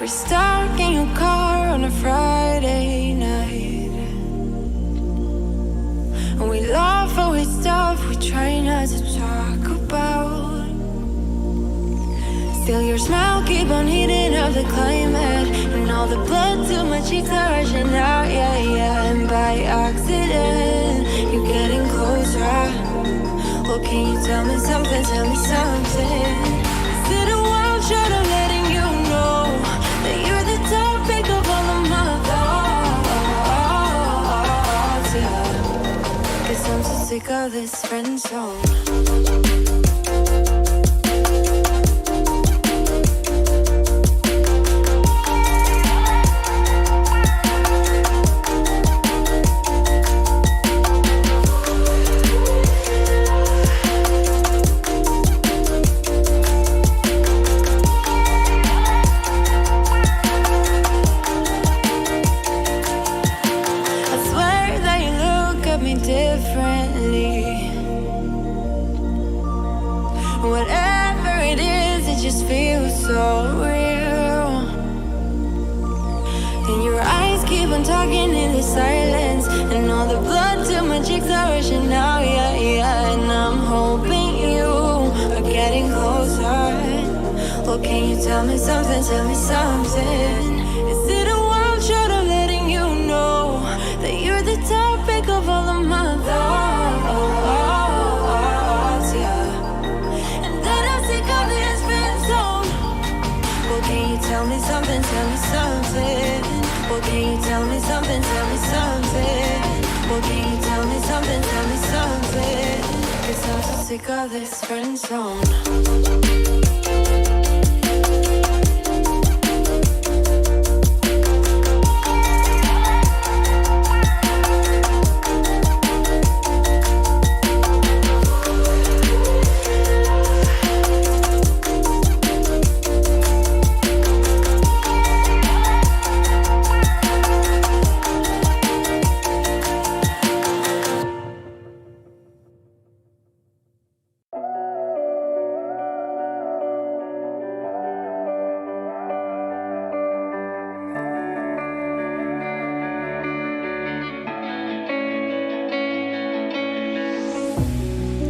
We're stuck in your car on a Friday night, and we laugh over stuff we try not to talk about. Still your smile keep on heating up the climate, and all the blood to my cheeks are rushing out, yeah, yeah. And by accident, you're getting closer. Well, can you tell me something, tell me something? Is it a wild shot of letting you know that you're the topic of all of my thoughts, yeah? 'Cause I'm so sick of this friend zone. Talking in the silence, and all the blood to my cheeks are rushing out, yeah, yeah. And I'm hoping you are getting closer. Well, can you tell me something, tell me something? Is it a wild shot of letting you know that you're the topic of all of my thoughts, yeah? And that I'm sick of this friend zone. Well, can you tell me something, tell me something? Well, can you tell me something, tell me something? Well, can you tell me something, tell me something? 'Cause I'm so sick of this friend zone.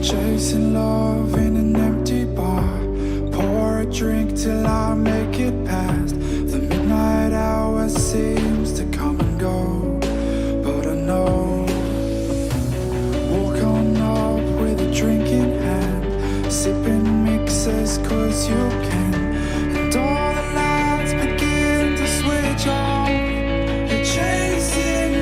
Chasing love in an empty bar. Pour a drink till I make it past. The midnight hour seems to come and go, but I know. Walk on up with a drink in hand, sipping mixers 'cause you can. And all the lights begin to switch off. You're chasing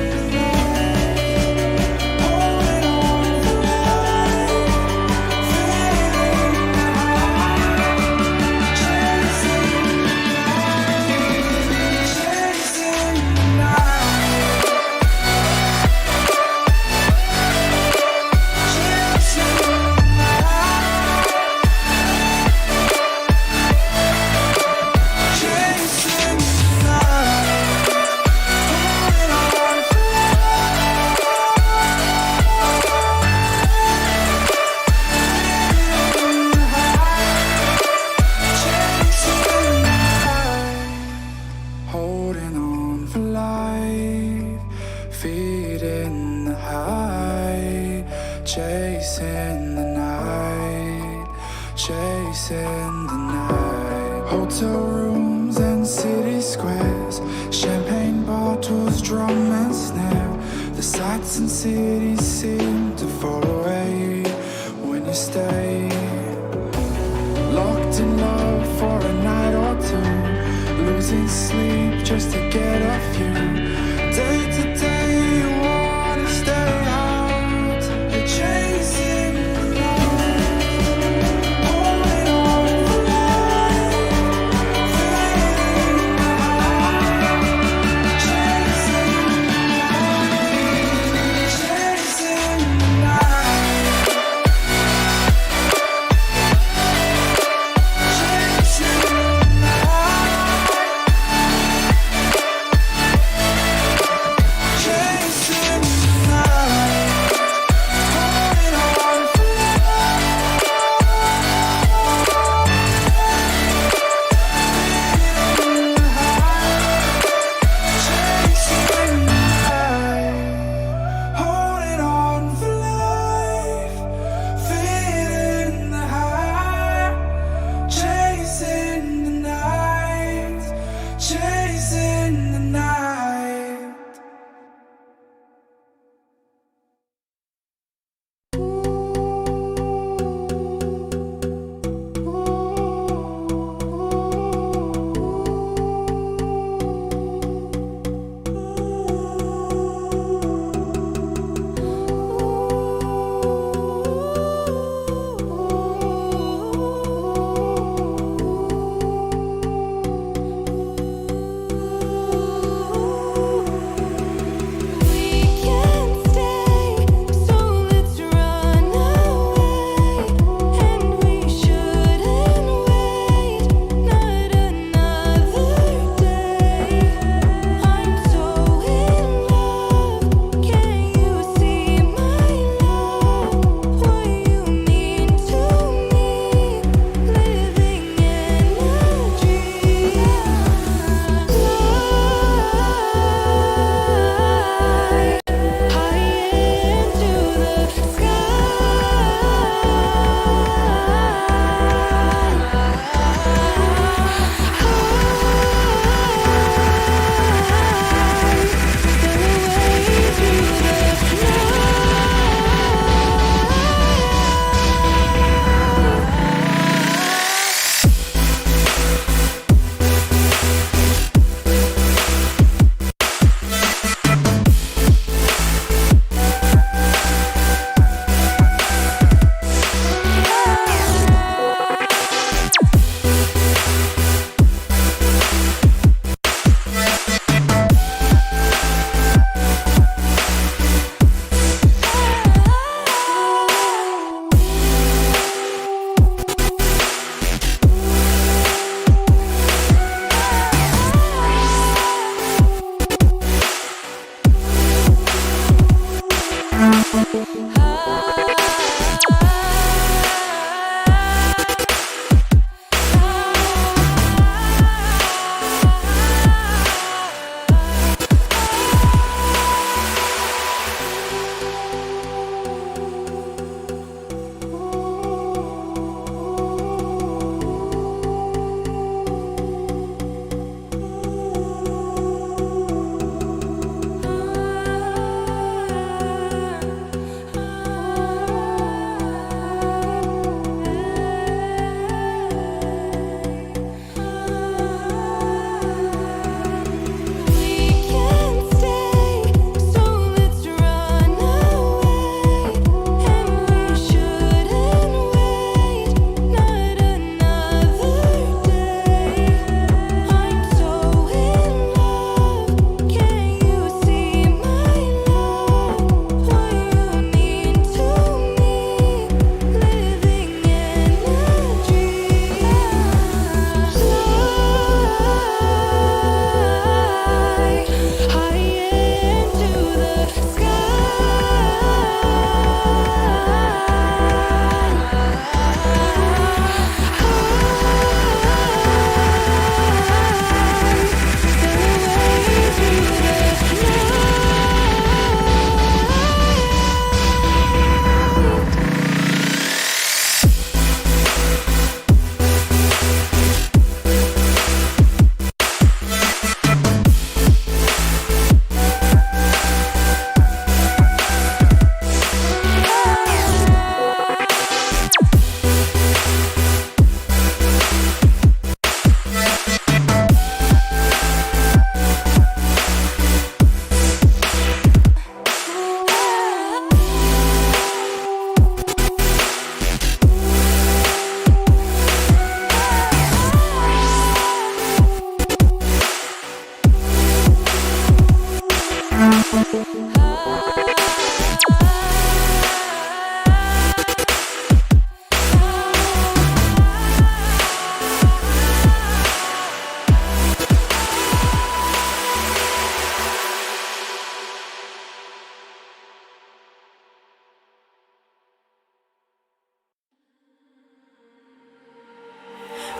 hotel rooms and city squares, champagne bottles, drum and snare. The sights and cities seem to fall away when you stay. Locked in love for a night or two, losing sleep just to get off you. Day to day you wanna stay out, you're chasing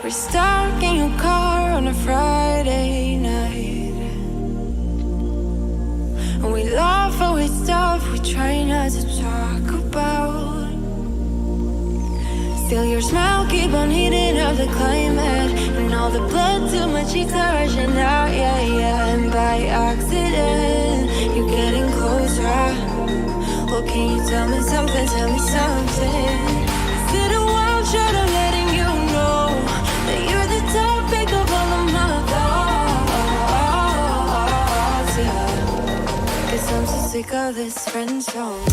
We're stuck in your car on a Friday night, and we laugh over stuff we try not to talk about. Still your smile keep on heating up the climate, and all the blood to my cheeks are rushing out, yeah, yeah. And by accident, you're getting closer. Well, can you tell me something, tell me something? Is it a wild shot of letting you know that you're the topic of all of my thoughts, yeah? 'Cause I'm so sick of this friend zone.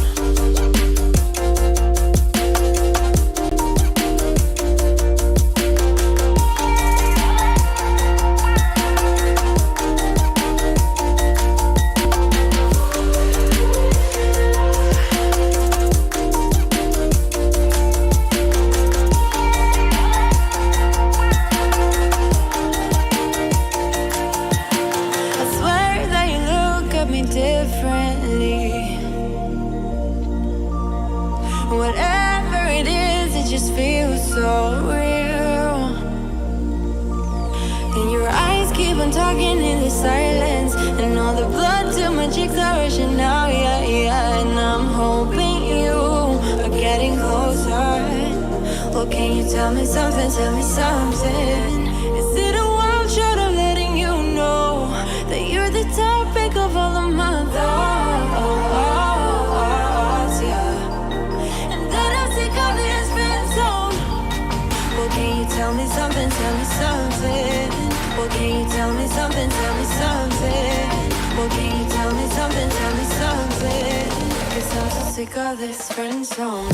Tell me something, tell me something. Is it a wild shot of letting you know that you're the topic of all of my thoughts, yeah? And that I'm sick of this friend zone. Well, can you tell me something, tell me something? Well, can you tell me something, tell me something? Well, can you tell me something, tell me something? 'Cause I'm so sick of this friend zone.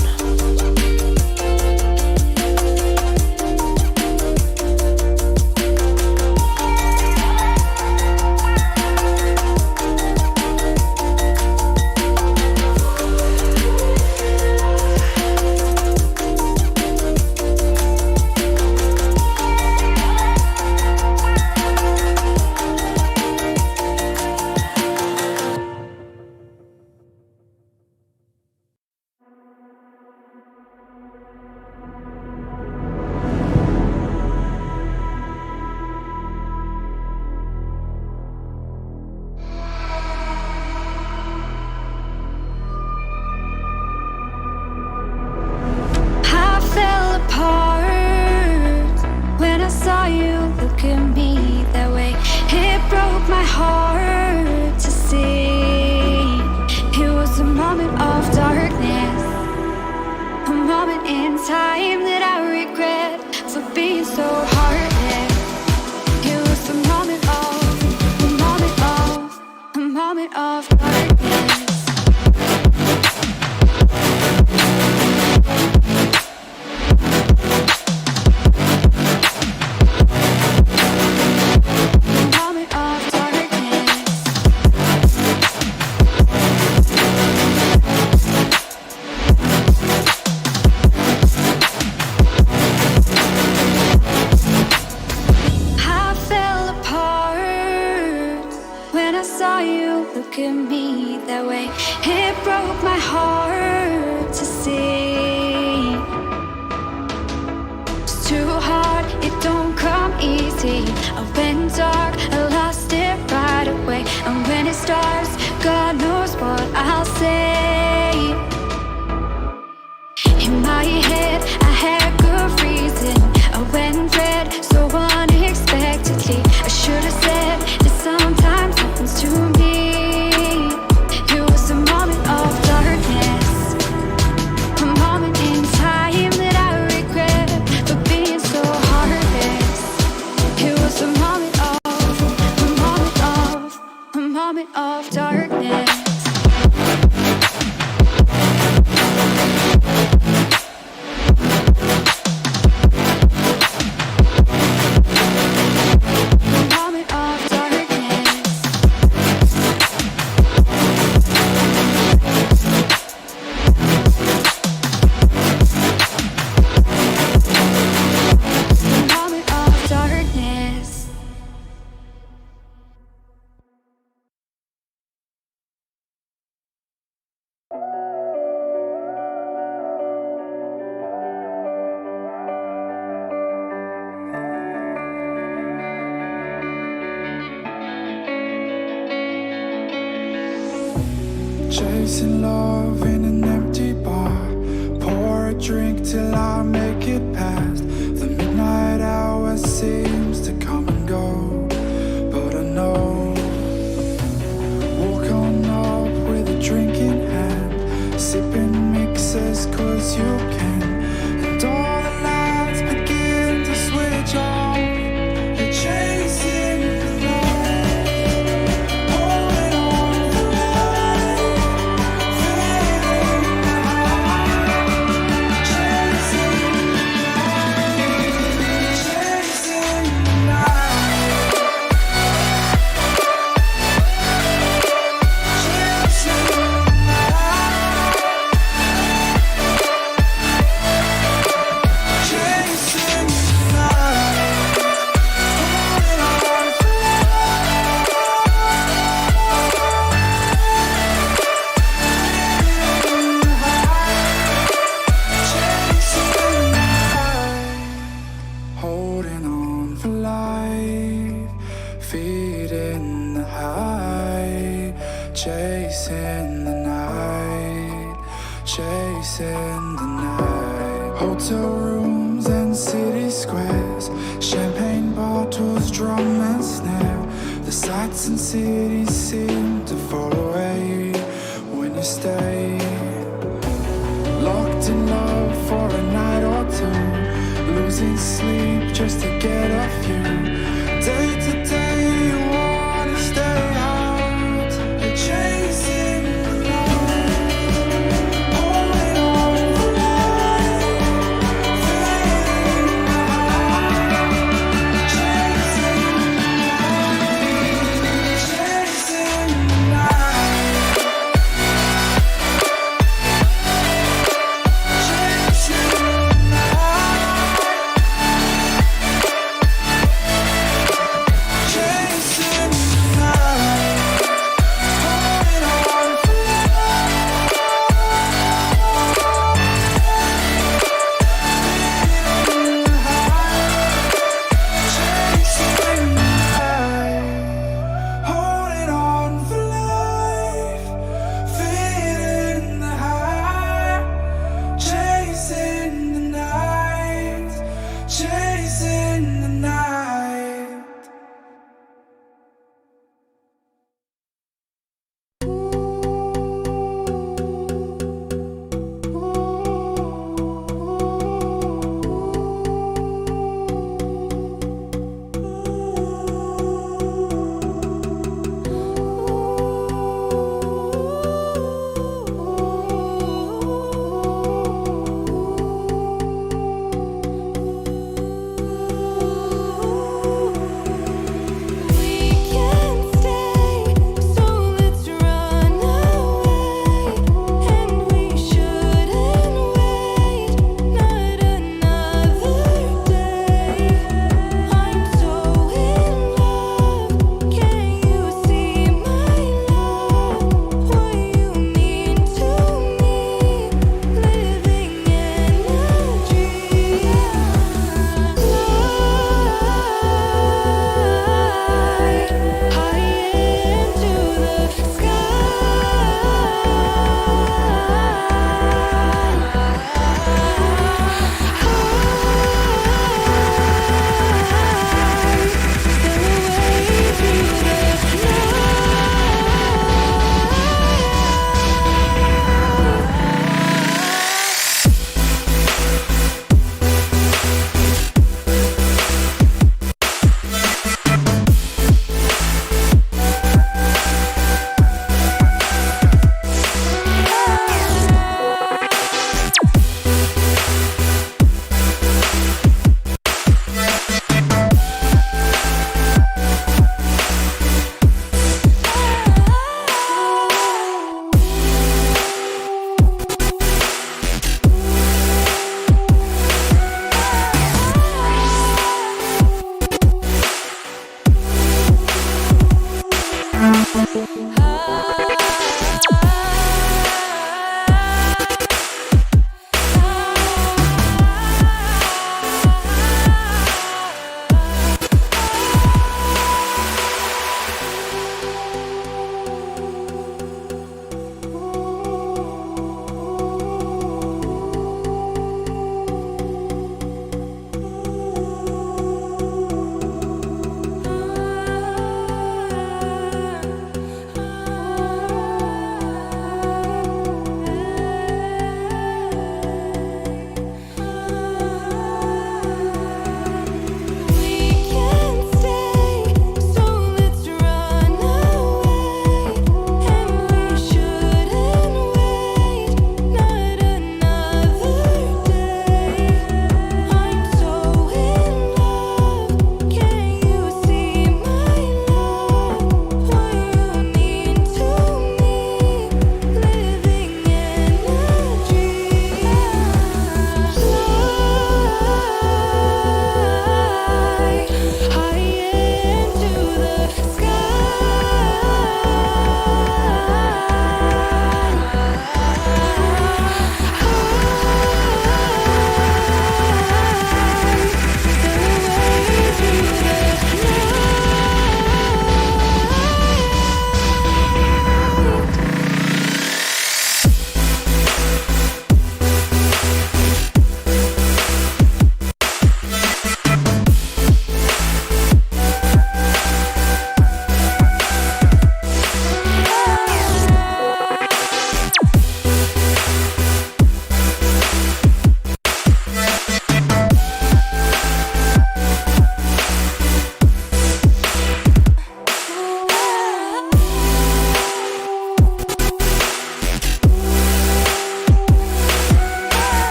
in time that I regret for being so heartless. It was a moment of darkness. Look at me that way. It broke my heart to see. It's too hard, it don't come easy. I went dark, I lost it right away. And when it starts, God knows what I'll say. In my head, I had good reason. I went red so unexpectedly. I should have said that sometimes happens to me. Of darkness. Chasing love in an empty bar. Pour a drink till I make it past. The midnight hour seems to come and go, but I know. Walk on up with a drink in hand, sipping mixers cause you can. And all the lights begin to switch off. You're chasing the light, holding on for life. Holding on for life, feeding the high, chasing the night, chasing the night. Hotel rooms and city squares, champagne bottles, drum and snare. The sights and cities seem to fall away when you stay. Locked in love for a night or two, losing sleep just to get off you. Day to day you wanna stay out. You're chasing the light, holding on for life, fading out. Chasing the light, chasing the night, chasing the night.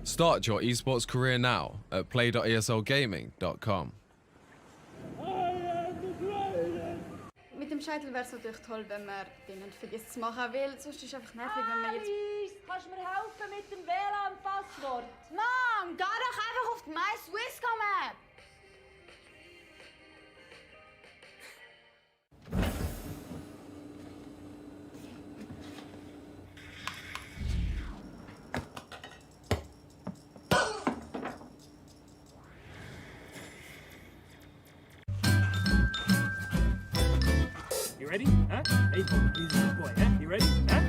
Start your esports career now at play.eslgaming.com. Mit dem Scheitel wäre es natürlich toll, wenn man den nicht vergisst zu machen, weil sonst ist es einfach nervig, wenn man jetzt... Kannst du mir helfen mit dem WLAN-Passwort? Mom, geh doch einfach auf die My Swisscom App! You ready? Huh? April, he's a good boy, huh? You ready? Huh?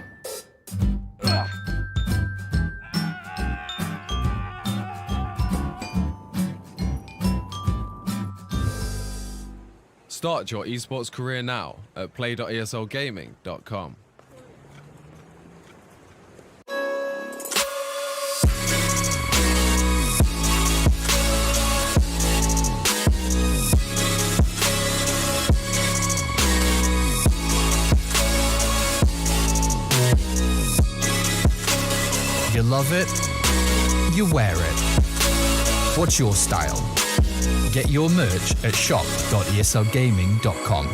Start your esports career now at play.eslgaming.com. You love it, you wear it. What's your style? Get your merch at shop.eslgaming.com.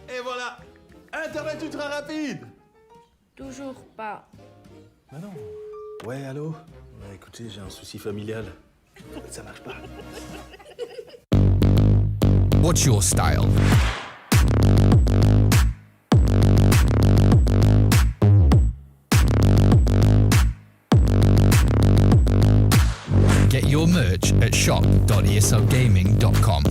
Et voilà, Internet ultra rapide. Toujours pas. Mais non. Ouais, allô? Ouais, écoutez, j'ai un souci familial. Ça marche pas. What's your style? Get your merch at shop.eslgaming.com.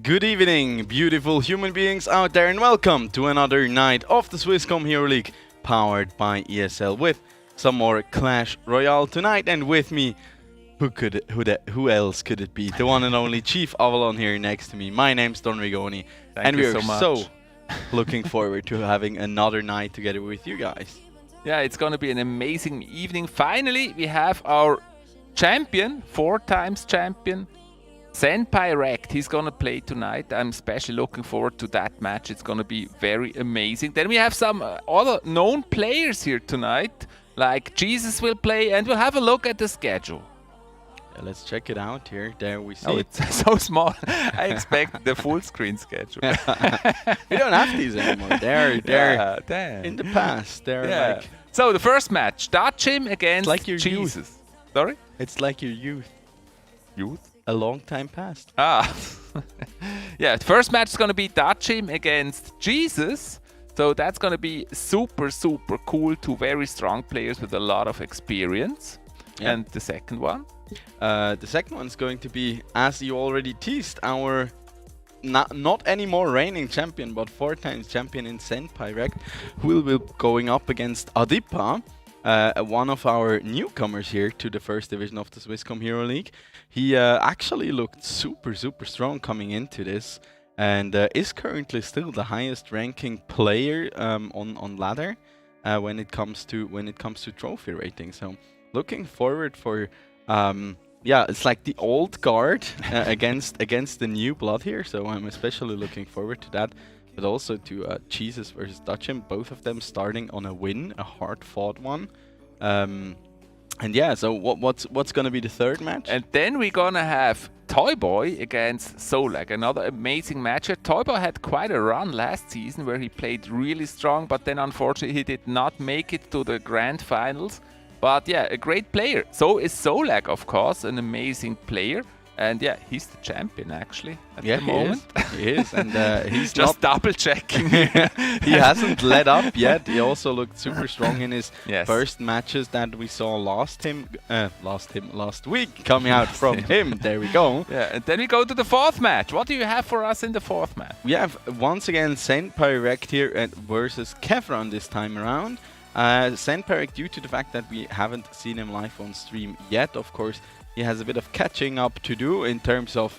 Good evening, beautiful human beings out there, and welcome to another night of the Swisscom Hero League, powered by ESL, with some more Clash Royale tonight. And with me, who else could it be? The one and only Chief Avalon here next to me. My name's Don Rigoni, and we are so looking forward to having another night together with you guys. Yeah, it's going to be an amazing evening. Finally, we have our champion, 4 times champion, Senpai Rekt. He's gonna play tonight. I'm especially looking forward to that match. It's gonna be very amazing. Then we have some other known players here tonight, like Jesus will play, and we'll have a look at the schedule. Yeah, let's check it out here. There we see. Oh, it's so small. I expect the full screen schedule. We don't have these anymore. They're in the past. They're like... So the first match, Dachim against like your Jesus. youth. Sorry? It's like your youth. Youth? A long time past. Ah. Yeah, the first match is going to be Dachim against Jesus. So that's going to be super, super cool. 2 very strong players with a lot of experience. Yeah. And the second one? The second one is going to be, as you already teased, our not anymore reigning champion, but 4 times champion in Senpai Rekt, who will be going up against Adipa, one of our newcomers here to the first division of the Swisscom Hero League. He actually looked super, super strong coming into this, and is currently still the highest ranking player on ladder when it comes to trophy rating. So looking forward for yeah, it's like the old guard against the new blood here. So I'm especially looking forward to that. But also to Jesus versus Dachim, both of them starting on a win, a hard-fought one. And yeah, so what's gonna be the third match? And then we're gonna have Toyboy against Zolac, another amazing match. Toyboy had quite a run last season where he played really strong, but then unfortunately he did not make it to the grand finals. But yeah, a great player. So is Zolac, of course, an amazing player. And yeah, he's the champion actually at Yeah, the moment. He is, and he's Just not. double checking. He hasn't let up yet. He also looked super strong in his Yes. first matches that we saw last week coming out from him. There we go. Yeah, and then we go to the fourth match. What do you have for us in the fourth match? We have once again Senpai Rect here versus Kevron this time around. Senpai Rect, due to the fact that we haven't seen him live on stream yet, of course, he has a bit of catching up to do in terms of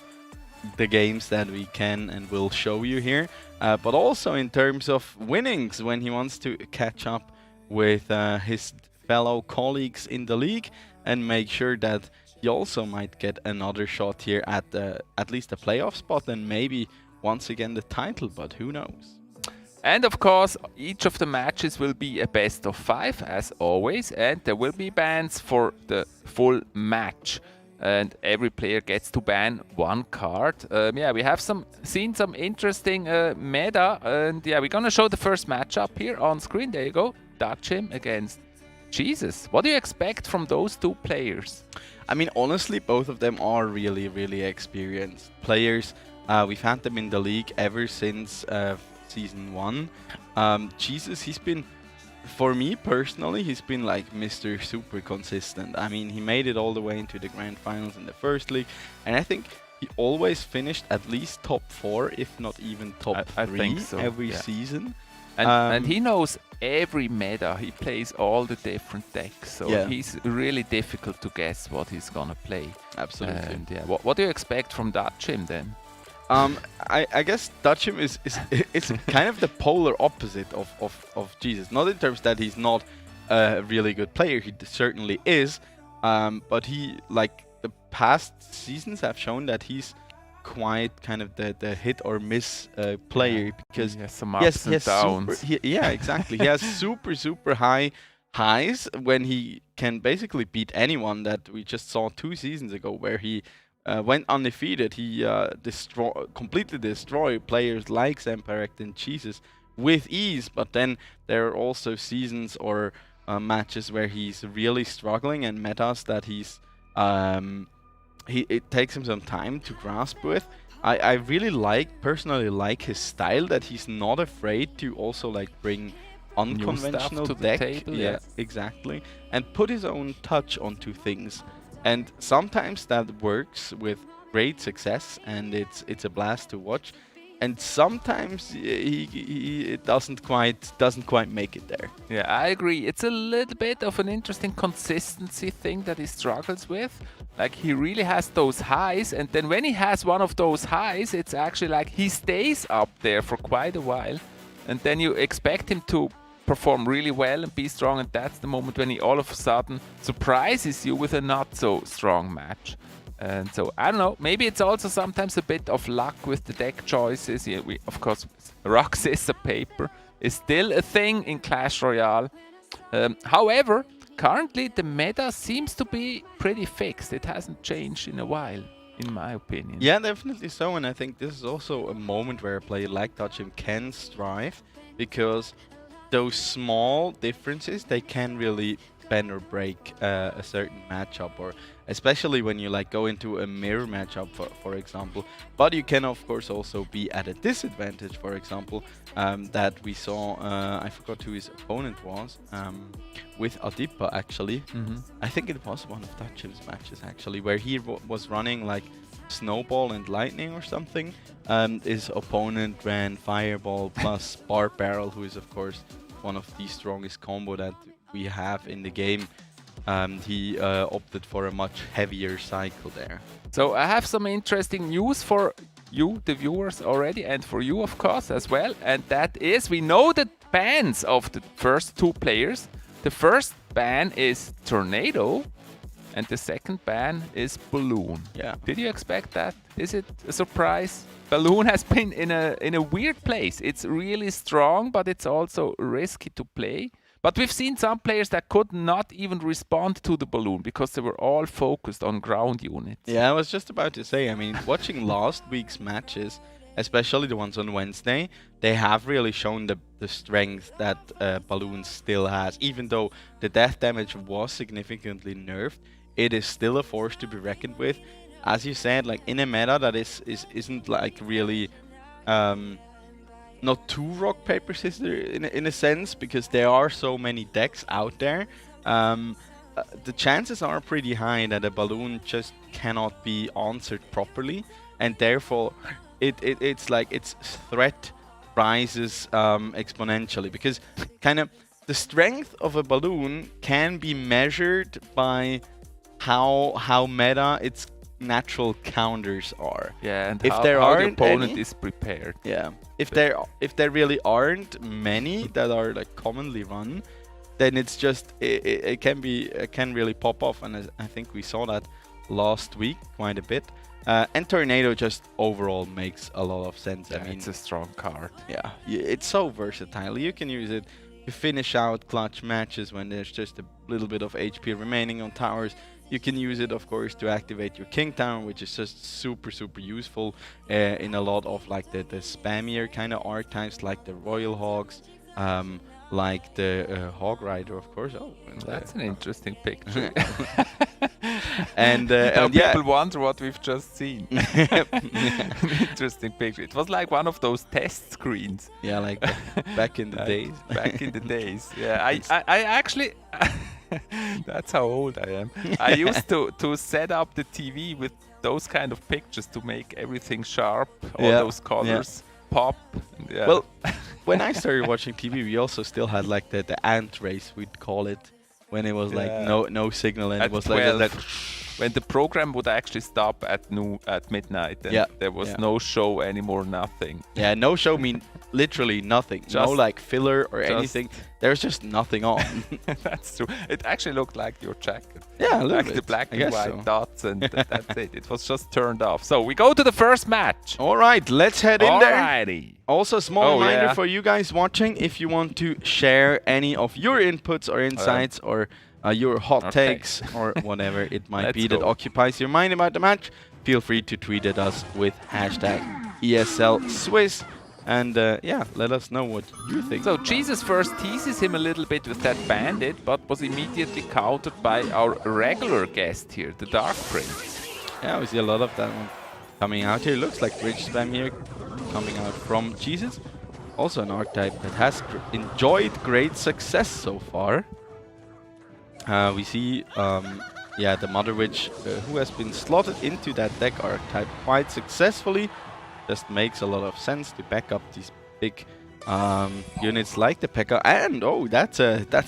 the games that we can and will show you here, but also in terms of winnings when he wants to catch up with his fellow colleagues in the league and make sure that he also might get another shot here at least a playoff spot and maybe once again the title, but who knows. And of course, each of the matches will be a best of 5 as always, and there will be bans for the full match. And every player gets to ban 1 card. Yeah, we have seen some interesting meta, and yeah, we're gonna show the first matchup here on screen. There you go, Dutchim against Jesus. What do you expect from those 2 players? I mean, honestly, both of them are really, really experienced players. We've had them in the league ever since Season 1. Jesus, he's been, for me personally, he's been like Mr. Super consistent. I mean, he made it all the way into the grand finals in the first league, and I think he always finished at least top 4, if not even top 3 I think so, every yeah. season. And he knows every meta. He plays all the different decks, so Yeah. he's really difficult to guess what he's gonna play. Absolutely. And yeah, what do you expect from Dutchim then? I guess Dutchim is kind of the polar opposite of Jesus. Not in terms that he's not a really good player, he certainly is, but he, like the past seasons have shown that he's quite kind of the hit or miss player, because he has some ups and downs. Yeah, exactly. He has super high highs when he can basically beat anyone that we just saw 2 seasons ago, where he went undefeated. He completely destroyed players like Semperect and Jesus with ease, but then there are also seasons or matches where he's really struggling and metas that it takes him some time to grasp with. I really personally like his style, that he's not afraid to also like bring unconventional to the deck, table, yeah, exactly, and put his own touch onto things. And sometimes that works with great success, and it's a blast to watch. And sometimes it doesn't quite make it there. Yeah, I agree. It's a little bit of an interesting consistency thing that he struggles with. Like, he really has those highs, and then when he has one of those highs, it's actually like he stays up there for quite a while, and then you expect him to perform really well and be strong, and that's the moment when he all of a sudden surprises you with a not so strong match. And so, I don't know, maybe it's also sometimes a bit of luck with the deck choices. Yeah, of course, rock, scissors, paper is still a thing in Clash Royale. However, currently the meta seems to be pretty fixed. It hasn't changed in a while, in my opinion. Yeah, definitely so, and I think this is also a moment where a player like Dutchim can strive, because those small differences, they can really bend or break a certain matchup, or especially when you like go into a mirror matchup, for example. But you can of course also be at a disadvantage, for example, that we saw, I forgot who his opponent was, with Adipa actually. I think it was one of Dutchim's matches actually, where he was running like Snowball and Lightning or something. His opponent ran Fireball plus Barb Barrel, who is of course one of the strongest combo that we have in the game. He opted for a much heavier cycle there. So I have some interesting news for you, the viewers, already, and for you, of course, as well. And that is, we know the bans of the first 2 players. The first ban is Tornado, and the second ban is Balloon. Yeah. Did you expect that? Is it a surprise? Balloon has been in a weird place. It's really strong, but it's also risky to play. But we've seen some players that could not even respond to the Balloon because they were all focused on ground units. Yeah, I was just about to say, I mean, watching last week's matches, especially the ones on Wednesday, they have really shown the strength that Balloon still has. Even though the death damage was significantly nerfed, it is still a force to be reckoned with. as you said, like in a meta that isn't like really not too rock paper scissors in a sense, because there are so many decks out there. The chances are pretty high that a balloon just cannot be answered properly, and therefore it's like its threat rises exponentially, because kind of the strength of a balloon can be measured by how meta its natural counters are. Yeah, and if how the opponent is prepared. Yeah, if there really aren't many that are like commonly run, then it's just it can really pop off, and I think we saw that last week quite a bit. And Tornado just overall makes a lot of sense. Yeah, I mean, it's a strong card. Yeah, it's so versatile. You can use it to finish out clutch matches when there's just a little bit of HP remaining on towers. You can use it, of course, to activate your King Tower, which is just super useful in a lot of like the spammier kind of archetypes, like the Royal Hogs, like the Hog Rider, of course. Oh, that's an interesting picture. And people wonder what we've just seen. An interesting picture. It was like one of those test screens. Yeah, like back in the days. Back in the days. Yeah, I actually. That's how old I am. I used to set up the TV with those kind of pictures to make everything sharp, all those colors pop. Yeah. Well, when I started watching TV, we also still had like the ant race, we'd call it, when it was like no signal, and at it was 12, like when the program would actually stop at midnight, and there was no show anymore, nothing. Yeah, no show mean literally nothing. No like filler or anything. There's just nothing on. That's true. It actually looked like your jacket. Yeah, a little like bit. The black and white dots, and that's it. It was just turned off. So we go to the first match. All right, let's head in there. Alrighty. Also, small reminder for you guys watching: if you want to share any of your inputs or insights or your hot takes or whatever it might be that occupies your mind about the match, feel free to tweet at us with #ESLSwiss. And let us know what you think. So Jesus first teases him a little bit with that bandit, but was immediately countered by our regular guest here, the Dark Prince. Yeah, we see a lot of that one coming out here. Looks like bridge spam here coming out from Jesus. Also an archetype that has enjoyed great success so far. We see the Mother Witch who has been slotted into that deck archetype quite successfully. Just makes a lot of sense to back up these big units like the P.E.K.K.A. And that's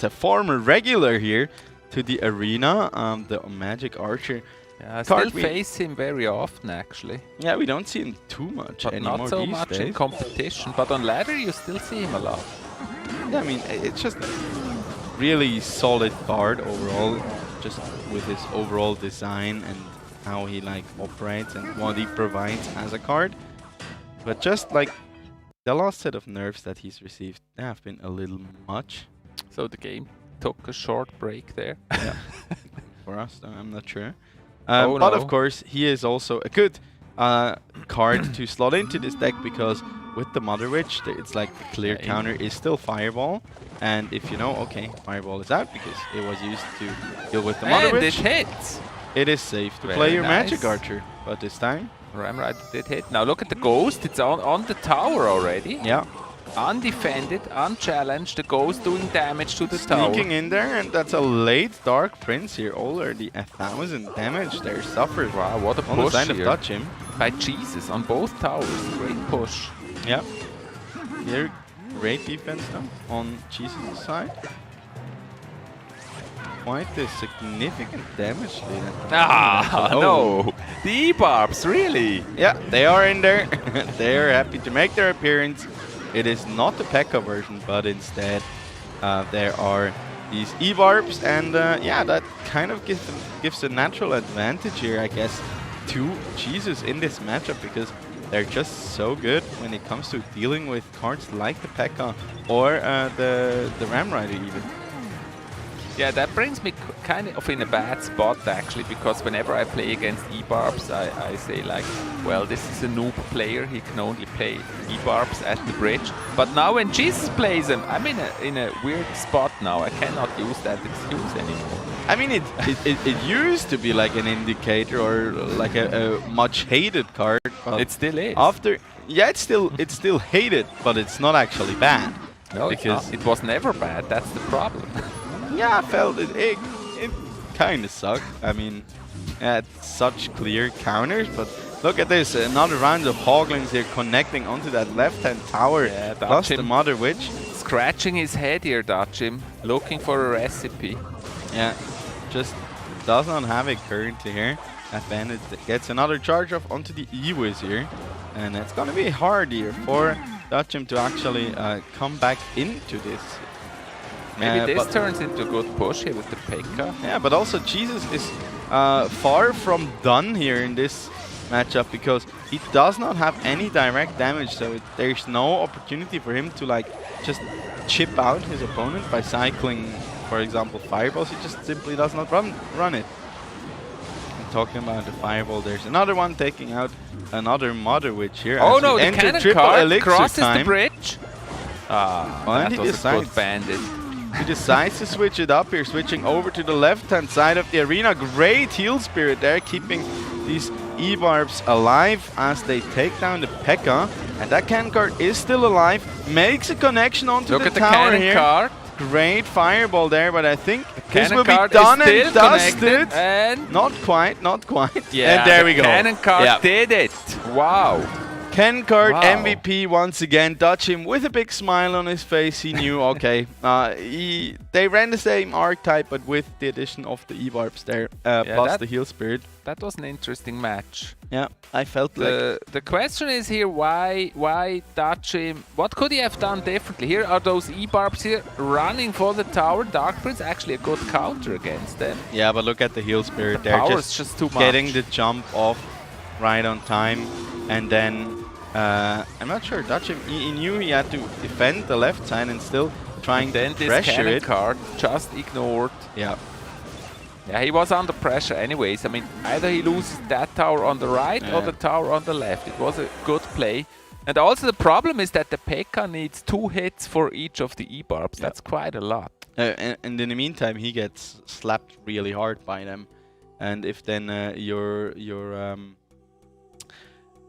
a former regular here to the arena, the Magic Archer. Yeah, I still face him very often actually. Yeah, we don't see him too much anymore. Not so much in competition, but on ladder you still see him a lot. Yeah, I mean, it's just a really solid card overall, just with his overall design and how he like operates and what he provides as a card. But just like the last set of nerfs that he's received, they have been a little much. So the game took a short break there. Yeah. For us, I'm not sure. But of course, he is also a good card to slot into this deck, because with the Mother Witch, it's like the clear counter is still Fireball. And if you know, Fireball is out because it was used to deal with the Mother Witch. And it hits! It is safe to play your Magic Archer, but this time Ram Rider did hit. Now look at the Ghost, it's on the tower already. Yeah. Undefended, unchallenged, the Ghost doing damage to the tower. Sneaking in there, and that's a late Dark Prince here. Already 1,000 damage there suffered. Wow, what a push here. Touch him. By Jesus on both towers, great push. Yeah. Here, great defense now on Jesus' side. Quite a significant damage lead. No! The E-Barbs, really? Yeah, they are in there. They are happy to make their appearance. It is not the P.E.K.K.A. version, but instead there are these E-Barbs, and that kind of gives a natural advantage here, I guess, to Jesus in this matchup, because they're just so good when it comes to dealing with cards like the P.E.K.K.A. or the Ram Rider even. Yeah, that brings me kind of in a bad spot actually, because whenever I play against E-Barbs, I say like, well, this is a noob player, he can only play E-Barbs at the bridge. But now when Jesus plays them, I'm in a weird spot now, I cannot use that excuse anymore. I mean, it used to be like an indicator or like a much hated card. But It still is. after, yeah, it's still hated, but it's not actually bad. No, because it was never bad. That's the problem. yeah, I felt it kind of sucked. I mean, yeah, it's such clear counters, but look at this, another round of Hoglings here connecting onto that left-hand tower, Yeah, plus the Dachim Mother Witch. Scratching his head here, Dachim, looking for a recipe. Yeah, just does not have it currently here. That Bandit gets another charge off onto the E-Wiz here, and it's gonna be hard here for Dachim to actually come back into this. Maybe this turns into a good push here with the P.E.K.K.A. Yeah, but also Jesus is far from done here in this matchup because he does not have any direct damage, so there's no opportunity for him to like just chip out his opponent by cycling, for example, fireballs. He just simply does not run it. And talking about the fireball, there's another one taking out another Mother Witch here. Oh as we no, the enter cannon triple card elixir crosses time. the bridge. Ah, Well, and that he was a good decides- bandit. He decides to switch it up here, switching over to the left-hand side of the arena. Great heal spirit there, keeping these E-Barbs alive as they take down the P.E.K.K.A. And that cannon card is still alive, makes a connection onto Look the at the tower cannon here. card. Great fireball there, but I think this Cannon will be card done is and still dusted. connected, and Not quite, not quite. yeah, and there the we go. cannon card Yeah. did it. Wow. Ken card Wow. MVP once again. Dachim with a big smile on his face. He knew, okay, they ran the same archetype, but with the addition of the E-Barbs there, plus the heal spirit. That was an interesting match. Yeah, I felt like... The question is here, why Dachim? What could he have done differently? Here are those E-Barbs here running for the tower. Dark Prince actually a good counter against them. Yeah, but look at the heal spirit The there. power is just too much. Getting the jump off right on time. And then, I'm not sure, Dachim, he knew he had to defend the left side and still trying Then to this pressure cannon it. card just ignored. Yeah. Yeah, he was under pressure anyways. I mean, either he loses that tower on the right or the tower on the left. It was a good play. And also the problem is that the P.E.K.K.A. needs 2 hits for each of the E-Barbs. That's quite a lot. And in the meantime, he gets slapped really hard by them. And if then your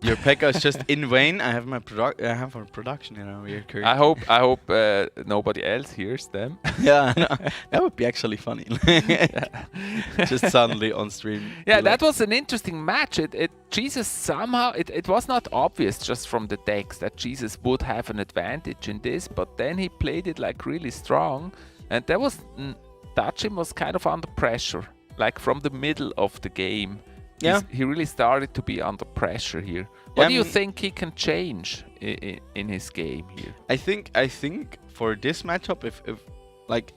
P.E.K.K.A. is just in vain, I have my our production here currently. I hope nobody else hears them. Yeah, no, that would be actually funny. Just suddenly on stream. Yeah, that was an interesting match. Jesus somehow, it was not obvious just from the decks that Jesus would have an advantage in this, but then he played it like really strong, and there was Dachim was kind of under pressure, like from the middle of the game. Yeah, he really started to be under pressure here. What do you think he can change in his game here? I think for this matchup, if like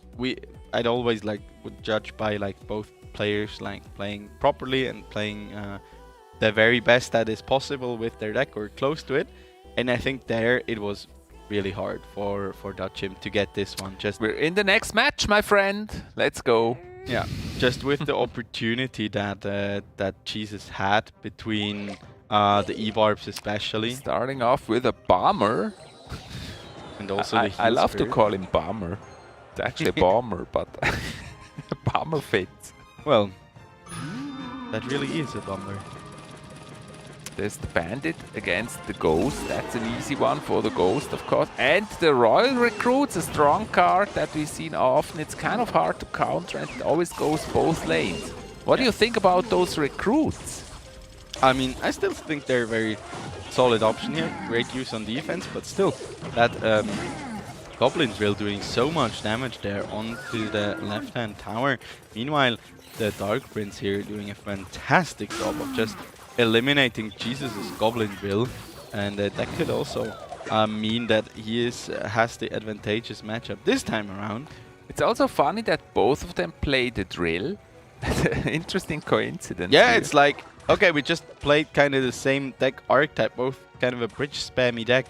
I'd always like would judge by like both players like playing properly and playing the very best that is possible with their deck or close to it. And I think there it was really hard for Dachim to get this one. Just we're in the next match, my friend. Let's go. Yeah, just with the opportunity that Jesus had between the E-Barbs especially. Starting off with a bomber. And also the I love spirit. to call him bomber. It's actually a bomber, but a bomber fits. Well, that really is a bomber. There's the bandit against the ghost. That's an easy one for the ghost, of course. And the royal recruit's a strong card that we've seen often. It's kind of hard to counter and it always goes both lanes. What do you think about those recruits? I mean, I still think they're a very solid option here. Great use on defense, but still, that Goblin Drill doing so much damage there onto the left-hand tower. Meanwhile, the Dark Prince here doing a fantastic job of just eliminating Jesus' Goblin Drill, and that could also mean that he has the advantageous matchup this time around. It's also funny that both of them play the drill. Interesting coincidence. Yeah, here. it's like, okay, we just played kind of the same deck archetype, both kind of a bridge spammy deck.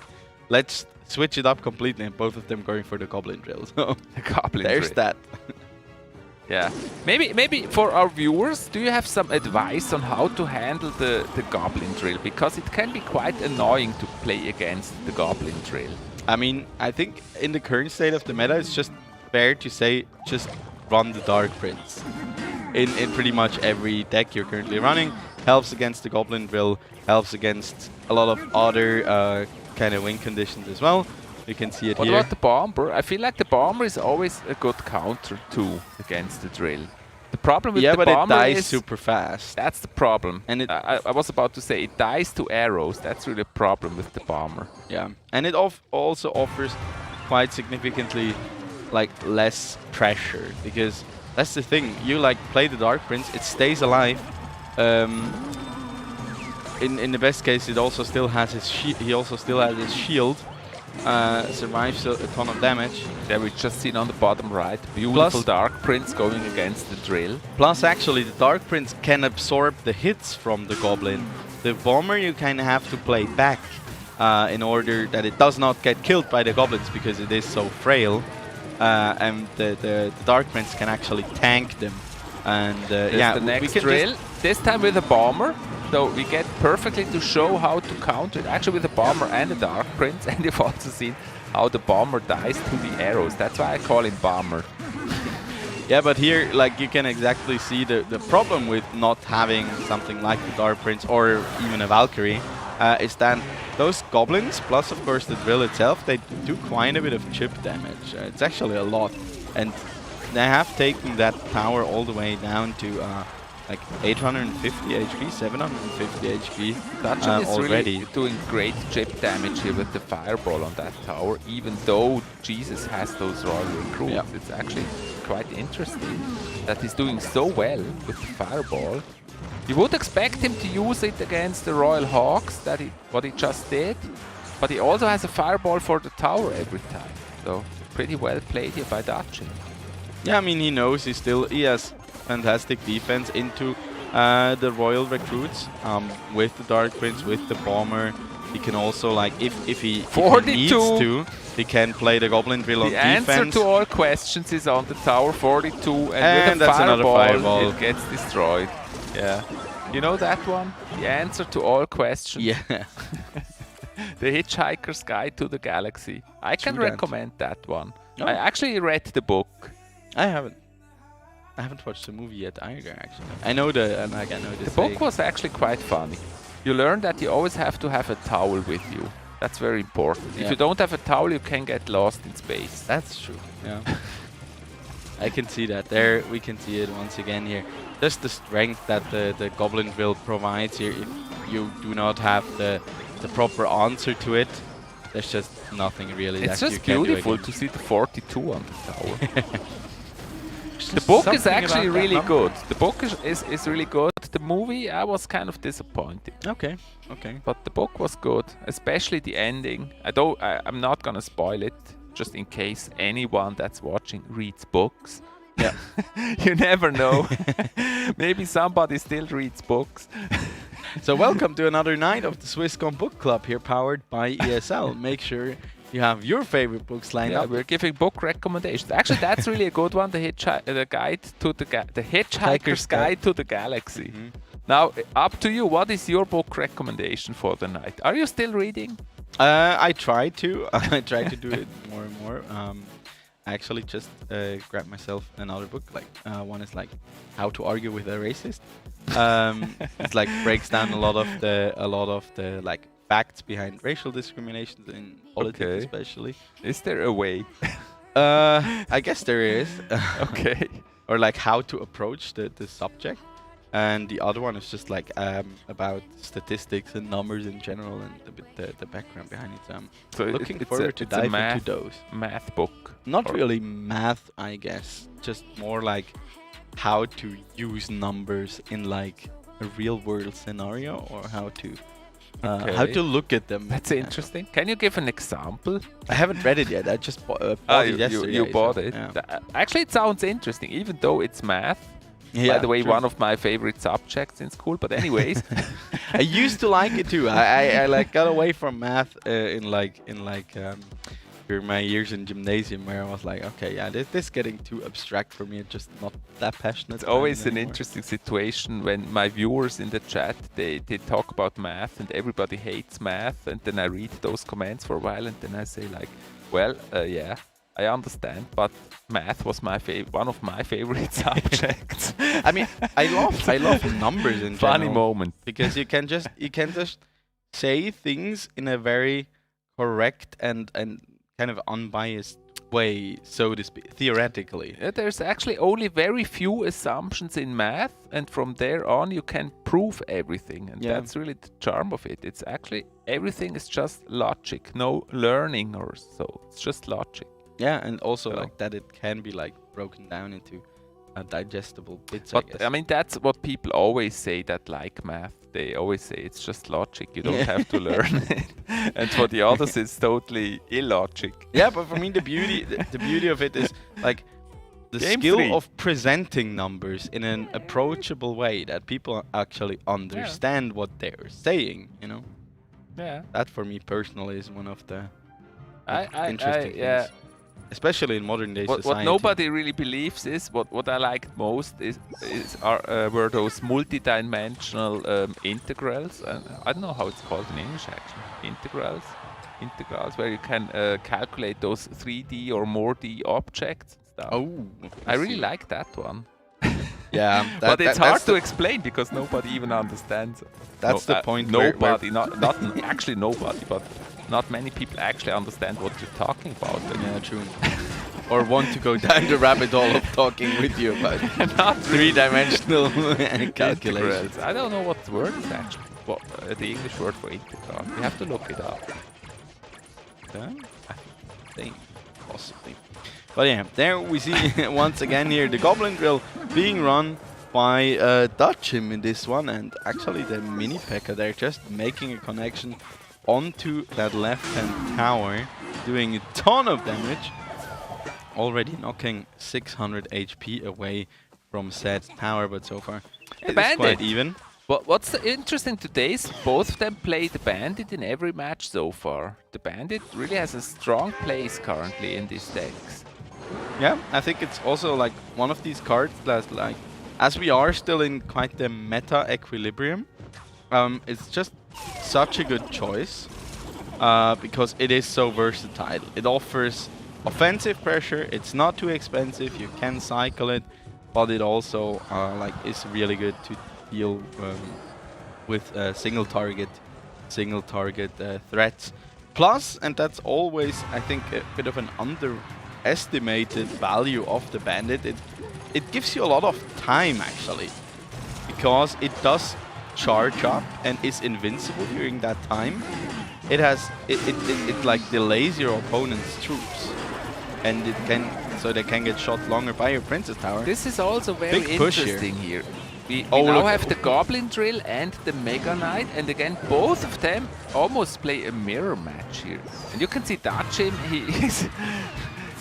Let's switch it up completely, and both of them going for the Goblin Drill. So the Goblin there's Drill. that. Yeah, maybe for our viewers, do you have some advice on how to handle the Goblin Drill? Because it can be quite annoying to play against the Goblin Drill. I mean, I think in the current state of the meta, it's just fair to say just run the Dark Prince. in pretty much every deck you're currently running. Helps against the Goblin Drill, helps against a lot of other kind of win conditions as well. You can see it What here. about the Bomber? I feel like the Bomber is always a good counter too against the Drill. The problem with the but Bomber it dies is super fast. that's the problem. And it I was about to say it dies to arrows. That's really a problem with the Bomber. Yeah, and it also offers quite significantly like less pressure, because that's the thing. You like play the Dark Prince, it stays alive. In the best case, it also still has his he also still has his shield. Survives a ton of damage. There we just seen on the bottom right, beautiful Dark Prince going against the Drill. Plus, actually, the Dark Prince can absorb the hits from the Goblin. The Bomber you kind of have to play back in order that it does not get killed by the Goblins, because it is so frail. And the Dark Prince can actually tank them. And yeah, the next we can Drill, this time with a Bomber. So we get perfectly to show how to counter it, actually with a Bomber and a Dark Prince, and you've also seen how the Bomber dies to the arrows. That's why I call him Bomber. Yeah, but here, like, you can exactly see the problem with not having something like the Dark Prince or even a Valkyrie, is that those Goblins, plus of course the Drill itself, they do quite a bit of chip damage. It's actually a lot, and they have taken that tower all the way down to like 850 HP, 750 HP Dutchan is already. really doing great chip damage here with the fireball on that tower, even though Jesus has those royal recruits. Yeah. It's actually quite interesting that he's doing so well with the fireball. You would expect him to use it against the Royal Hawks, what he just did, but he also has a fireball for the tower every time. So pretty well played here by Dutchan. Yeah, I mean, he knows he has fantastic defense into the Royal Recruits with the Dark Prince, with the Bomber. He can also, like, if he needs to, he can play the Goblin Drill on defense. The answer to all questions is on the tower, 42, and with a that's another fireball. it gets destroyed. Yeah. You know that one? The answer to all questions. Yeah. The Hitchhiker's Guide to the Galaxy. I can recommend that one. Oh. I actually read the book. I haven't watched the movie yet either, actually. I know the The book was actually quite funny. You learn that you always have to have a towel with you. That's very important. Yeah. If you don't have a towel, you can get lost in space. That's true. Yeah. I can see that. There we can see it once again here. Just the strength that the Goblin Drill provides here. If you do not have the proper answer to it, there's just nothing really It's that you just can do beautiful against. to see the 42 on the tower. The book is actually really good. The book is really good. The movie, I was kind of disappointed. Okay. But the book was good, especially the ending. I'm not gonna spoil it, just in case anyone that's watching reads books. Yeah. You never know. Maybe somebody still reads books. So welcome to another night of the Swisscom Book Club here, powered by ESL. Make sure you have your favorite books lined Yeah, up. we're giving book recommendations. Actually, that's really a good one. The Hitchhiker's Guide to the Galaxy. Mm-hmm. Now, up to you. What is your book recommendation for the night? Are you still reading? I try to. I try to do it more and more. I actually just grabbed myself another book. Like one is like How to Argue with a Racist. It's like breaks down a lot of the like facts behind racial discrimination in politics, especially. Is there a way? I guess there is. Okay. Or like how to approach the subject. And the other one is just like about statistics and numbers in general and a bit the background behind it. So I'm looking forward to dive into those. Math book. Not really math, I guess. Just more like how to use numbers in like a real world scenario, or how to look at them. That's interesting. Can you give an example? I haven't read it yet. I just bought it yesterday. You bought it. Yeah. Actually, it sounds interesting, even though it's math. Yeah, by the way, true. one of my favorite subjects in school. But anyways, I used to like it too. I like got away from math during my years in gymnasium, where I was like, okay, yeah, this is getting too abstract for me. Just not that passionate. It's always an anymore. interesting situation when my viewers in the chat they talk about math and everybody hates math, and then I read those comments for a while and then I say like, well, yeah, I understand, but math was one of my favorite subjects. I mean, I love numbers in Funny general, moment. because you can just say things in a very correct and kind of unbiased way, so to speak, theoretically. Yeah, there's actually only very few assumptions in math, and from there on you can prove everything, and that's really the charm of it. It's actually everything is just logic, no learning or so. It's just logic. Yeah, and also like that it can be like broken down into digestible bits. But I guess. I mean, that's what people always say that like math. They always say it's just logic. You don't have to learn it. And for the others, it's totally illogic. Yeah, but for me, the beauty of it is like the skill of presenting numbers in an approachable way that people actually understand what they're saying. You know. Yeah. That for me personally is one of the things. interesting things. Especially in modern day society. What nobody really believes is what I liked most were those multi-dimensional integrals. I don't know how it's called in English actually. Integrals where you can calculate those 3D or more D objects and stuff. Oh, I really like that one. Yeah, but it's hard to explain because nobody even understands. That's the point. Nobody, not actually nobody, but not many people actually understand what you're talking about. Yeah, true. Or want to go down the rabbit hole of talking with you about not three-dimensional calculations. I don't know what the word is actually. What the English word for integral? We have to look it up. I think possibly. But yeah, there we see once again here the Goblin Drill being run by Dutchim in this one, and actually the mini P.E.K.K.A. they're just making a connection onto that left-hand tower, doing a ton of damage, already knocking 600 HP away from said tower, but so far it's quite even. What's interesting today is both of them play the Bandit in every match so far. The Bandit really has a strong place currently in these decks. Yeah, I think it's also like one of these cards that, like, as we are still in quite the meta equilibrium, it's just such a good choice because it is so versatile. It offers offensive pressure, it's not too expensive, you can cycle it, but it also like is really good to deal with single target threats. Plus, and that's always I think a bit of an underestimated value of the Bandit, it gives you a lot of time actually, because it does charge up and is invincible during that time. It like delays your opponent's troops, and so they can get shot longer by your Princess Tower. This is also very interesting here. We now have the Goblin Drill and the Mega Knight, and again both of them almost play a mirror match here. And you can see Dutchim, he is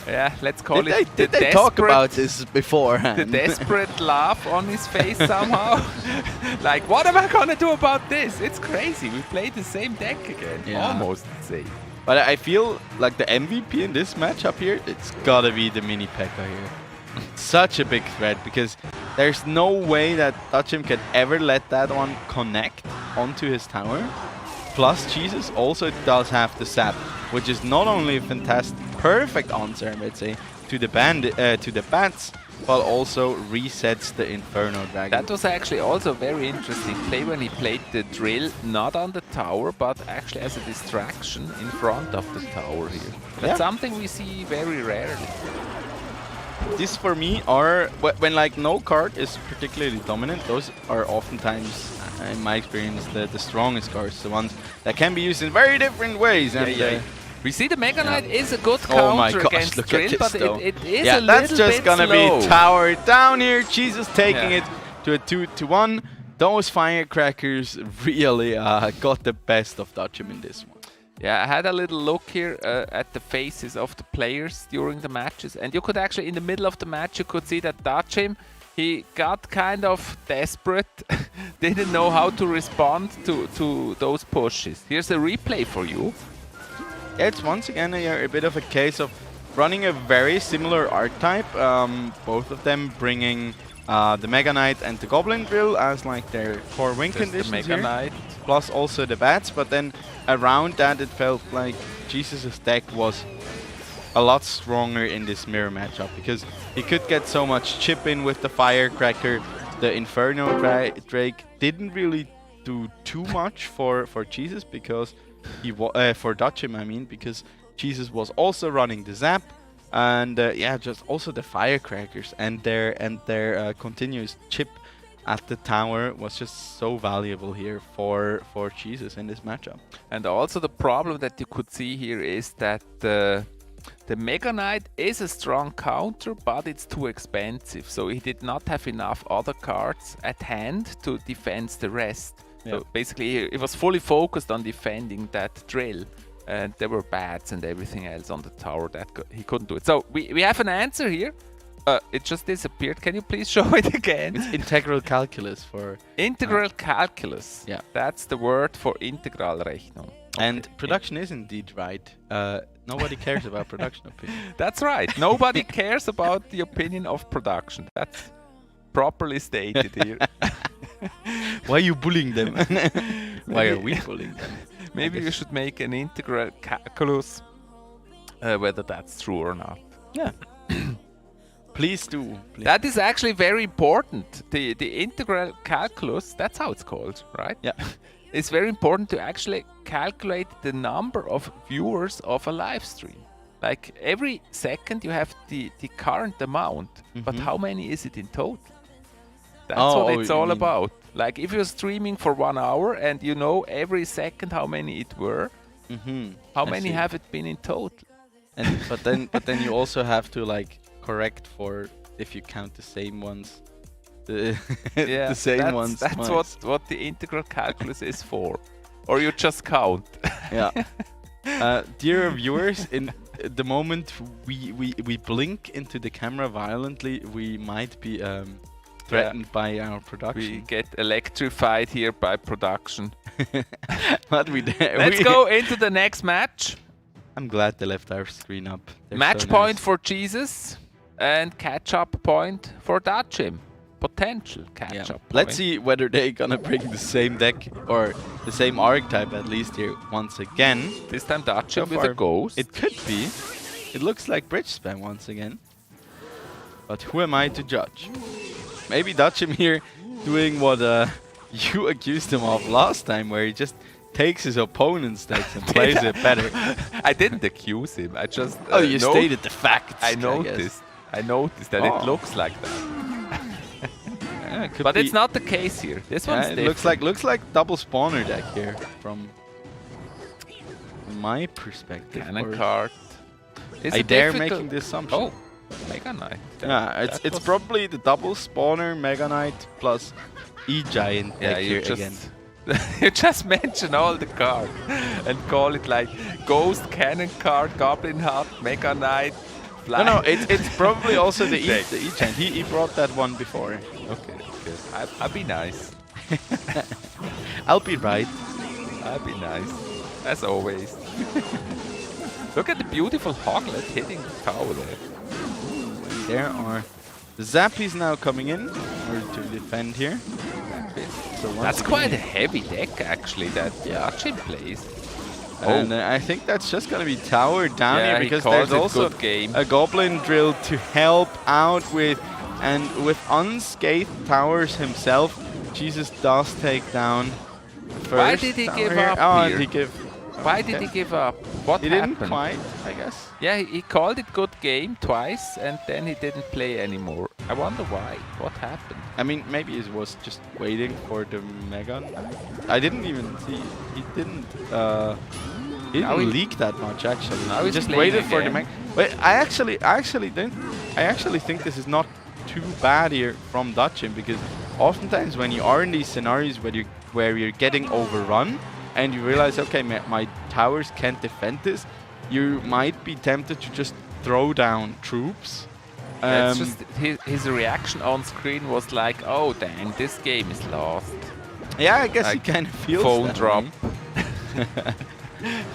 yeah, let's call it did they talk about this beforehand? The desperate laugh on his face somehow. Like, what am I gonna do about this? It's crazy. We played the same deck again. Yeah. Almost the same. But I feel like the MVP in this matchup here, it's gotta be the mini P.E.K.K.A. here. Such a big threat, because there's no way that Dutchim can ever let that one connect onto his tower. Plus, Jesus also does have the sap, which is not only a fantastic, perfect answer, I would say, to the bats, but also resets the Inferno Dragon. That was actually also a very interesting play when he played the drill not on the tower, but actually as a distraction in front of the tower here. That's something we see very rarely. These for me are, when like no card is particularly dominant, those are oftentimes, in my experience, the strongest cards, the ones that can be used in very different ways. And we see the Mega Knight is a good counter against drill, but it is a little bit slow. That's just gonna be tower down here. Jesus taking it to a 2-1. Those firecrackers really got the best of Dutchim in this one. Yeah, I had a little look here at the faces of the players during the matches, and you could actually, in the middle of the match, you could see that Dutchim, he got kind of desperate, didn't know how to respond to those pushes. Here's a replay for you. It's once again a bit of a case of running a very similar archetype, both of them bringing the Mega Knight and the Goblin Drill as like their core win conditions the Mega Knight. Plus also the bats, but then around that it felt like Jesus' deck was a lot stronger in this mirror matchup because he could get so much chip in with the Firecracker. The Inferno Drake didn't really do too much for Jesus because he for Dutchim, I mean, because Jesus was also running the Zap, and yeah, just also the Firecrackers and their continuous chip at the tower was just so valuable here for Jesus in this matchup. And also the problem that you could see here is that the Mega Knight is a strong counter, but it's too expensive. So he did not have enough other cards at hand to defend the rest. So basically he was fully focused on defending that drill. And there were bats and everything else on the tower that he couldn't do it. So we have an answer here. It just disappeared. Can you please show it again? It's integral calculus for... Integral calculus. Yeah. That's the word for Integralrechnung. And production is indeed right. Nobody cares about production opinion. That's right. Nobody cares about the opinion of production. That's properly stated here. Why are you bullying them? Why are we bullying them? Maybe you should make an integral calculus, whether that's true or not. Yeah. Please do. Please. That is actually very important. The integral calculus, that's how it's called, right? Yeah. It's very important to actually calculate the number of viewers of a live stream. Like every second you have the current amount, but how many is it in total? That's what it's all about. Like if you're streaming for 1 hour and you know every second how many it were, how many have it been in total? And but then you also have to like correct for if you count the same ones. The same ones. That's what the integral calculus is for. Or you just count. Yeah. Dear viewers, in the moment we blink into the camera violently, we might be threatened by our production. We get electrified here by production. But Let's go into the next match. I'm glad they left our screen up. They're Match so point nice. for Jesus and catch-up point for Dutchim. Potential catch-up point. Let's see whether they're gonna bring the same deck or the same archetype at least here once again. This time Dutchim So with a ghost. It could be. It looks like bridge spam once again. But who am I to judge? Maybe Dutchim here doing what you accused him of last time, where he just takes his opponent's decks and plays it better. I didn't accuse him. I just you stated the facts. I noticed. I noticed that it looks like that. Yeah, but it's not the case here. This one's different. It looks like double spawner deck here from my perspective. Cannon card. I dare making the assumption. Oh, Mega Knight. Yeah, it's probably the double spawner Mega Knight plus E-Giant deck here again. You just mention all the cards and call it like Ghost, Cannon card, Goblin Hut, Mega Knight. No, it's probably also the E-Giant. He brought that one before. Okay, good. I'll be nice. I'll be right. I'll be nice. As always. Look at the beautiful Hoglet hitting the tower there. There are the Zappies now coming in to defend here. So that's quite a heavy deck actually that Dutchim plays. And I think that's just going to be tower down here because there's also a Goblin Drill to help out with, and with unscathed towers himself, Jesus does take down first. Why did he give up here? Why did he give up? What happened? He didn't quite, I guess. Yeah, he called it good game twice and then he didn't play anymore. I wonder why. What happened? I mean, maybe he was just waiting for the Mega. I didn't even see. He didn't leak that much actually. He just waited for the Mega. Wait, I actually think this is not too bad here from Dutchim, because oftentimes when you are in these scenarios where you're getting overrun and you realize, okay, my towers can't defend this, you might be tempted to just throw down troops. It's just his reaction on screen was like, oh dang, this game is lost. Yeah, I guess like he kind of feels phone that drop.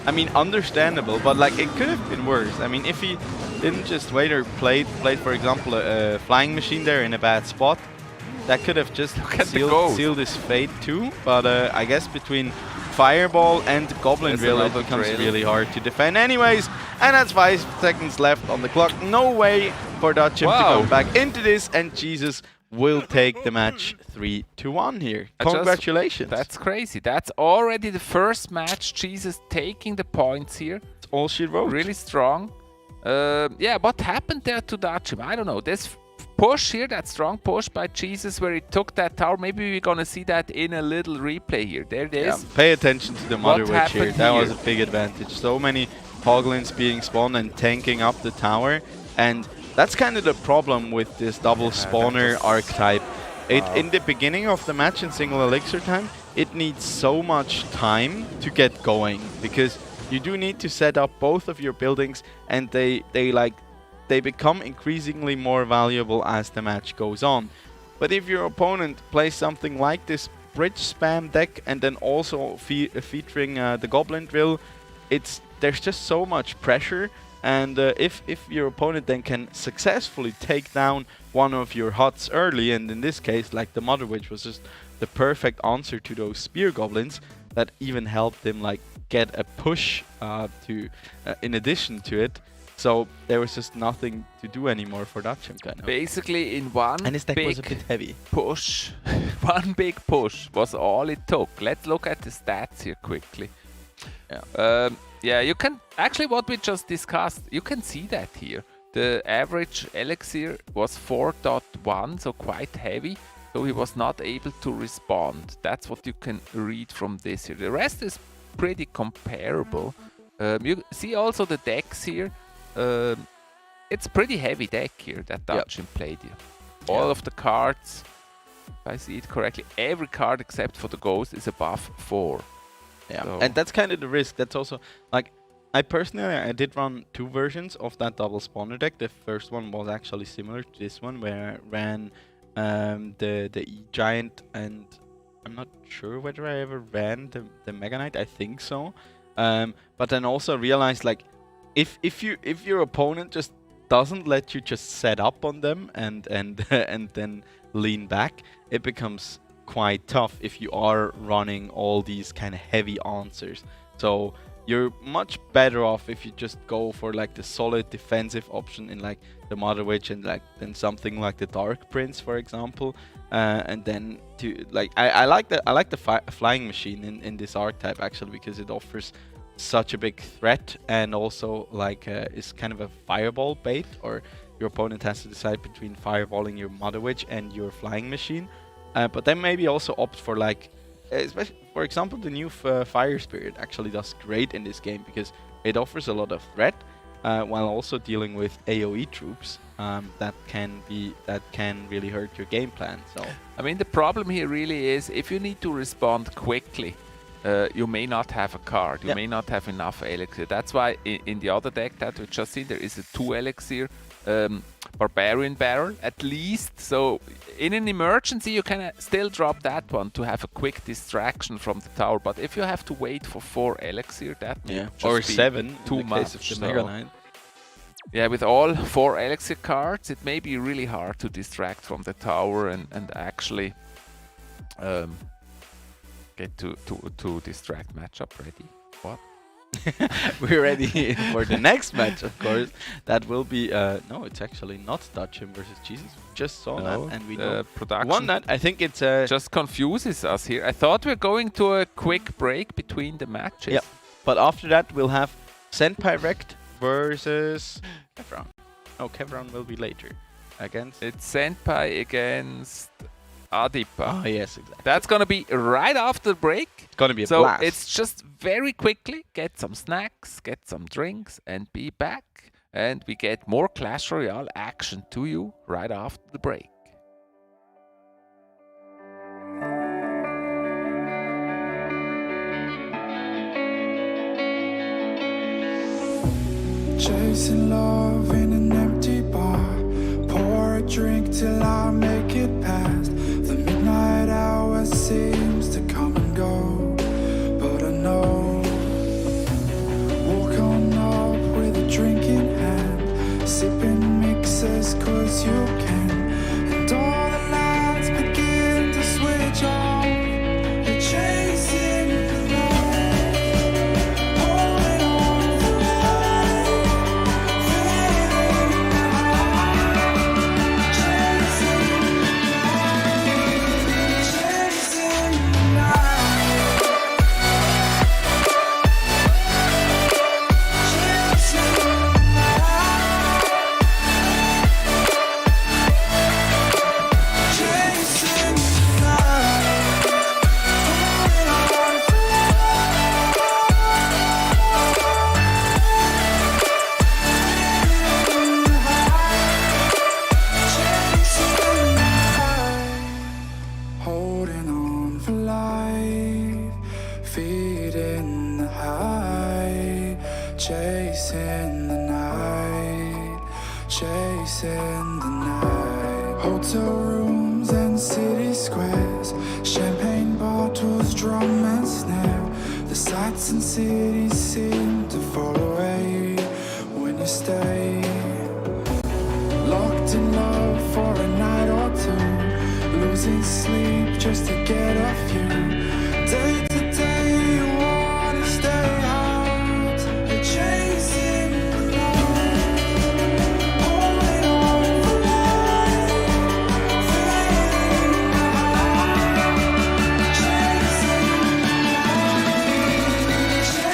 I mean, understandable, but like it could have been worse. I mean, if he didn't just wait or played for example a flying machine there in a bad spot, that could have just sealed his fate too. But I guess between Fireball and Goblin There's Drill, it another becomes drill. really hard to defend anyways. And that's 5 seconds left on the clock. No way for Dutchim to Wow. come back into this, and Jesus will take the match 3-1 here. Congratulations. That's crazy. That's already the first match. Jesus taking the points here. That's all she wrote. Really strong. Yeah, what happened there to Dutchim? I don't know. This push here, that strong push by Jesus where he took that tower. Maybe we're going to see that in a little replay here. There it is. Yeah, pay attention to the Mother What Witch here. happened That here? was a big advantage. So many Hoglins being spawned and tanking up the tower. And that's kind of the problem with this double spawner archetype. In the beginning of the match in single elixir time, it needs so much time to get going. Because you do need to set up both of your buildings, and they become increasingly more valuable as the match goes on. But if your opponent plays something like this bridge spam deck and then also featuring the Goblin Drill, there's just so much pressure. And if your opponent then can successfully take down one of your huts early, and in this case, like the Mother Witch was just the perfect answer to those spear goblins, that even helped him like get a push in addition to it. So there was just nothing to do anymore for Dutchim kind of. Basically in one And his deck big was a bit heavy. push, one big push was all it took. Let's look at the stats here quickly. Yeah. Yeah, you can actually what we just discussed. You can see that here. The average elixir was 4.1, so quite heavy. So he was not able to respond. That's what you can read from this here. The rest is pretty comparable. You see also the decks here. It's pretty heavy deck here that Dutchim played here. All of the cards, if I see it correctly, every card except for the Ghost is above 4. Yeah, So- and that's kind of the risk. That's also like I did run 2 versions of that double spawner deck. The first one was actually similar to this one, where I ran the E-Giant, and I'm not sure whether I ever ran the Mega Knight. I think so. But then also realized like if your opponent just doesn't let you just set up on them and and then lean back, it becomes quite tough if you are running all these kind of heavy answers. So you're much better off if you just go for like the solid defensive option in like the Mother Witch and like then something like the Dark Prince, for example, and then to like I like the flying machine in this archetype actually, because it offers such a big threat, and also like is kind of a fireball bait, or your opponent has to decide between fireballing your Mother Witch and your flying machine. But then maybe also opt for like, especially for example, the new Fire Spirit actually does great in this game because it offers a lot of threat while also dealing with AOE troops that can really hurt your game plan. So I mean, the problem here really is if you need to respond quickly, you may not have a card, you may not have enough elixir. That's why in the other deck that we just see, there is a 2 elixir Barbarian Barrel at least. So in an emergency you can still drop that one to have a quick distraction from the tower. But if you have to wait for 4 elixir, that may just or be 7 too in the case much. of the Mega Knight. Yeah, with all 4 elixir cards, it may be really hard to distract from the tower and actually get to distract matchup ready. What? We're ready for the next match, of course. That will be no, it's actually not Dutchim versus Jesus. We just saw that, and we know production won that. I think it's just confuses us here. I thought we're going to a quick break between the matches. Yeah, but after that we'll have Senpai Rect versus Kevron. No, Kevron will be later. It's Senpai against Adipa. Oh yes, exactly. That's gonna be right after the break. It's gonna be a so blast. It's just very quickly get some snacks, get some drinks, and be back. And we get more Clash Royale action to you right after the break. Chasing love in an empty bar. Pour a drink till I make it past. The midnight hour seems to come and go, but I know. Walk on up with a drink in hand, sipping mixers cause you can. And all the lights begin to switch off. You're chasing the light. chasing the night. Hotel rooms and city squares, champagne bottles, drum and snare. The sights and cities seem to fall away when you stay. Locked in love for a night or two, losing sleep just to get off you. Day to day you wanna stay out, you're chasing the light, holding on for life, feeling alive, chasing the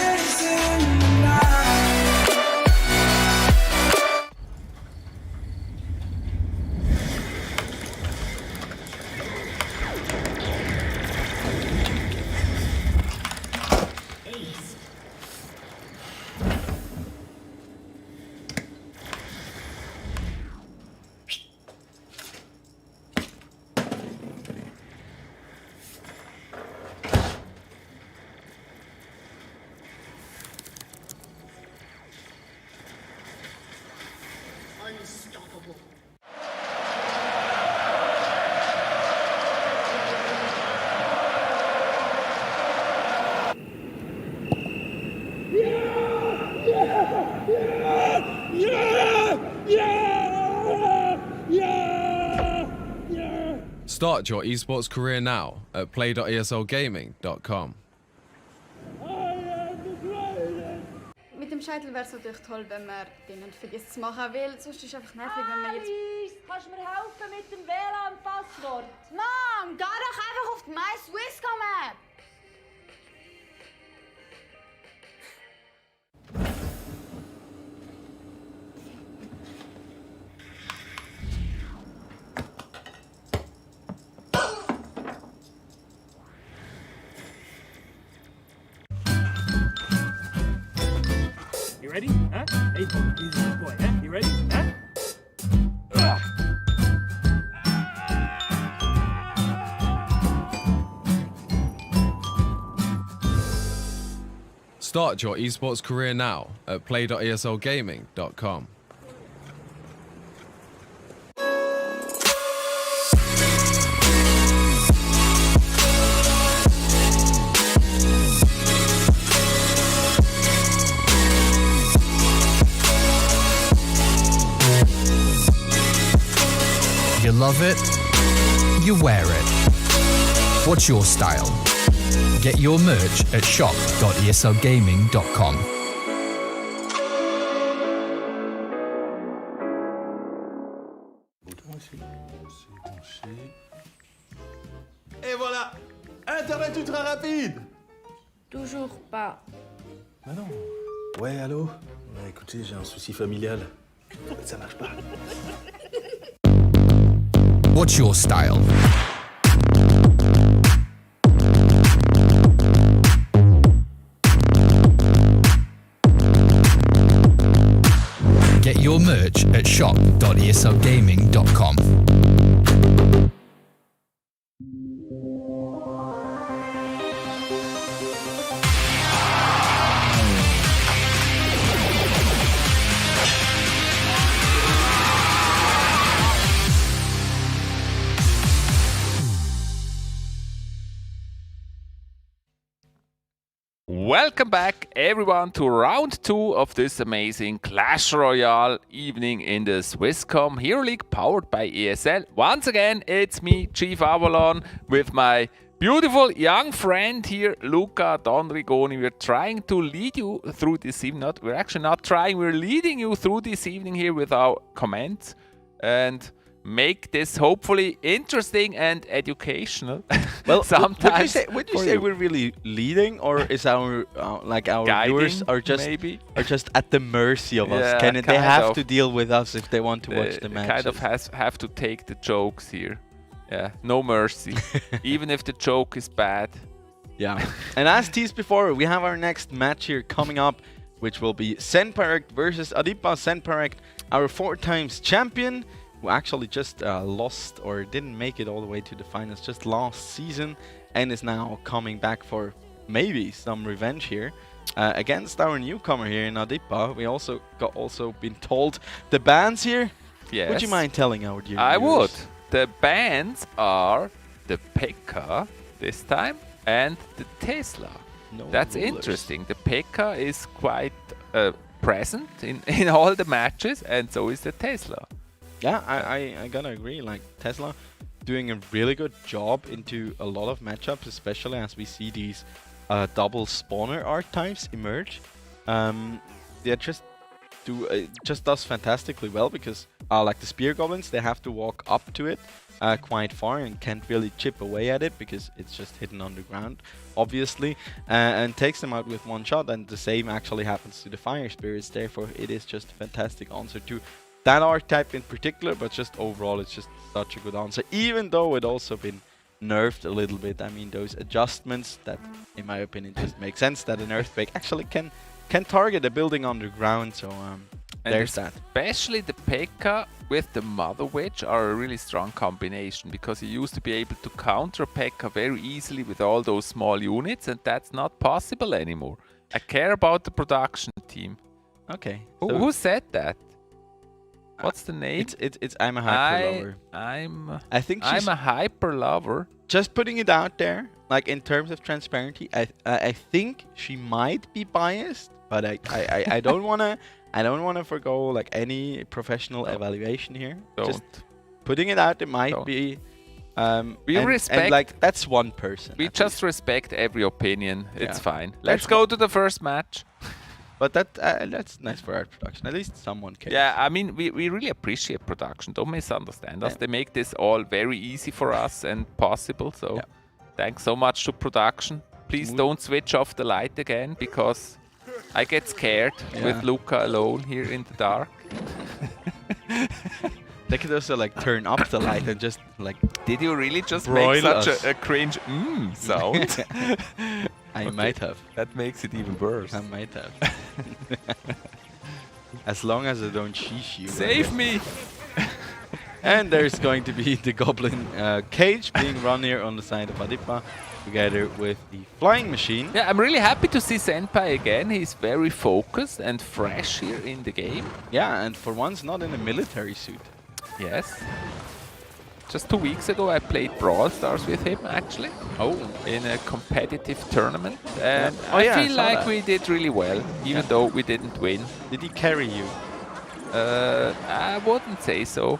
light, chasing the light. Start your esports career now at play.eslgaming.com. Mit dem Scheitel wäre es natürlich toll, wenn man den nicht vergisst zu machen, weil sonst ist es einfach nervig, wenn man jetzt... Alice, kannst du mir helfen mit dem WLAN-Passwort? Mom, geh doch einfach auf die My Swisscom App! You ready? Huh? Hey, easy boy, huh? You ready? Huh? Start your esports career now at play.eslgaming.com. You love it, you wear it. What's your style? Get your merch at shop.eslgaming.com. Et voilà, Internet ultra rapide. Toujours pas. Ah non. Ouais, allô? Ouais, écoutez, j'ai un souci familial. Ça marche pas. What's your style? Get your merch at shop.eslgaming.com. Welcome back, everyone, to round 2 of this amazing Clash Royale evening in the Swisscom Hero League powered by ESL. Once again, it's me, Chief Avalon, with my beautiful young friend here, Luca Don Rigoni. We're trying to lead you through this evening. We're actually not trying, we're leading you through this evening here with our comments and make this hopefully interesting and educational. Well, sometimes would you say we're really leading, or is our our guiding, viewers are just at the mercy of us? Yeah, They have to deal with us if they want to watch the matches? Kind of have to take the jokes here. Yeah, no mercy, even if the joke is bad. Yeah, and as teased before, we have our next match here coming up, which will be Senpirect versus Adipa. Senpirect, our 4 times champion, who actually just lost or didn't make it all the way to the finals just last season, and is now coming back for maybe some revenge here. against our newcomer here in Adipa. We also been told the bans here. Yes. Would you mind telling our dear I viewers? would. The bands are the Pekka this time and the Tesla. No That's rulers. interesting. The Pekka is quite present in all the matches, and so is the Tesla. Yeah, I gotta agree. Like Tesla doing a really good job into a lot of matchups, especially as we see these double spawner archetypes emerge. They just does fantastically well because like the spear goblins, they have to walk up to it quite far and can't really chip away at it because it's just hidden underground, obviously, and takes them out with one shot. And the same actually happens to the fire spirits. Therefore, it is just a fantastic answer to that archetype in particular, but just overall, it's just such a good answer, even though it also been nerfed a little bit. I mean, those adjustments that, in my opinion, just make sense that an earthquake actually can target a building underground. So there's that. Especially the Pekka with the Mother Witch are a really strong combination, because you used to be able to counter Pekka very easily with all those small units, and that's not possible anymore. I care about the production team. Okay. Who said that? What's the name? It's I'm a hyper lover. I think she's I'm a hyper lover. Just putting it out there, like in terms of transparency, I think she might be biased, but I don't wanna forgo like any professional evaluation here. Just putting it out, it might be. We respect. And like that's one person. We just respect every opinion. It's Yeah. fine. Let's go to the first match. But that's nice for our production. At least someone cares. Yeah, I mean, we really appreciate production. Don't misunderstand us. They make this all very easy for us and possible. So thanks so much to production. Please don't switch off the light again, because I get scared with Luca alone here in the dark. They could also like turn up the light and just like. Did you really just broil make such us. a cringe sound? I might have. That makes it even worse. I might have. As long as I don't sheesh you. Save me! And there's going to be the goblin cage being run here on the side of Adipa, together with the flying machine. Yeah, I'm really happy to see Senpai again. He's very focused and fresh here in the game. Yeah, and for once not in a military suit. Yes. Just 2 weeks ago I played Brawl Stars with him, actually. Oh. In a competitive tournament. And Oh, I yeah, feel saw like that. we did really well, even though we didn't win. Did he carry you? I wouldn't say so.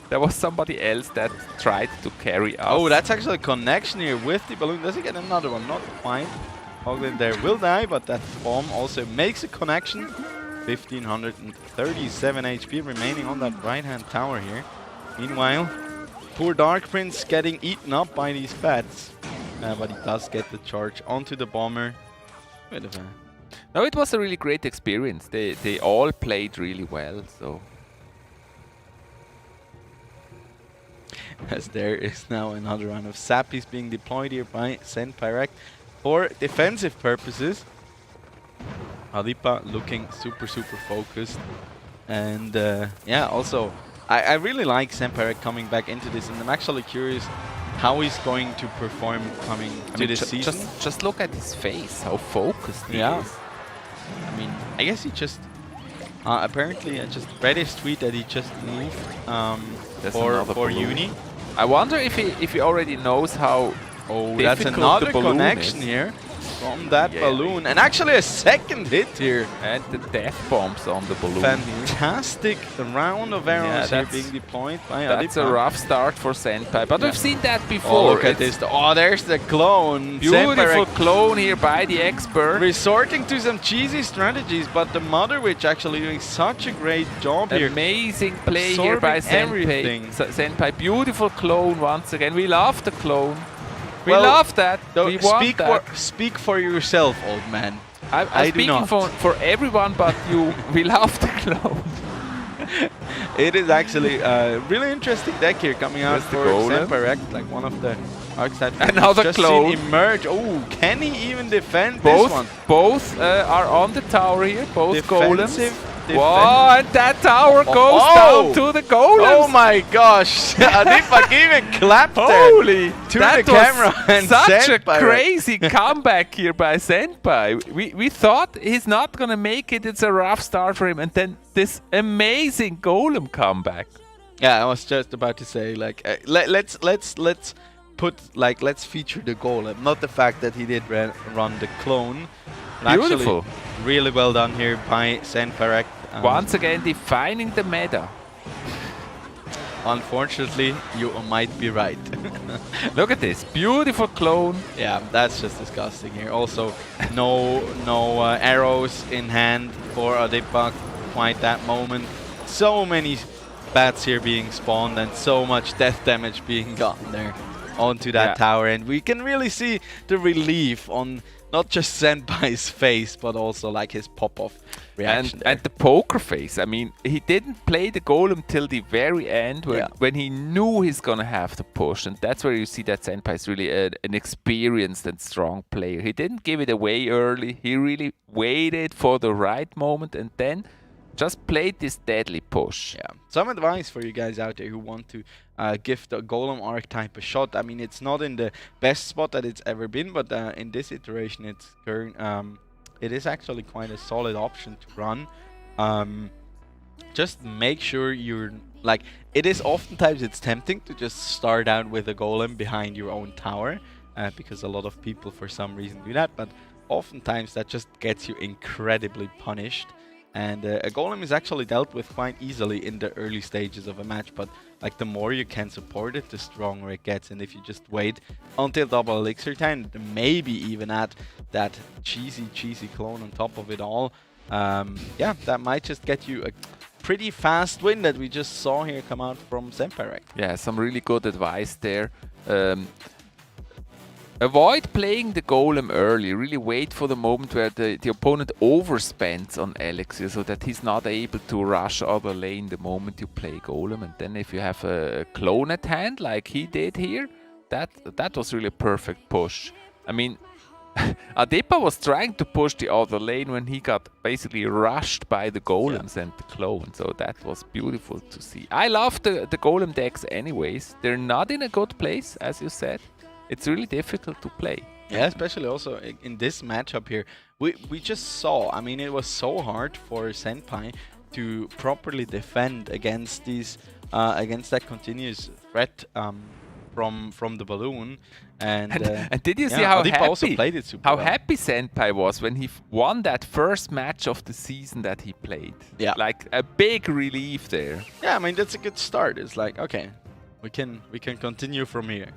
There was somebody else that tried to carry us. Oh, that's actually a connection here with the balloon. Does he get another one? Not quite. Hoglin there will die, but that bomb also makes a connection. 1537 HP remaining on that right-hand tower here. Meanwhile, poor Dark Prince getting eaten up by these bats. But he does get the charge onto the bomber. Bit of a... No, it was a really great experience. They all played really well, so... As there is now another round of Sappies being deployed here by Senpai for defensive purposes. Adipa looking super focused. And yeah, also, I really like Senpai coming back into this, and I'm actually curious how he's going to perform coming to this season. Just look at his face, how focused he is. I mean, I guess he just... apparently, I just read his tweet that he just moved for uni. I wonder if he already knows how that's difficult another the balloon connection is. here from that balloon. And actually a second hit here. And the death bombs on the balloon. Fantastic round of arrows here being deployed by Adipa. That's a rough start for Senpai, but we've seen that before. Oh, look at this. Oh, there's the clone. Beautiful clone here by the expert. Resorting to some cheesy strategies, but the Mother Witch actually doing such a great job here. Amazing play here by Senpai. Senpai, beautiful clone once again. We love the clone. We love that. We want that. Speak for yourself, old man. I'm speaking for everyone, but we love the clone. It is actually a really interesting deck here coming out for Senpai, like one of the archetypes. Another just clone. Seen emerge. Oh, can he even defend this one? Both are on the tower here, both golems. defend. Whoa, and that tower goes down to the golems. Oh my gosh! Adipak even clapped Holy! to That the was camera and such a Senpai. crazy comeback here by Senpai. We thought he's not gonna make it. It's a rough start for him, and then this amazing golem comeback. Yeah, I was just about to say, like, let's feature the golem, not the fact that he did run the clone. Beautiful. Actually, really well done here by Senpai. Once again, defining the meta. Unfortunately, you might be right. Look at this beautiful clone. Yeah, that's just disgusting here. Also, no arrows in hand for Adipak quite that moment. So many bats here being spawned and so much death damage being gotten there onto that tower, and we can really see the relief on not just Senpai's face, but also like his pop-off reaction. And the poker face. I mean, he didn't play the golem till the very end when he knew he's gonna have to push, and that's where you see that Senpai is really an experienced and strong player. He didn't give it away early. He really waited for the right moment and then just played this deadly push. Yeah. Some advice for you guys out there who want to give the golem archetype a shot. I mean, it's not in the best spot that it's ever been, but in this iteration, it is actually quite a solid option to run. Just make sure you're like. It is oftentimes it's tempting to just start out with a golem behind your own tower, because a lot of people for some reason do that. But oftentimes that just gets you incredibly punished. And a golem is actually dealt with quite easily in the early stages of a match, but like the more you can support it, the stronger it gets. And if you just wait until double elixir time, maybe even add that cheesy clone on top of it all, yeah, that might just get you a pretty fast win that we just saw here come out from Senpai. Yeah, some really good advice there. Avoid playing the golem early. Really wait for the moment where the opponent overspends on elixir so that he's not able to rush other lane the moment you play golem. And then if you have a clone at hand like he did here, that was really a perfect push. I mean, Adepa was trying to push the other lane when he got basically rushed by the golems and the clone. So that was beautiful to see. I love the golem decks anyways. They're not in a good place, as you said. It's really difficult to play. Yeah, especially also in this matchup here. We just saw, I mean, it was so hard for Senpai to properly defend against these against that continuous threat from the balloon. And did you see how happy Senpai was when he won that first match of the season that he played? Yeah, like a big relief there. Yeah, I mean that's a good start. It's like, okay, we can continue from here.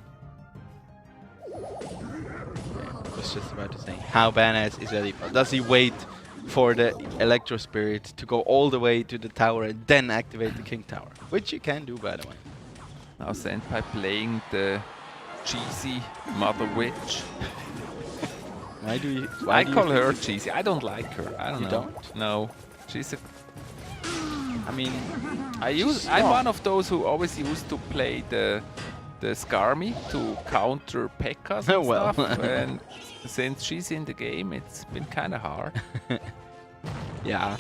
I was just about to say, how badass is Adipa? Does he wait for the Electro Spirit to go all the way to the tower and then activate the King Tower? Which you can do, by the way. Now Senpai playing the cheesy Mother Witch. Why do you call her cheesy. I don't like her. I don't know. You don't? No. She's a... I mean... I'm one of those who always used to play the Skarmy to counter Pekkas and stuff, and since she's in the game, it's been kind of hard. Yeah.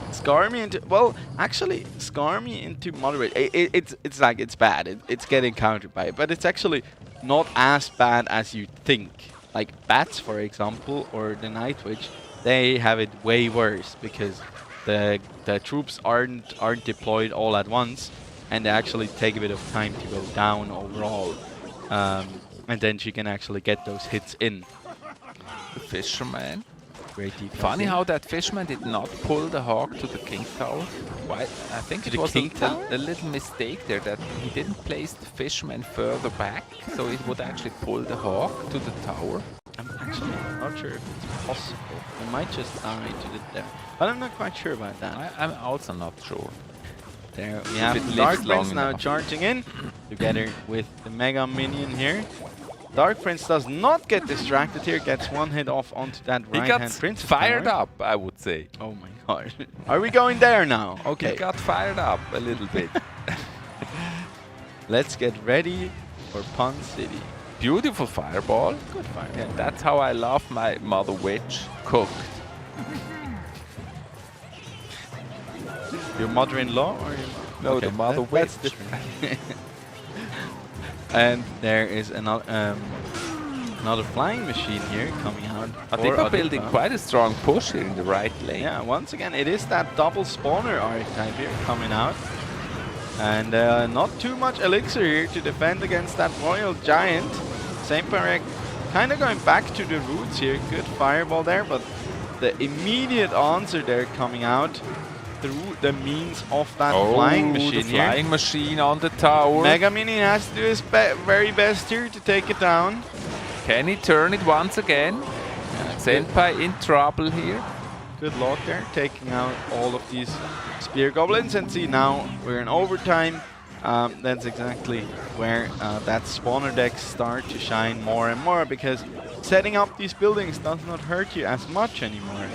Skarmy into... Well, actually, Skarmy into moderate... It's like, it's bad. It's getting countered by it, but it's actually not as bad as you think. Like, Bats, for example, or the Night Witch, they have it way worse, because the troops aren't deployed all at once, and they actually take a bit of time to go down overall. And then she can actually get those hits in. The Fisherman. Great defense. Funny how that Fisherman did not pull the Hawk to the King Tower. Why? I think it was a little mistake there that he didn't place the Fisherman further back, so it would actually pull the Hawk to the tower. I'm actually not sure if it's possible. It might just die to the death. But I'm not quite sure about that. I'm also not sure. There we have Dark Prince now charging in together with the Mega Minion here. Dark Prince does not get distracted here, gets one hit off onto that right-hand Prince. He got fired up, I would say. Oh my god. Are we going there now? Okay. He got fired up a little bit. Let's get ready for Pun City. Beautiful fireball. Good fireball. Yeah, that's how I love my Mother Witch cooked. Your mother-in-law or your No, okay, the mother that's witch. different. And there is another flying machine here coming out. Adipa building quite a strong push here in the right lane. Yeah, once again, it is that double spawner archetype here coming out. And not too much elixir here to defend against that Royal Giant. Saint-Parek kind of going back to the roots here. Good fireball there, but the immediate answer there coming out through the means of that flying machine the flying machine on the tower. Mega Mini has to do his very best here to take it down. Can he turn it once again? Senpai in trouble here. Good luck there, taking out all of these spear goblins. And see, now we're in overtime. That's exactly where that spawner decks start to shine more and more, because setting up these buildings does not hurt you as much anymore.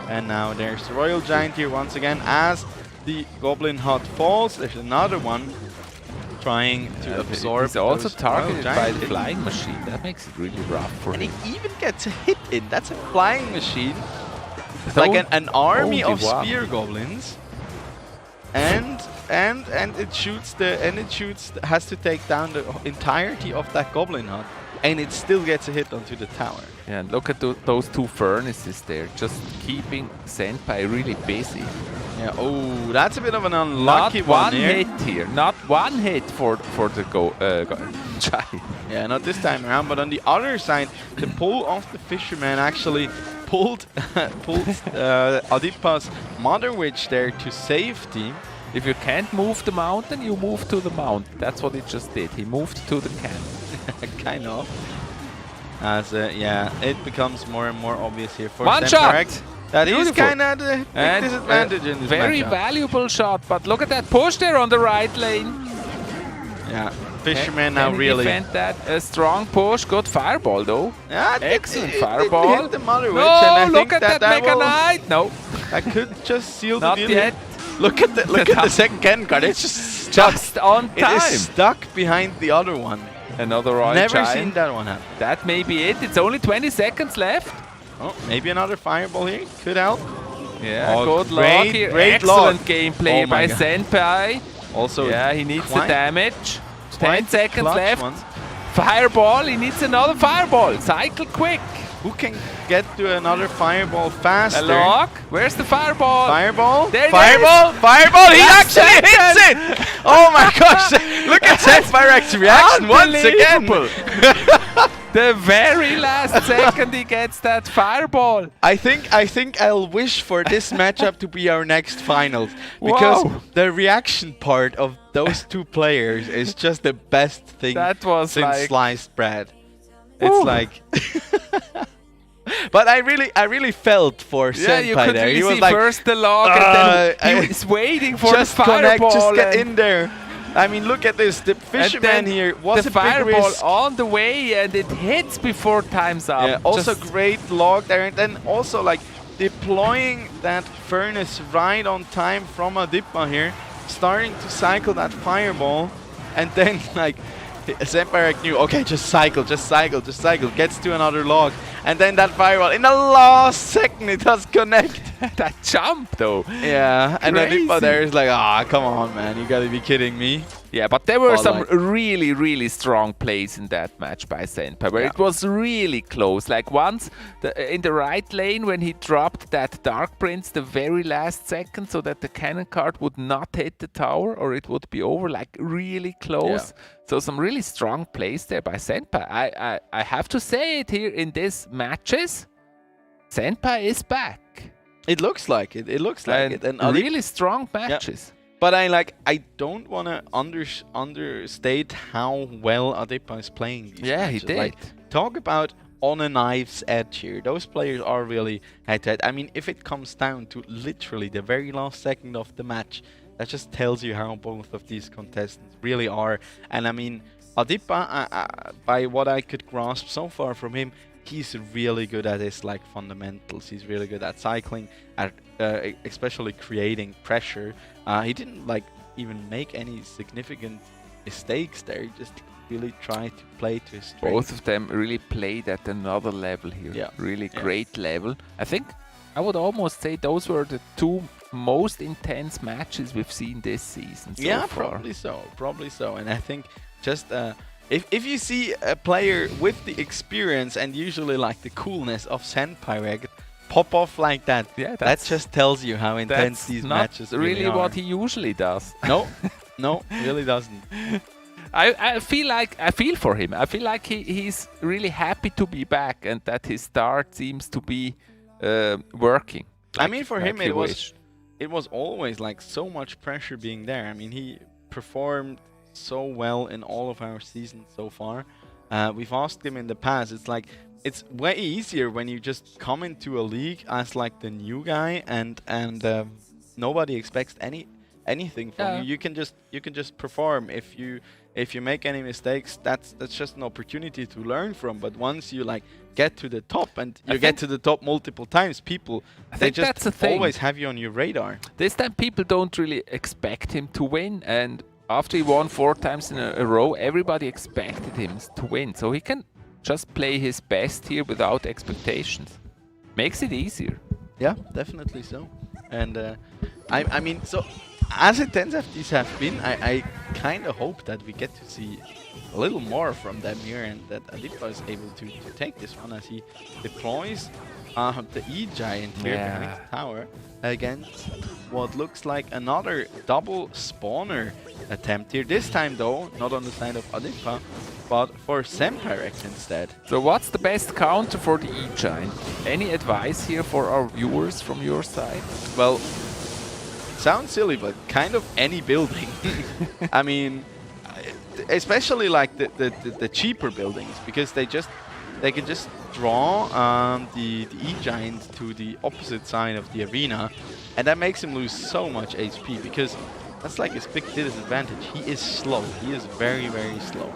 And now there's the Royal Giant here once again as the Goblin Hut falls. There's another one trying to absorb. He's also those targeted Royal by Giant the flying machine. That makes it really rough for him. And he even gets a hit in. That's a flying machine. It's like an army of spear goblins. And it shoots has to take down the entirety of that Goblin Hut. And it still gets a hit onto the tower. Yeah, and look at those two furnaces there, just keeping Senpai really busy. Yeah, oh, that's a bit of an unlucky one here. hit here. Not one hit for the Giant. Yeah, not this time around, but on the other side, the pull of the Fisherman actually pulled Adipa's Mother Witch there to safety. If you can't move the mountain, you move to the mountain. That's what he just did. He moved to the camp. Kind of. As yeah, it becomes more and more obvious here for one Saint-Parek. shot. That is kind of the big disadvantage in this very matchup. Valuable shot, but look at that push there on the right lane. Yeah, Fisherman now really defend that. A strong push, good fireball though. Yeah, excellent it fireball. hit the Mother Witch, no, and I look think at that Mega Knight. No, that could just seal the not deal. yet. Look at the second cannon card. It's just on time. It is stuck behind the other one. Another Royal Never Giant. seen that one happen. That may be it. It's only 20 seconds left. Oh, maybe another fireball here could help. Yeah, oh, good luck here. Excellent gameplay by Senpai. Also, yeah, he needs the damage. 10 seconds left. Fireball. He needs another fireball. Cycle quick. Who can get to another fireball faster? A lock. Where's the fireball? Fireball. There fireball. Fireball. He actually hits it. Oh my gosh! Look at Saint-Parek's reaction once again. The very last second he gets that fireball. I think I'll wish for this matchup to be our next finals, because the reaction part of those two players is just the best thing since sliced bread. It's like but I really felt for Senpai you could there. really He was see like, first the lock and then he was waiting for the fireball. Just get in there. I mean, look at this. The Fisherman here was the a big fireball risk. on the way, and it hits before time's up. Yeah, also great log there, and then also like deploying that furnace right on time from Adipa here, starting to cycle that fireball, and then like Saint-Parek knew, okay, just cycle, gets to another log, and then that fireball in the last second it does connect. That jump though. Yeah, and then Adipa there is like, come on, man, you gotta be kidding me. Yeah, but there were some really strong plays in that match by Senpai, where it was really close. Like once in the right lane when he dropped that Dark Prince the very last second so that the cannon card would not hit the tower or it would be over, like really close. Yeah. So some really strong plays there by Senpai. I have to say it here in these matches, Senpai is back. It looks like it. It looks like it. And really strong matches. Yeah. But I don't want to understate how well Adipa is playing these matches. He did. Like, talk about on a knife's edge here. Those players are really head-to-head. I mean, if it comes down to literally the very last second of the match, that just tells you how both of these contestants really are. And I mean, Adipa, by what I could grasp so far from him, he's really good at his fundamentals. He's really good at cycling, at especially creating pressure. He didn't even make any significant mistakes there. He just really tried to play to his strength. Both of them really played at another level here. Yeah. Really great level. I think I would almost say those were the two most intense matches we've seen this season so Yeah, far. probably so. And I think just if you see a player with the experience and usually like the coolness of Senpai Reg pop off like that, that just tells you how intense these matches really are. What he usually does. No, really doesn't. I feel for him. I feel like he's really happy to be back and that his start seems to be working. I mean, for him it was always like so much pressure being there. I mean, he performed so well in all of our seasons so far. We've asked him in the past. It's like it's way easier when you just come into a league as like the new guy and nobody expects anything from you. You can just perform. If you make any mistakes, that's just an opportunity to learn from. But once you like get to the top and you get to the top multiple times, people they just always have you on your radar. This time people don't really expect him to win, and after he won 4 times in a row, everybody expected him to win. So he can just play his best here without expectations. Makes it easier. Yeah, definitely so. And I mean, so as intense as these have been, I kind of hope that we get to see a little more from them here, and that Adipa is able to take this one as he deploys the E-Giant here behind the tower against what looks like another double spawner attempt here. This time though, not on the side of Adipa, but for Senpai Rex instead. So what's the best counter for the E-Giant? Any advice here for our viewers from your side? Well, sounds silly, but kind of any building. I mean, especially like the cheaper buildings, because they can just draw the E-Giant to the opposite side of the arena, and that makes him lose so much HP, because that's like his big disadvantage. He is slow. He is very, very slow.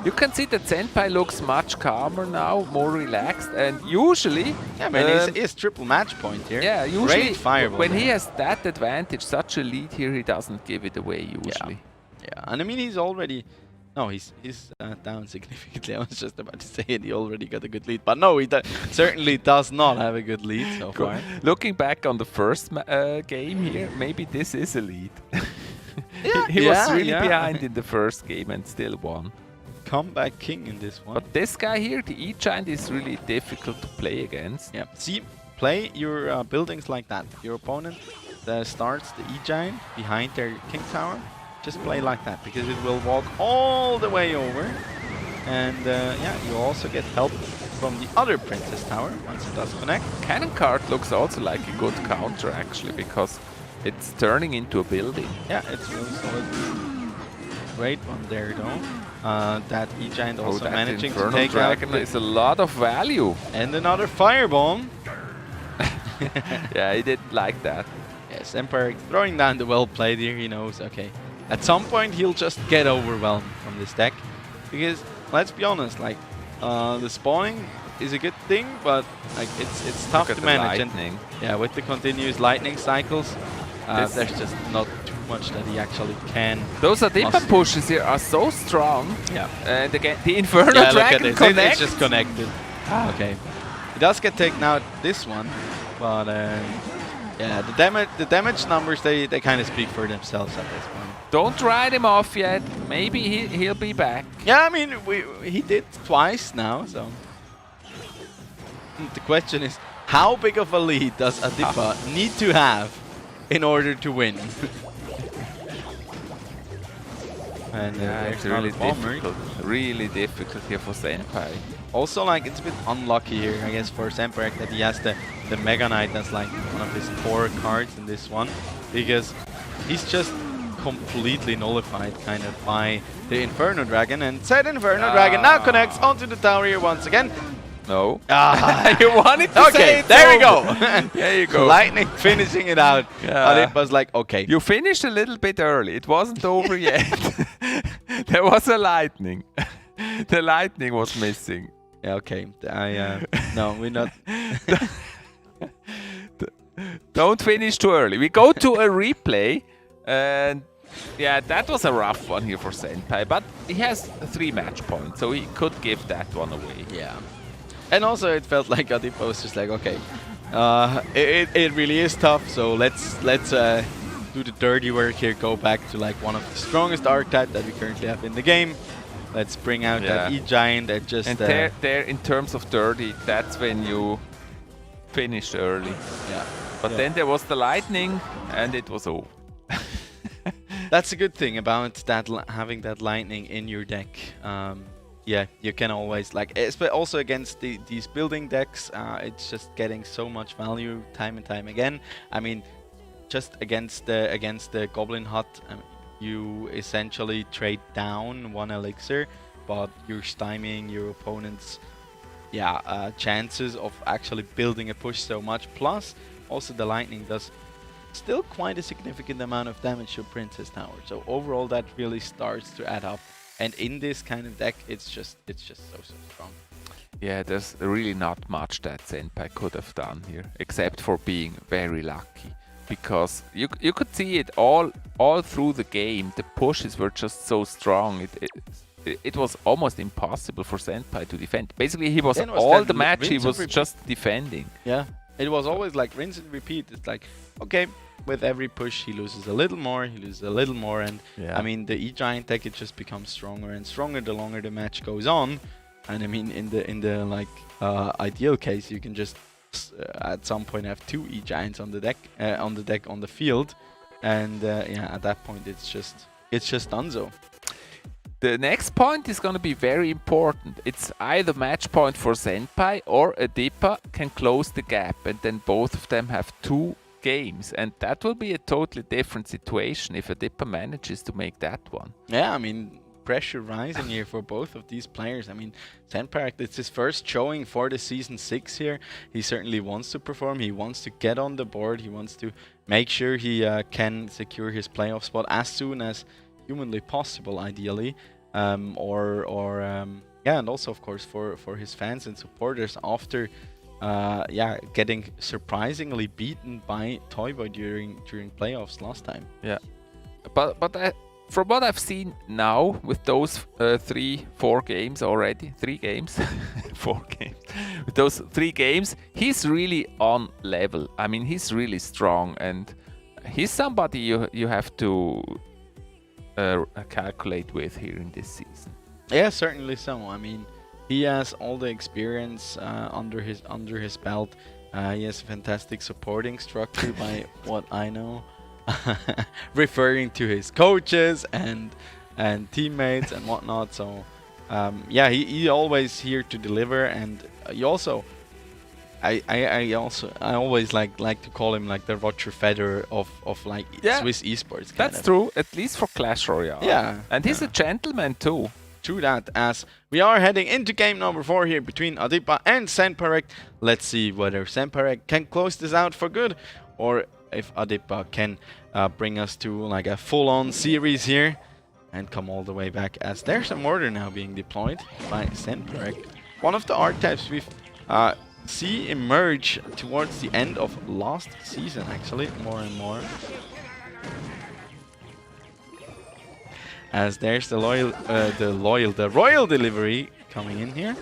You can see that Senpai looks much calmer now, more relaxed, and usually... Yeah, man, he has triple match point here. Yeah, usually when he has that advantage, such a lead here, he doesn't give it away usually. Yeah, and I mean, he's already... No, he's down significantly. I was just about to say it, he already got a good lead. But no, he certainly does not have a good lead so far. Looking back on the first game here, maybe this is a lead. he was really behind in the first game and still won. Comeback king in this one. But this guy here, the E-Giant, is really difficult to play against. Yeah, see, play your buildings like that. Your opponent starts the E-Giant behind their king tower. Just play like that, because it will walk all the way over. And yeah, you also get help from the other princess tower once it does connect. Cannon cart looks also like a good counter actually, because it's turning into a building. Yeah, it's really solid. Great one there though. That E-Giant also managing to take Dragon out is a lot of value. And another firebomb. Yeah, he didn't like that. Yes, Empire throwing down the well played here. He knows, okay, at some point he'll just get overwhelmed from this deck, because let's be honest, like the spawning is a good thing, but like it's tough to manage. And yeah, with the continuous lightning cycles, there's just not too much that he actually can. Those Adipa pushes here are so strong. Yeah. And again, the Inferno Dragon connects. It's just connected. Okay. He does get taken out this one, but yeah, the damage numbers they kind of speak for themselves at this point. Don't write him off yet. Maybe he'll be back. Yeah, I mean he did twice now, so the question is, how big of a lead does Adipa need to have in order to win? And it's really difficult here for Senpai. Also, like, it's a bit unlucky here, I guess, for Senpai that he has the Mega Knight as like one of his core cards in this one, because he's just completely nullified kind of by the Inferno Dragon, and said Inferno Dragon now connects onto the tower here once again. No. You wanted to say it. There we go. There you go. Lightning finishing it out. But it was like, okay. You finished a little bit early. It wasn't over yet. There was a lightning. The lightning was missing. Yeah, okay. No, we're not. Don't finish too early. We go to a replay, and yeah, that was a rough one here for Senpai, but he has 3 match points, so he could give that one away. Yeah. And also it felt like Adipa was just like, okay, It really is tough. So let's do the dirty work here. Go back to like one of the strongest archetype that we currently have in the game. Let's bring out that E-Giant that just... And there, in terms of dirty, that's when you finish early. Yeah. But then there was the lightning, and it was over. That's a good thing about that having that lightning in your deck. Yeah, you can always like, but also against these building decks, it's just getting so much value time and time again. I mean, just against the Goblin Hut, you essentially trade down 1 elixir, but you're stymieing your opponent's chances of actually building a push so much. Plus, also the lightning does still quite a significant amount of damage to Princess Tower. So overall, that really starts to add up. And in this kind of deck, it's just so strong. Yeah, there's really not much that Senpai could have done here, except for being very lucky. Because you could see it all through the game. The pushes were just so strong. It was almost impossible for Senpai to defend. Basically, he was all the match he was just defending. Yeah, it was always like rinse and repeat. It's like, okay, with every push he loses a little more, and I mean the E-Giant deck, it just becomes stronger and stronger the longer the match goes on. And I mean in the like ideal case, you can just at some point have 2 E-Giants on the deck on the field, and at that point it's just donezo. The next point is going to be very important. It's either match point for Senpai or Adipa can close the gap, and then both of them have 2 games, and that will be a totally different situation if Adipa manages to make that one. Yeah, I mean, pressure rising here for both of these players. I mean, Senpai, it's his first showing for the Season 6 here. He certainly wants to perform. He wants to get on the board. He wants to make sure he can secure his playoff spot as soon as humanly possible, ideally. And also, of course, for his fans and supporters after getting surprisingly beaten by Toyboy during playoffs last time. Yeah, but from what I've seen now with those 4 games already, 3 games, 4 games, with those 3 games, he's really on level. I mean, he's really strong, and he's somebody you have to calculate with here in this season. Yeah, certainly so. I mean, he has all the experience under his belt. He has a fantastic supporting structure by what I know, referring to his coaches and teammates and whatnot. So he always here to deliver, and he also I always like to call him like the Roger Federer of like Swiss esports. That's true, at least for Clash Royale. Yeah, and he's a gentleman too. True that, as we are heading into game number 4 here between Adipa and Senpai. Let's see whether Senpai can close this out for good, or if Adipa can bring us to like a full-on series here and come all the way back, as there's a mortar now being deployed by Senpai. One of the archetypes we've see emerge towards the end of last season, actually, more and more. As there's the royal delivery coming in here.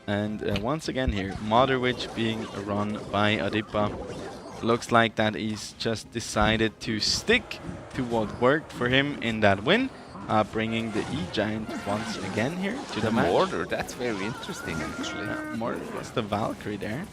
And once again here, Mother Witch being run by Adipa. Looks like that he's just decided to stick to what worked for him in that win. Bringing the E-Giant once again here to the match. Mortar, that's very interesting actually. Mortar was the Valkyrie there.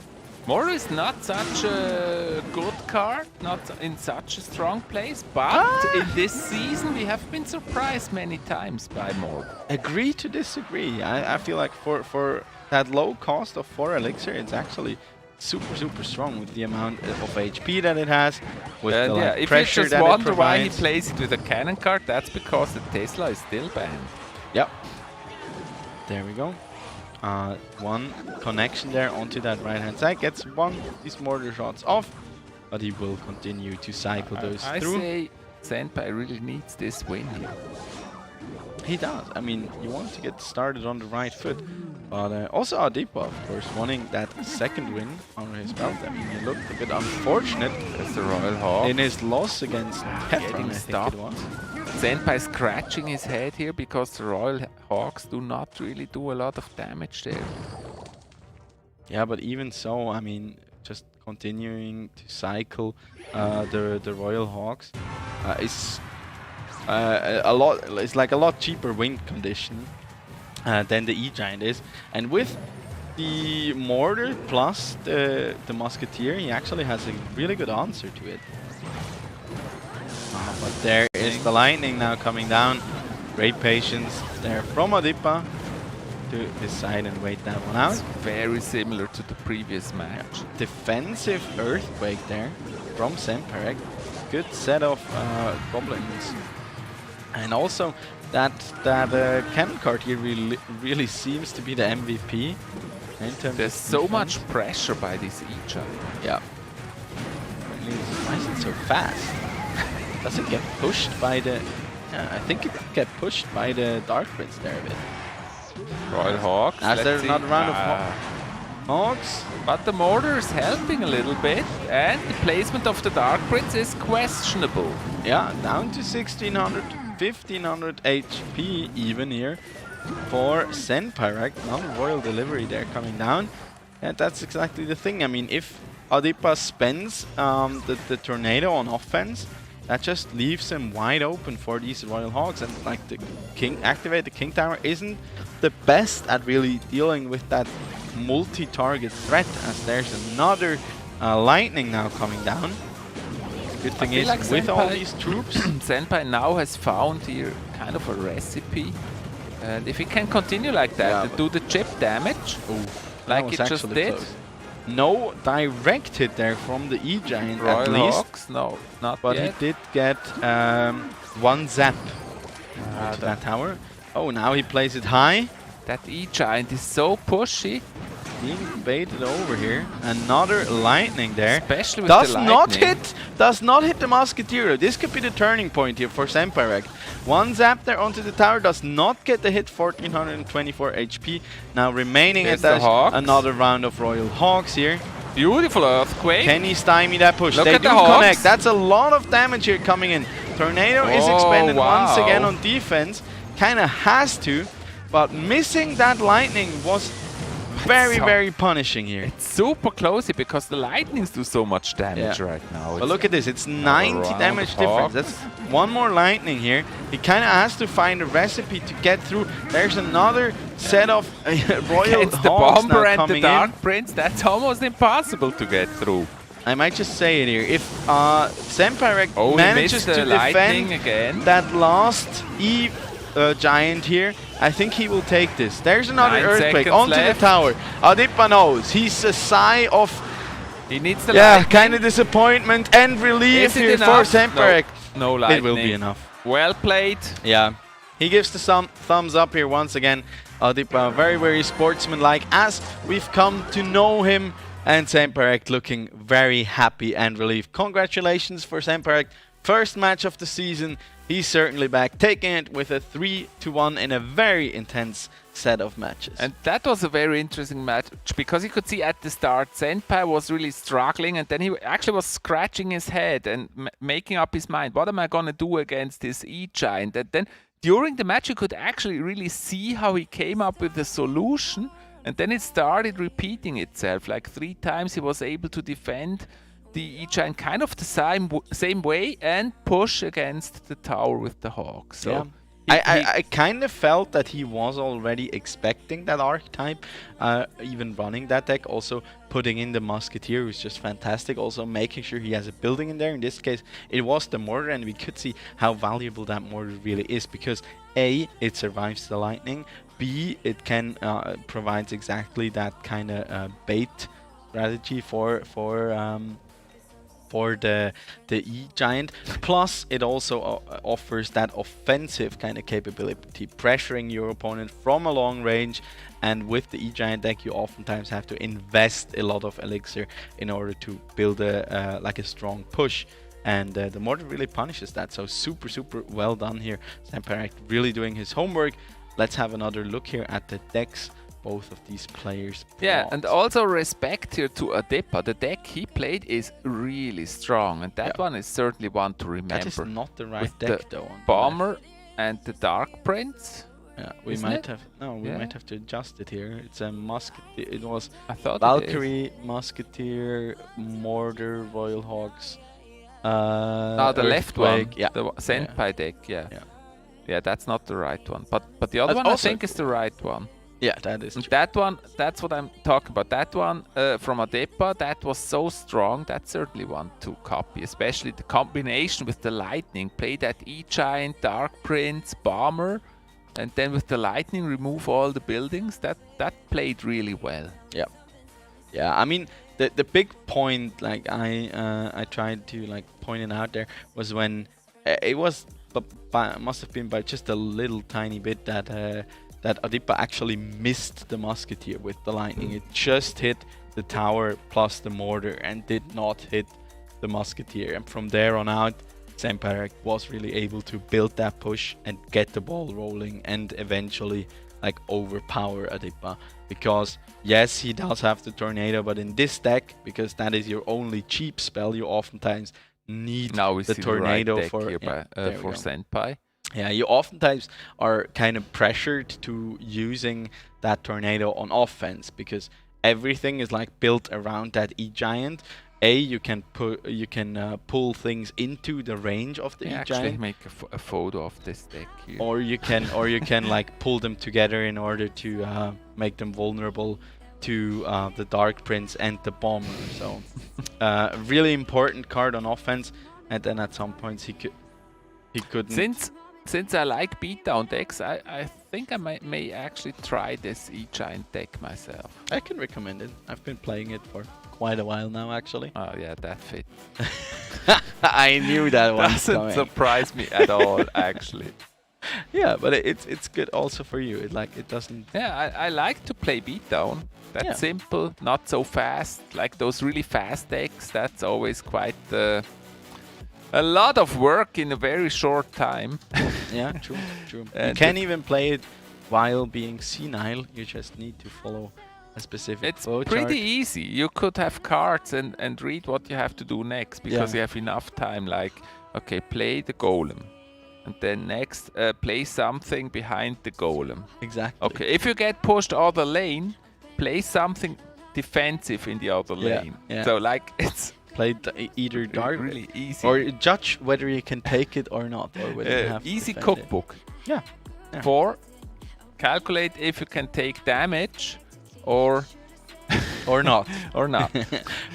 Mortar is not such a good card, not in such a strong place, but in this season we have been surprised many times by Mortar. Agree to disagree. I feel like for that low cost of 4 elixir, it's actually super strong with the amount of HP that it has, with the pressure that it provides. If you just wonder why he plays it with a cannon card, that's because the Tesla is still banned. Yep. There we go. One connection there onto that right hand side, gets one of these mortar shots off, but he will continue to cycle those through. I say Senpai really needs this win here. He does. I mean, you want to get started on the right foot. But also Adipa, of course, wanting that second win under his belt. I mean, he looked a bit unfortunate as the Royal Hawk in his loss against Petron, I think it was. Senpai scratching his head here because the Royal Hawks do not really do a lot of damage there. Yeah, but even so, I mean, just continuing to cycle the Royal Hawks is a lot. It's like a lot cheaper wind condition than the E-Giant is, and with the mortar plus the musketeer, he actually has a really good answer to it. But there is the lightning now coming down. Great patience there from Adipa to decide and wait that one out. It's very similar to the previous match. Defensive earthquake there from Semperek. Good set of goblins, and also that cannon card here really seems to be the MVP. There's so much pressure by this E-Giant. Yeah. Why is it so fast? Does it get pushed by the? Yeah, I think it get pushed by the Dark Prince there a bit. Royal Hawks. As there's another round of Hawks. But the mortar is helping a little bit, and the placement of the Dark Prince is questionable. Yeah, down to 1600, 1500 HP even here for Senpyrak. Another royal delivery there coming down. And that's exactly the thing. I mean, if Adipa spends the tornado on offense, that just leaves him wide open for these Royal Hawks. And like the activate the King Tower isn't the best at really dealing with that multi-target threat, as there's another lightning now coming down. Good thing is, like with all these troops, Senpai now has found here kind of a recipe, and if he can continue like that, to do the chip damage, like it just did. Close. No direct hit there from the E-Giant at Royal least. Hawks, no, not but yet. he did get one zap to that tower. Oh, now he plays it high. That E-Giant is so pushy. Being baited over here. Another lightning there. Especially with the lightning. Does not hit the Musketeer. This could be the turning point here for Senpyrek. One zap there onto the tower, does not get the hit, 1424 HP. Now remaining at that, another round of Royal Hawks here. Beautiful earthquake. Can he stymie that push? Look They at do the connect. Hawks. That's a lot of damage here coming in. Tornado is expended once again on defense. Kinda has to, but missing that lightning was very punishing here. It's super close here because the lightnings do so much damage right now. But look at this, it's 90 damage difference. That's one more lightning here. He kind of has to find a recipe to get through. There's another set of Royal Against the Hawks Bomber now and coming the Dark in. Prince, that's almost impossible to get through. I might just say it here. If Senpyrek he manages missed to the lightning defend again. that last Giant here, I think he will take this. There's another 9 earthquake seconds onto left. the tower. Adipa knows. He's a sigh of He needs the lightning. kind of disappointment and relief Is it here for enough? Senpyrek. No lightning. It will be enough. Well played. Yeah. He gives the thumbs up here once again. Adipa, very sportsmanlike, as we've come to know him. And Senpyrek looking very happy and relieved. Congratulations for Senpyrek. First match of the season. He's certainly back, taking it with a 3-1 in a very intense set of matches. And that was a very interesting match because you could see at the start Senpai was really struggling, and then he actually was scratching his head and making up his mind. What am I going to do against this E-Giant? And then during the match you could actually really see how he came up with a solution, and then it started repeating itself. Like 3 times he was able to defend the E-Giant kind of the same way and push against the tower with the Hawk. So I kind of felt that he was already expecting that archetype, even running that deck, also putting in the Musketeer was just fantastic, also making sure he has a building in there. In this case, it was the mortar, and we could see how valuable that mortar really is, because A, it survives the lightning, B, it can provides exactly that kind of bait strategy for the E-Giant, plus it also offers that offensive kind of capability, pressuring your opponent from a long range. And with the E-Giant deck, you oftentimes have to invest a lot of elixir in order to build a like a strong push. And the mortar really punishes that. So super well done here. Senpyrek really doing his homework. Let's have another look here at the decks both of these players brought. Yeah, and also respect here to Adipa. The deck he played is really strong, and that one is certainly one to remember. That is not the right with deck the though. Bomber and the Dark Prince. Yeah, we Isn't might it? have. No, we Yeah. might have to adjust it here. It's a musketeer. It was I thought Valkyrie, Musketeer, Mortar, Royal Hawks. The left one, Earthquake, Yeah. the Senpai deck, yeah. Yeah. Yeah, that's not the right one. But the other That's one I also think is the right one. Yeah, that is And true. that one, that's what I'm talking about. That one from Adepa, that was so strong. That's certainly one to copy, especially the combination with the lightning. Play that E-Giant, Dark Prince, Bomber, and then with the lightning remove all the buildings. That played really well. Yeah, I mean the big point, like I tried to like point it out there, was when it was must have been by just a little tiny bit that Adepa actually missed the musketeer with the lightning. It just hit the tower plus the mortar and did not hit the musketeer. And from there on out, Senpai was really able to build that push and get the ball rolling and eventually like overpower Adepa. Because yes, he does have the tornado, but in this deck, because that is your only cheap spell, you oftentimes need Now we the see tornado the right deck for here for Senpai. Yeah, you oftentimes are kind of pressured to using that tornado on offense because everything is like built around that E-Giant. You can pull things into the range of the E-Giant. Actually make a photo of this deck here. Or you can like pull them together in order to make them vulnerable to the Dark Prince and the Bomber. So really important card on offense. And then at some points he couldn't. Since I like beatdown decks, I think I may actually try this E-Giant deck myself. I can recommend it. I've been playing it for quite a while now, actually. Oh yeah, that fit. I knew that one. Doesn't surprise me at all, actually. Yeah, but it's good also for you. It doesn't. Yeah, I like to play beatdown. That's simple, not so fast. Like those really fast decks, that's always quite a lot of work in a very short time. Yeah, true. You can even play it while being senile. You just need to follow a specific flow chart. It's pretty easy. You could have cards and read what you have to do next because you have enough time. Like, okay, play the golem. And then next, play something behind the golem. Exactly. Okay, if you get pushed other lane, play something defensive in the other lane. Yeah. So like it's either dark really easy or judge whether you can take it or not, or whether you have to easy defend cookbook. Yeah. For calculate if you can take damage or not.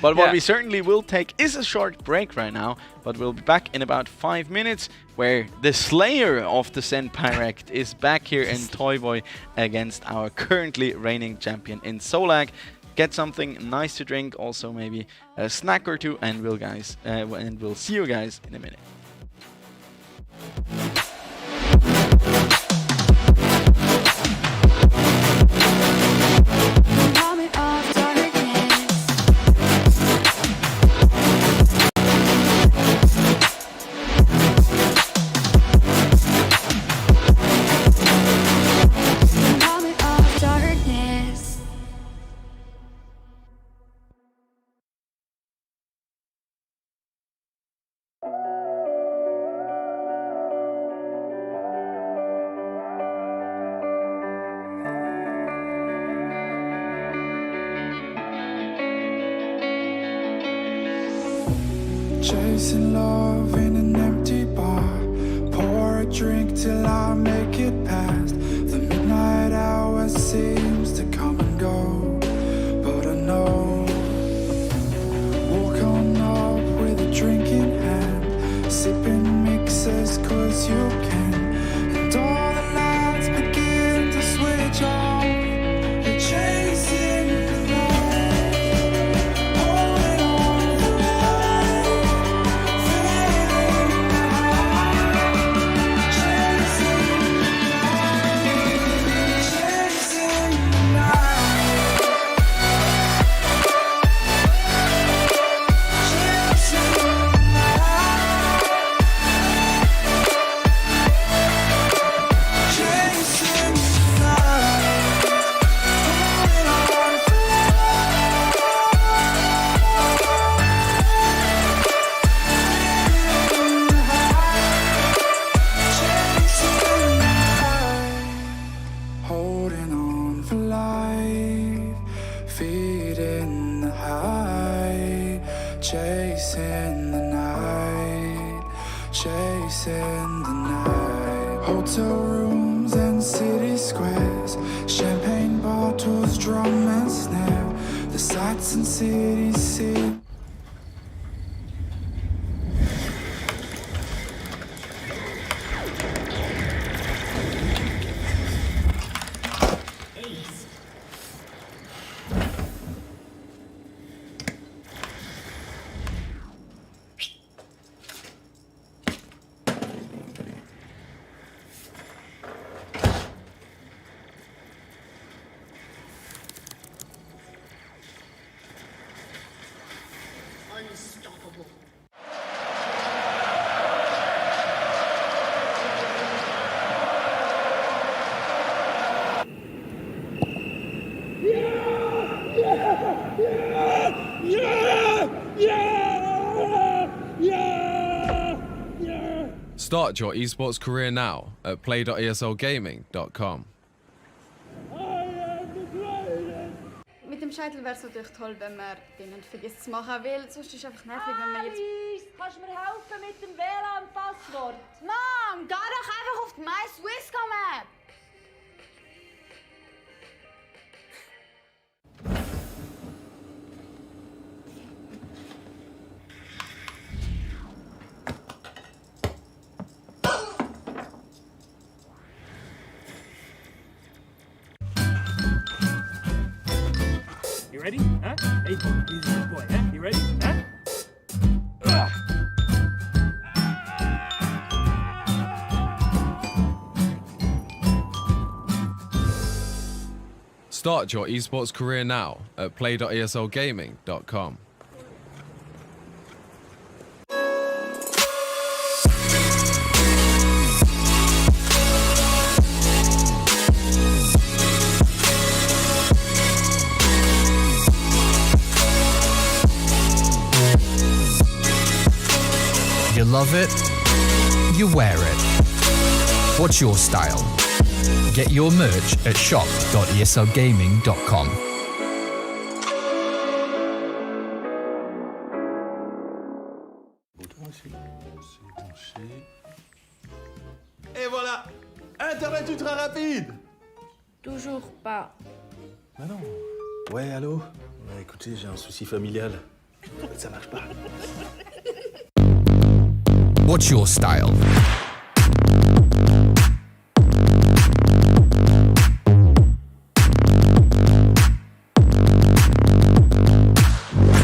But what we certainly will take is a short break right now, but we'll be back in about 5 minutes where the slayer of the Senpai Rect is back here in Toy Boy against our currently reigning champion in Solac. Get something nice to drink, also maybe a snack or two, and we'll see you guys in a minute. Chasing love in an empty bar. Pour a drink till I make it past. The midnight hour seems to come and go, but I know. Walk on up with a drink in hand, sipping mixers 'cause you can. And all the lights begin to switch off. You're chasing the light, holding on the light, fading out. Chasing the light, chasing the night, chasing the light. in the night. Hotel rooms and city squares, champagne bottles, drum and snare. The sights and cities see. Unstoppable. Start your esports career now at play.eslgaming.com. Mit dem Scheitel wäre es natürlich toll, wenn man den nicht vergisst zu machen, weil sonst ist es einfach nervig, wenn man jetzt... Alice, kannst du mir helfen mit dem WLAN-Passwort? Mom, geh doch einfach auf die My Swisscom App! You ready? Huh? Hey, he's a good boy, huh? You ready? Huh? Start your esports career now at play.eslgaming.com. You love it, you wear it. What's your style? Get your merch at shop.eslgaming.com. Et voilà, Internet ultra rapide. Toujours pas. Ah non. Ouais, allô? Ouais, écoutez, j'ai un souci familial. Ça marche pas. What's your style?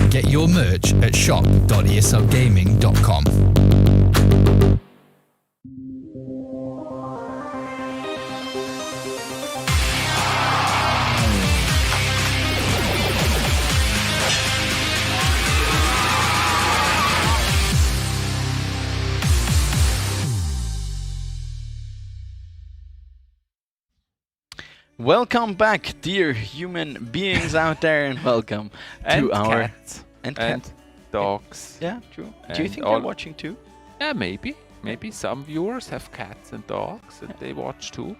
Get your merch at shop.eslgaming.com. Welcome back, dear human beings out there, and welcome And to our cats. and And cat. dogs. Yeah, true. Do you And think all- they're watching too? Yeah, maybe. Maybe some viewers have cats and dogs and they watch too.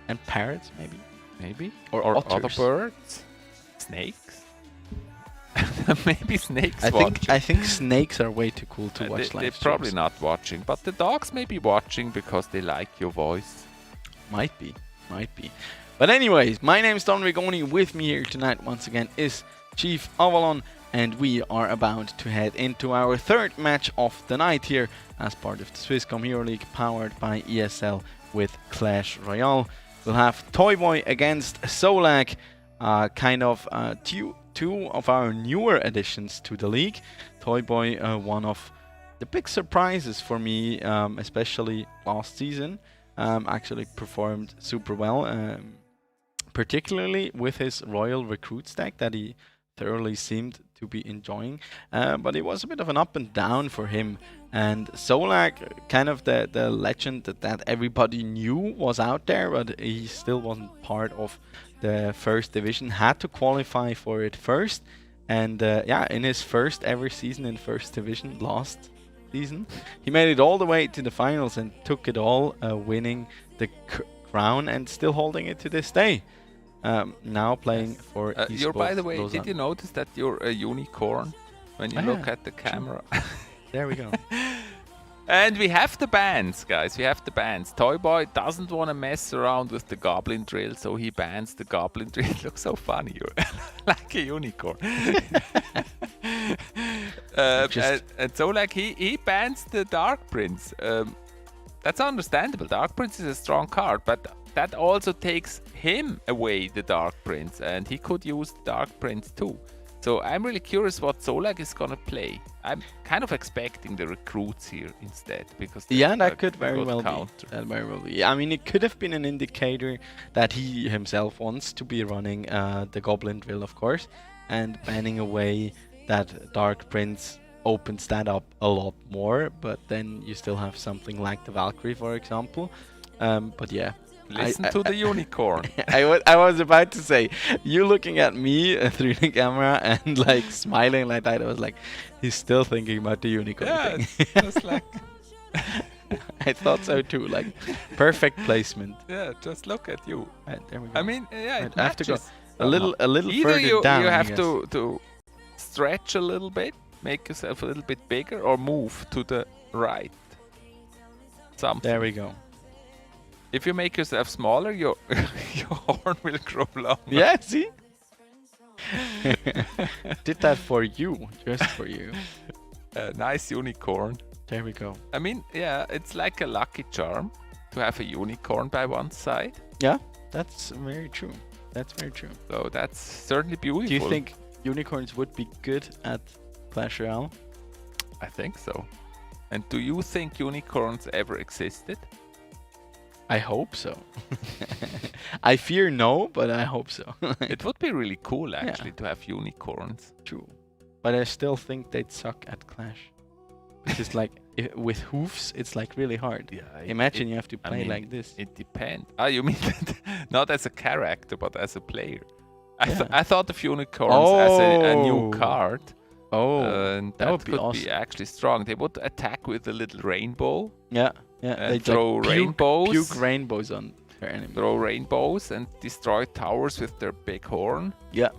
And parrots, maybe? Maybe. Or other otters. birds. Snakes. Maybe snakes I watch. think snakes are way too cool to watch They're live probably streams. not watching, but the dogs may be watching because they like your voice. Might be. But anyways, my name's Don Rigoni. With me here tonight once again is Chief Avalon, and we are about to head into our third match of the night here as part of the Swisscom Hero League powered by ESL with Clash Royale. We'll have Toyboy against Zolac, two of our newer additions to the league. Toyboy, one of the big surprises for me, especially last season. Actually performed super well, particularly with his Royal Recruit stack that he thoroughly seemed to be enjoying. But it was a bit of an up and down for him. And Solac, kind of the legend that everybody knew was out there, but he still wasn't part of the first division, had to qualify for it first. And in his first ever season in first division last season, he made it all the way to the finals and took it all, winning the crown and still holding it to this day. Now playing for You're, by the esports way, Lausanne. did you notice that you're a unicorn when you look at the camera? There we go. And we have the bans, guys. We have the bans. Toy Boy doesn't want to mess around with the Goblin Drill, so he bans the Goblin Drill. It looks so funny, like a unicorn. And so, like, he bans the Dark Prince. That's understandable. Dark Prince is a strong card, but that also takes him away, the Dark Prince, and he could use the Dark Prince too. So I'm really curious what Zolac is gonna play. I'm kind of expecting the recruits here instead, because that could very well be. That very well be. I mean, it could have been an indicator that he himself wants to be running the Goblin Drill, of course, and banning away that Dark Prince opens that up a lot more. But then you still have something like the Valkyrie, for example. But yeah. Listen to the unicorn. I was about to say, you looking at me through the camera and like smiling like that, I was like, he's still thinking about the unicorn thing. Just like I thought so too, like perfect placement. Yeah, just look at you. Right, there we go. I mean, yeah, I have to go a little either further down. You have to stretch a little bit, make yourself a little bit bigger, or move to the right. Something. There we go. If you make yourself smaller, your horn will grow longer. Yeah, see? Did that for you, just for you. Nice unicorn. There we go. I mean, yeah, it's like a lucky charm to have a unicorn by one side. Yeah, that's very true. That's very true. So that's certainly beautiful. Do you think unicorns would be good at Clash Royale? I think so. And do you think unicorns ever existed? I hope so. I fear no, but I hope so. It would be really cool, actually, to have unicorns. True. But I still think they'd suck at Clash. It's just like, with hoofs, it's like really hard. Yeah, imagine you have to play like this. It depends. Ah, you mean that not as a character, but as a player. I thought of unicorns as a new card. And that would be could awesome. be actually strong. They would attack with a little rainbow. Yeah. They throw rainbows. Puke rainbows on their enemy. Throw rainbows and destroy towers with their big horn. Yeah.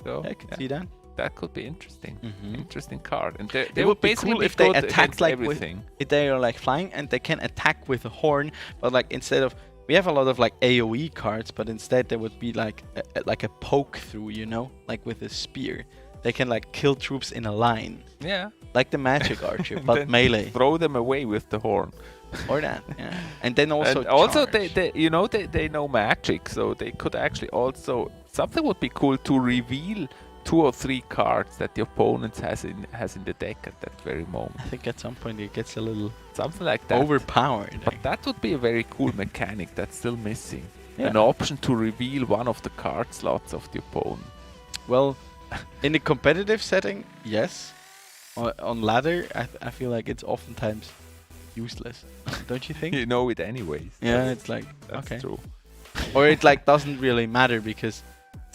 So I could see that. That could be interesting. Interesting card. And they it would be basically cool be if they good attack against like everything. if they are like flying and they can attack with a horn, but like instead of we have a lot of like AoE cards, but instead there would be like a poke through, you know, like with a spear. They can like kill troops in a line. Yeah. Like the magic archer, but melee. Throw them away with the horn. Or that, yeah. And then also they know magic, so they could actually also something would be cool to reveal 2 or 3 cards that the opponent has in the deck at that very moment. I think at some point it gets a little something like that. Overpowered. But that would be a very cool mechanic that's still missing. Yeah. An option to reveal one of the card slots of the opponent. Well, in the competitive setting, yes. On ladder, I feel like it's oftentimes useless. Don't you think? You know it anyways. Yeah, it's like that's okay. True. Or it like doesn't really matter because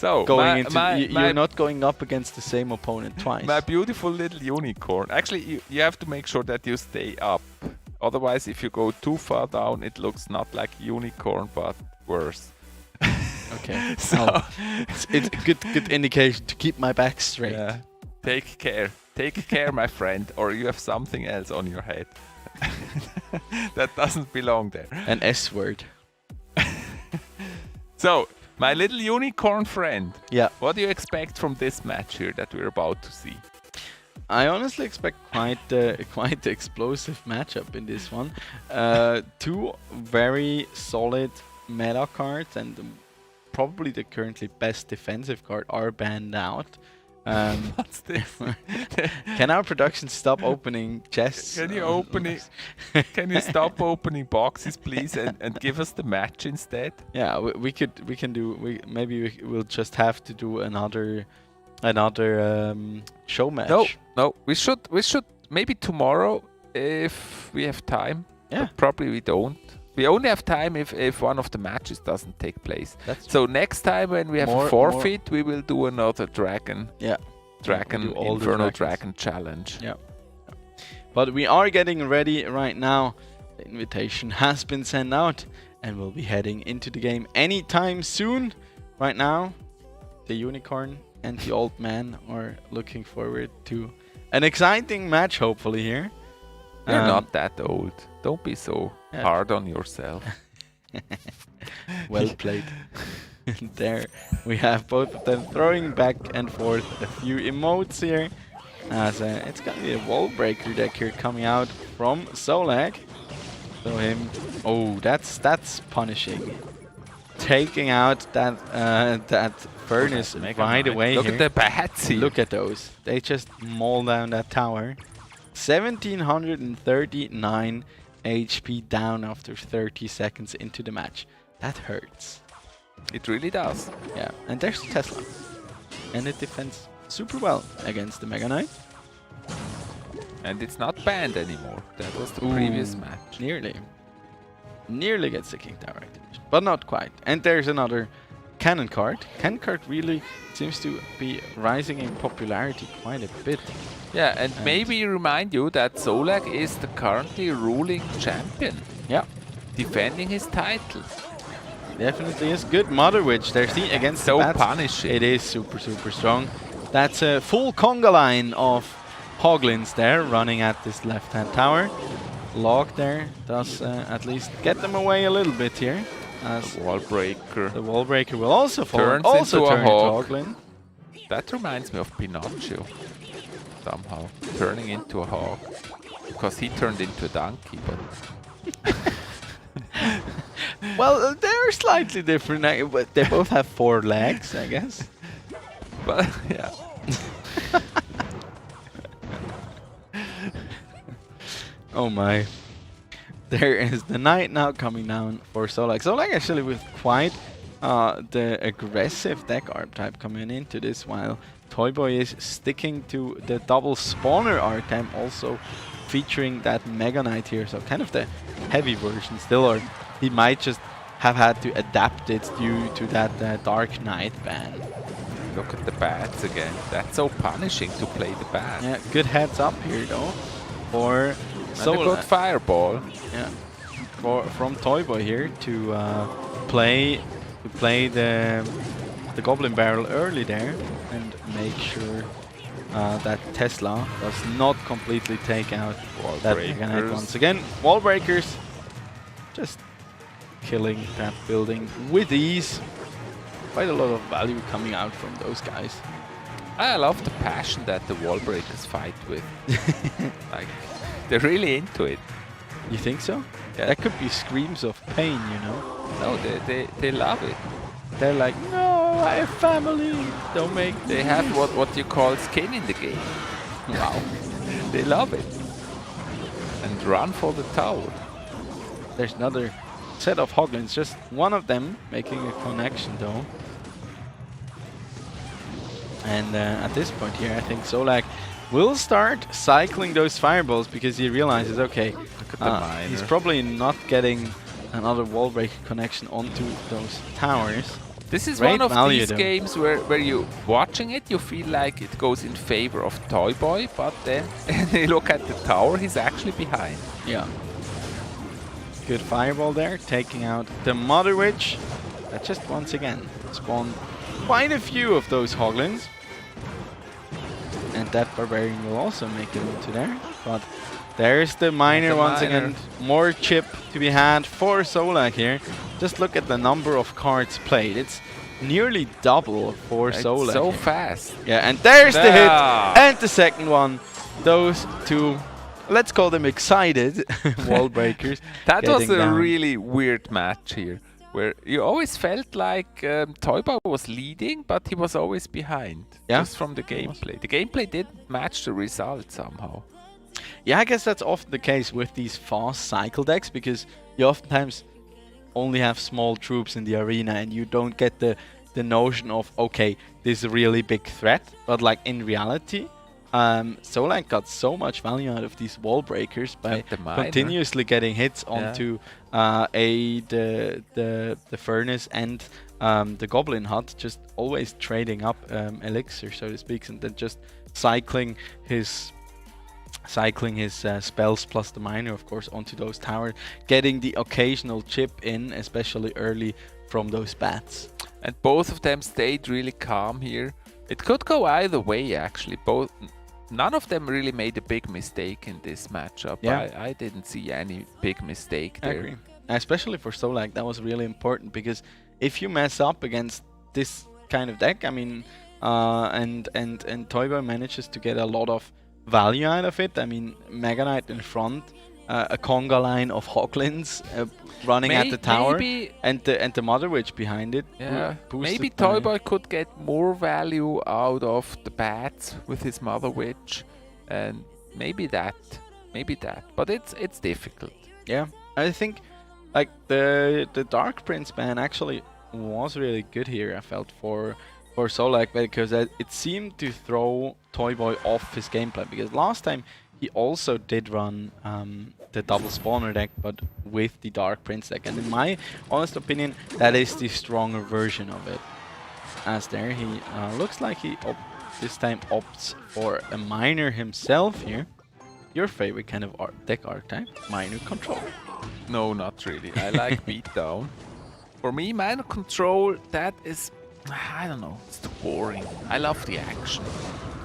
you're not going up against the same opponent twice. My beautiful little unicorn. Actually, you have to make sure that you stay up. Otherwise, if you go too far down, it looks not like a unicorn, but worse. Okay. So it's a good indication to keep my back straight. Yeah. Take care. Take care, my friend, or you have something else on your head. That doesn't belong there. An S word. So, my little unicorn friend. Yeah. What do you expect from this match here that we're about to see? I honestly expect quite the explosive matchup in this one. 2 very solid meta cards and probably the currently best defensive card are banned out. What's this? Can our production stop opening chests? Can you open it? Can you stop opening boxes, please, and give us the match instead? Yeah, maybe we'll just have to do another show match. No, we should maybe tomorrow if we have time. Yeah, but probably we don't. We only have time if one of the matches doesn't take place. So next time when we have a forfeit, we will do another dragon. Yeah. Infernal Dragon challenge. Yeah. But we are getting ready right now. The invitation has been sent out and we'll be heading into the game anytime soon. Right now, the unicorn and the old man are looking forward to an exciting match, hopefully, here. You're not that old. Don't be so hard on yourself. Well played. And there we have both of them throwing back and forth a few emotes here. As it's gonna be a wall breaker deck here coming out from Zolac. So him, oh, that's punishing. Taking out that furnace right away. Look here. at the bats here. Look at those. They just maul down that tower. 1739 HP down after 30 seconds into the match. That hurts. It really does. Yeah, and there's Tesla. And it defends super well against the Mega Knight. And it's not banned anymore. That was the previous match. Nearly. Nearly gets the King Tower activation, but not quite. And there's another cannon card. Cannon card really seems to be rising in popularity quite a bit. Yeah, and maybe remind you that Zolac is the currently ruling champion. Yeah. Defending his title. Definitely is good. Mother Witch, there's the against so the bats. punishing. It is super strong. That's a full conga line of Hoglins there running at this left-hand tower. Log there does at least get them away a little bit here. As the wall breaker. The wall breaker will also fall. Turns also into turn a hog. into Hoglin. That reminds me of Pinocchio. Somehow. Turning into a hog. Because he turned into a donkey, but... Well, they're slightly different, but they both have 4 legs, I guess. But, yeah. Oh my. There is the knight now coming down for Solac. Solac actually with quite the aggressive deck archetype coming into this, while Toy Boy is sticking to the double spawner archetype, also featuring that Mega Knight here. So kind of the heavy version still, or he might just have had to adapt it due to that Dark Knight ban. Look at the bats again. That's so punishing to play the bat. Yeah, good heads up here though for Solac. A good fireball. Yeah, from Toy Boy here to play the Goblin Barrel early there and make sure that Tesla does not completely take out that Mega Knight once again. Wall breakers, just killing that building with ease. Quite a lot of value coming out from those guys. I love the passion that the wall breakers fight with. Like, they're really into it. You think so? Yeah. That could be screams of pain, you know? No, they love it. They're like, no, I have family. Don't make They have what you call skin in the game. Wow. They love it. And run for the tower. There's another set of Hoglins, just one of them making a connection though. And at this point here, I think Zolac will start cycling those fireballs because he realizes, okay, he's probably not getting another wall breaker connection onto those towers. This is Great one of value these though. games where you watching it, you feel like it goes in favor of Toy Boy, but then you look at the tower, he's actually behind. Yeah. Good fireball there, taking out the Mother Witch. That just once again spawned quite a few of those Hoglins. And that Barbarian will also make it into there. But there's the Miner once again. More chip to be had for Zolac here. Just look at the number of cards played. It's nearly double for Zolac. So here. fast. Yeah, and there's the hit. And the second one. Those two, let's call them excited wall breakers. That was a down. really weird match here, where you always felt like Toy Boy was leading, but he was always behind. Yeah. Just from the gameplay. The gameplay didn't match the result somehow. Yeah, I guess that's often the case with these fast cycle decks, because you oftentimes only have small troops in the arena and you don't get the notion of, okay, this is a really big threat. But like in reality, Zolac got so much value out of these wall breakers by continuously getting hits onto the furnace and the Goblin Hut, just always trading up elixir, so to speak, and then just cycling his spells plus the miner, of course, onto those towers, getting the occasional chip in, especially early from those bats. And both of them stayed really calm here. It could go either way, actually. Both none of them really made a big mistake in this matchup. Yeah. I didn't see any big mistake there. I agree. Especially for Solac, that was really important because if you mess up against this kind of deck, I mean, and Toy Boy manages to get a lot of value out of it. I mean, Mega Knight in front, a conga line of Hoglins running at the tower, and the Mother Witch behind it. Yeah, maybe Toy Boy could get more value out of the bats with his Mother Witch, and maybe that, but it's difficult. Yeah, I think like the Dark Prince ban actually was really good here. I felt for Zolac because it seemed to throw Toy Boy off his gameplay, because last time he also did run the double spawner deck, but with the Dark Prince deck, and in my honest opinion, that is the stronger version of it. As there, he looks like he this time opts for a miner himself here. Your favorite kind of deck archetype, miner control. No, not really. I like beatdown. For me, miner control, that is, I don't know, it's too boring. I love the action.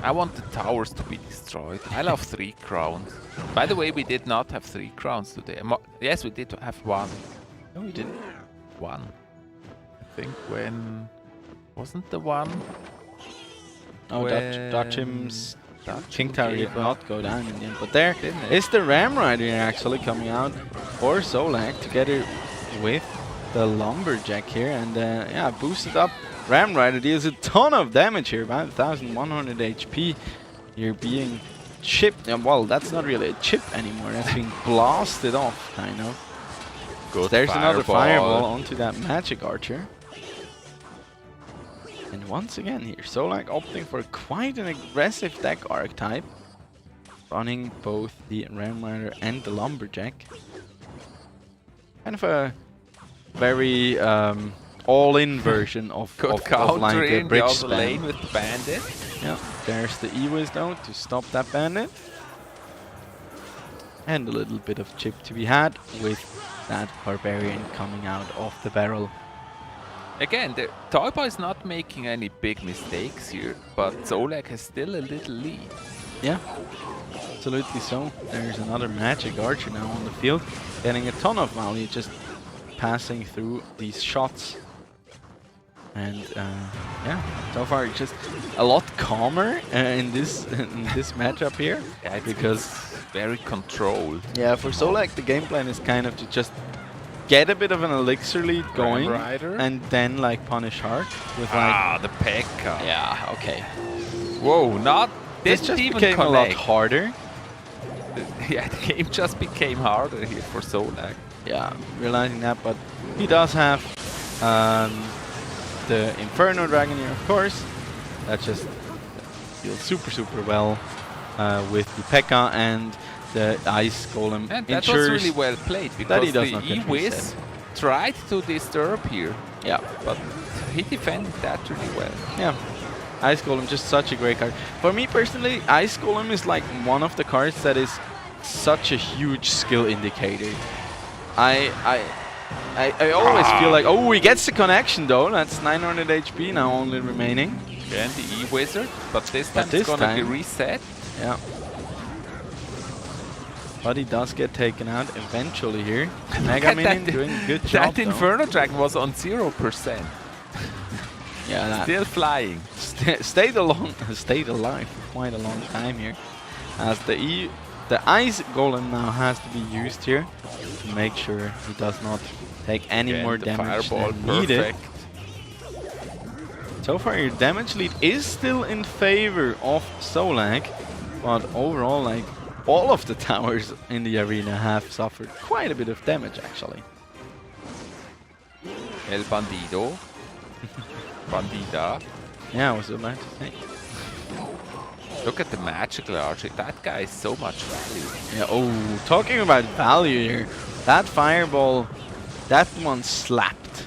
I want the towers to be destroyed. I love 3 crowns. By the way, we did not have 3 crowns today. Yes, we did have 1. No, we didn't. 1. I think when... Wasn't the 1? Oh, Dutchim's King Tower did not go down in the end. But there is the Ram Rider here actually coming out for Zolac together with the Lumberjack here. And yeah, boosted up Ram Rider deals a ton of damage here, about 1100 HP. You're being chipped. Well, that's not really a chip anymore. That's being blasted off, kind of. Good. There's another fireball onto that Magic Archer. And once again here, Zolac opting for quite an aggressive deck archetype, running both the Ram Rider and the Lumberjack. Kind of a very all-in version of like a bridge the other lane with the bandit. Yeah, there's the E-Wiz though to stop that bandit. And a little bit of chip to be had with that Barbarian coming out of the barrel. Again, the Toy Boy is not making any big mistakes here, but Zolac has still a little lead. Yeah, absolutely so. There's another Magic Archer now on the field, getting a ton of value just passing through these shots. And yeah, so far just a lot calmer in this matchup here. Yeah, because very controlled. Yeah, for Zolac the game plan is kind of to just get a bit of an elixir lead going and then like punish hard with like the P.E.K.K.A. Yeah, okay. Whoa, not this just became a lot harder. Yeah, the game just became harder here for Zolac. Yeah, realizing that, but he does have the Inferno Dragon here, of course. That just feels super well with the P.E.K.K.A. and the Ice Golem. And that was really well played, because the E-Wiz tried to disturb here. Yeah, but he defended that really well. Yeah, Ice Golem, just such a great card. For me personally, Ice Golem is like one of the cards that is such a huge skill indicator. I always feel like, oh, he gets the connection though. That's 900 HP now only remaining. And the E-Wizard, but this time it's gonna be reset. Yeah. But he does get taken out eventually here. Mega Minion doing a good job. That Inferno Dragon was on 0%. Yeah, still flying. Stayed alive for quite a long time here. As the Ice Golem now has to be used here to make sure he does not take any more damage than needed. So far your damage lead is still in favor of Zolac, but overall like all of the towers in the arena have suffered quite a bit of damage actually. El Bandido. Bandida. Yeah, I was about to say. Look at the Magical Archer. That guy is so much value. Yeah, oh, talking about value here. That fireball, that one slapped.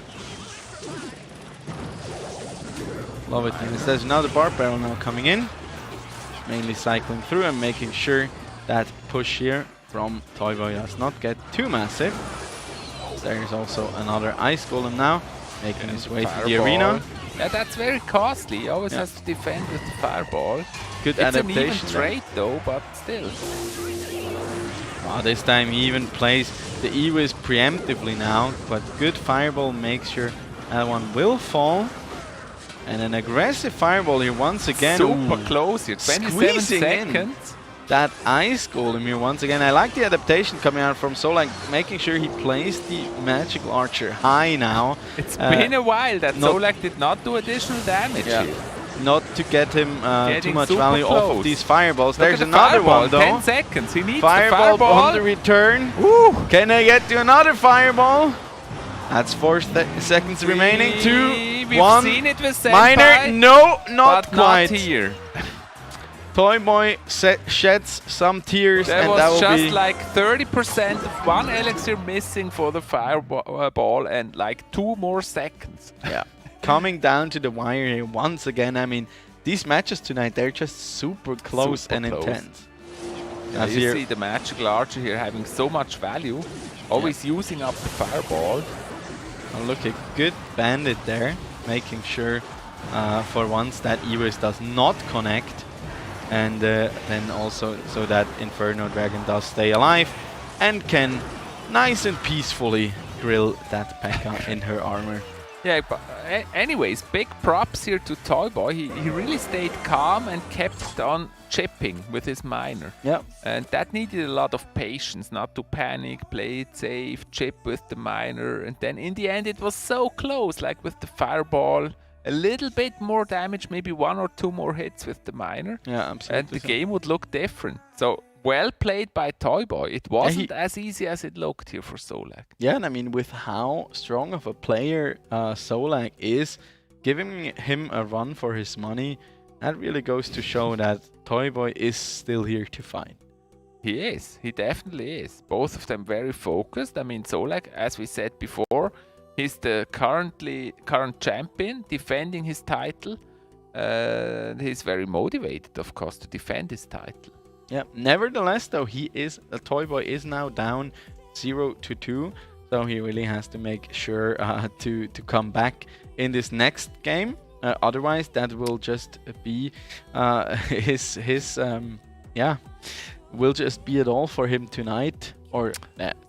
Love it. And there's another Barb Barrel now coming in. Mainly cycling through and making sure that push here from Toy Boy does not get too massive. There's also another Ice Golem now. making his way through Fireball. the arena. Yeah, that's very costly. He always has to defend with the fireball. Good It's an even adaptation. trade though, but still. This time he even plays the E-Wiz preemptively now, but good fireball makes sure that one will fall. And an aggressive fireball here once again. Super close here, 27 Squeezing in seconds. that ice golem here once again. I like the adaptation coming out from Solac, making sure he plays the magical archer high now. It's been a while that not- Zolac did not do additional damage Yeah. here. Not to get him too Getting much super value off of close. these fireballs. Look There's at the another fireball, one though. 10 seconds. He needs Fireball the fireball. on the return. Can I get to another fireball? That's 4 seconds remaining. 2, We've 1. seen it with Senpai, Minor. No, not but quite. not here. Toy Boy sheds some tears, There and was that will just be like 30% of one elixir missing for the fireball and like 2 more seconds. yeah coming down to the wire here once again. I mean, these matches tonight, they're just super close Super and close. intense. Yeah, As you here- see the magical archer here having so much value, always using up the fireball. Oh, look, a good bandit there, making sure for once that E-Wiz does not connect, and then also so that Inferno Dragon does stay alive and can nice and peacefully grill that P.E.K.K.A. in her armor. Yeah, but anyways, big props here to Toy Boy. He really stayed calm and kept on chipping with his miner. Yeah. And that needed a lot of patience, not to panic, play it safe, chip with the miner. And then in the end it was so close, like with the fireball. A little bit more damage, maybe 1 or 2 more hits with the miner. Yeah, absolutely. And the game would look different. So well played by Toy Boy. It wasn't as easy as it looked here for Zolac. Yeah, and I mean, with how strong of a player Zolac is, giving him a run for his money, that really goes to show that Toy Boy is still here to fight. He is. He definitely is. Both of them very focused. I mean, Zolac, as we said before, he's the current champion, defending his title. He's very motivated, of course, to defend his title. Yeah. Nevertheless, though, Toy Boy is now down 0-2, so he really has to make sure to come back in this next game. Otherwise, that will just be will just be it all for him tonight, or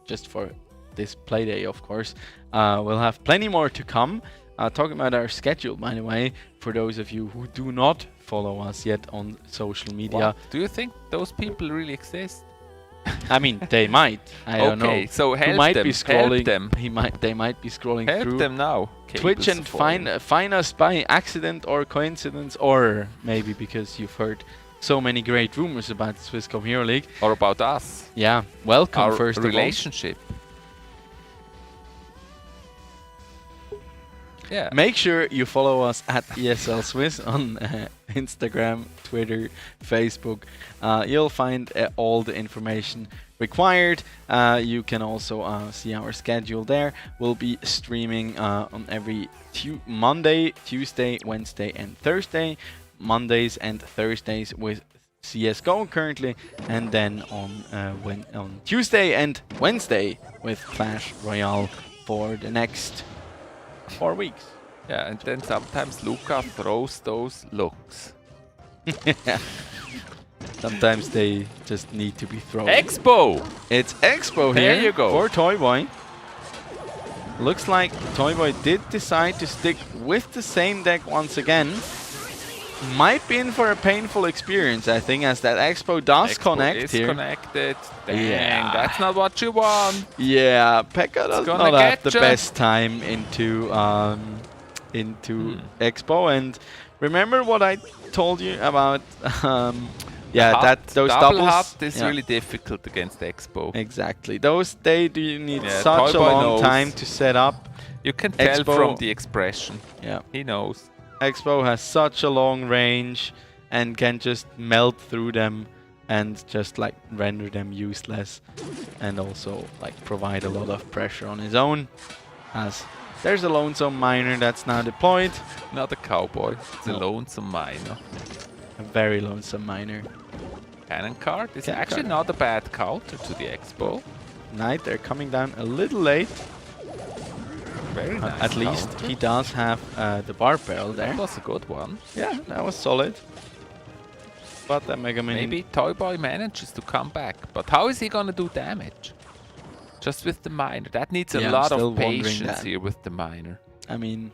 just for this playday, of course. We'll have plenty more to come. Talking about our schedule, by the way, for those of you who do not follow us yet on social media. What? Do you think those people really exist? I mean, they might. I don't know. Okay, so help Who might them. be scrolling? Help them. They might be scrolling Help through them now. Twitch Cables and falling. find us by accident or coincidence, or maybe because you've heard so many great rumors about Swisscom Hero League. Or about us. Yeah, welcome Our first of all. relationship. Yeah. Make sure you follow us at ESL Swiss on Instagram, Twitter, Facebook. You'll find all the information required. You can also see our schedule there. We'll be streaming on every Monday, Tuesday, Wednesday, and Thursday. Mondays and Thursdays with CS:GO currently, and then on Tuesday and Wednesday with Clash Royale for the next 4 weeks. Yeah, and then sometimes Luca throws those looks. Sometimes they just need to be thrown. Expo! It's Expo There here you go. for Toy Boy. Looks like Toy Boy did decide to stick with the same deck once again. Might be in for a painful experience, I think, as that Expo does connect is here. Connected. Dang, Yeah. that's not what you want. Yeah, P.E.K.K.A. does gonna not have get the ya. best time into Expo. And remember what I told you about those double doubles hut is really difficult against Expo. Exactly. Those do you need Yeah, such Toy a Boy long knows. time to set up. You can tell Expo- from the expression. Yeah. He knows. Expo has such a long range and can just melt through them and just like render them useless, and also like provide a lot of pressure on his own, as there's a lonesome miner that's now deployed. Not a cowboy, it's No. a lonesome miner. A very lonesome miner. Cannon card is Cannon actually card. not a bad counter to the Expo. Knight, they're coming down a little late. Very nice. At least counter. he does have the bar barrel there. That was a good one. Yeah, that was solid. But that Mega Minion... Maybe Toy Boy manages to come back. But how is he gonna do damage? Just with the miner. That needs a Yeah, I'm lot still of wondering patience that. here with the miner. I mean...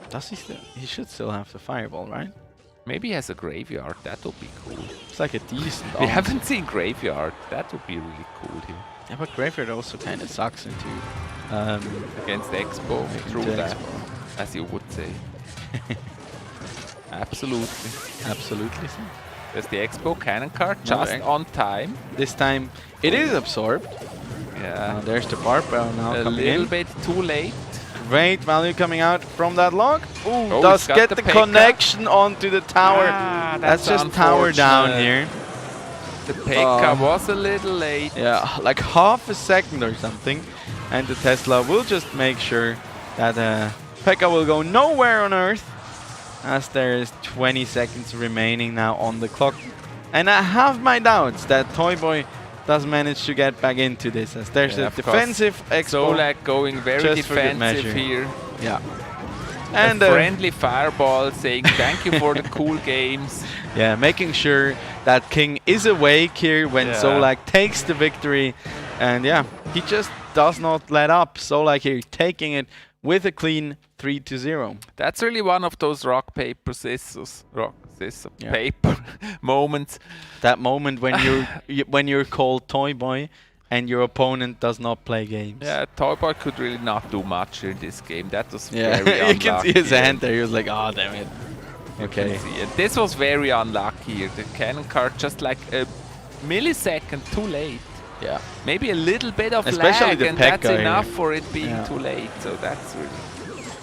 Does he still... He should still have the fireball, right? Maybe he has a graveyard. That would be cool. It's like a decent We answer. haven't seen graveyard. That would be really cool here. Yeah, but Graveyard also kind of sucks into... Against Expo. Through into that, Expo. as you would say. Absolutely. Absolutely. There's the Expo cannon card No, just on time. This time it is absorbed. Yeah. There's the bar barrel now A coming little in. bit too late. Great value coming out from that log. Ooh, Oh, does it's got get the the P.E.K.K.A. connection onto the tower. Ah, that's just tower down unfortunate. here. The P.E.K.K.A. was a little late. Yeah, like half a second or something. And the Tesla will just make sure that P.E.K.K.A. will go nowhere on Earth, as there is 20 seconds remaining now on the clock. And I have my doubts that Toy Boy does manage to get back into this, as there's a defensive Expo. Zolac going very just for good defensive measure. here. Yeah. And a friendly fireball saying thank you for the cool games. Yeah, making sure that King is awake here when Zolac takes the victory. And yeah, he just does not let up. Zolac here taking it with a clean 3-0. That's really one of those rock, paper, scissors, paper moments. That moment when you're called Toy Boy and your opponent does not play games. Yeah, Toy Boy could really not do much in this game. That was very you unlucky. can see his hand there. He was like, oh, damn it. Okay. This was very unlucky here. The cannon card just like a millisecond too late. Yeah. Maybe a little bit of Especially lag, the and that's P.E.K.K.A. enough here. for it being too late. So that's really...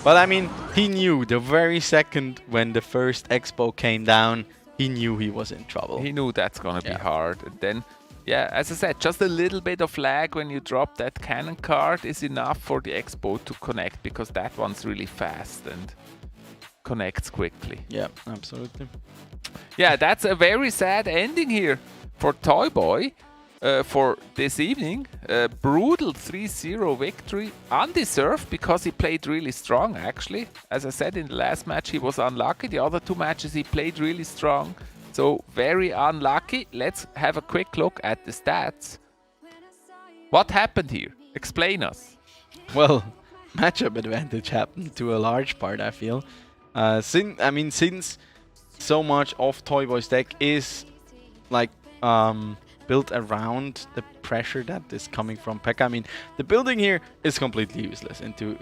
But I mean, he knew the very second when the first Expo came down, he knew he was in trouble. He knew that's gonna be hard. And then, yeah, as I said, just a little bit of lag when you drop that cannon card is enough for the Expo to connect, because that one's really fast and connects quickly. Yeah, absolutely. Yeah, that's a very sad ending here for Toy Boy. For this evening, brutal 3-0 victory, undeserved because he played really strong actually. As I said, in the last match he was unlucky, the other two matches he played really strong, so very unlucky. Let's have a quick look at the stats. What happened here? Explain us. Well, matchup advantage happened to a large part, I feel. Since so much of Toy Boy's deck is like built around the pressure that is coming from P.E.K.K.A. I mean, the building here is completely useless into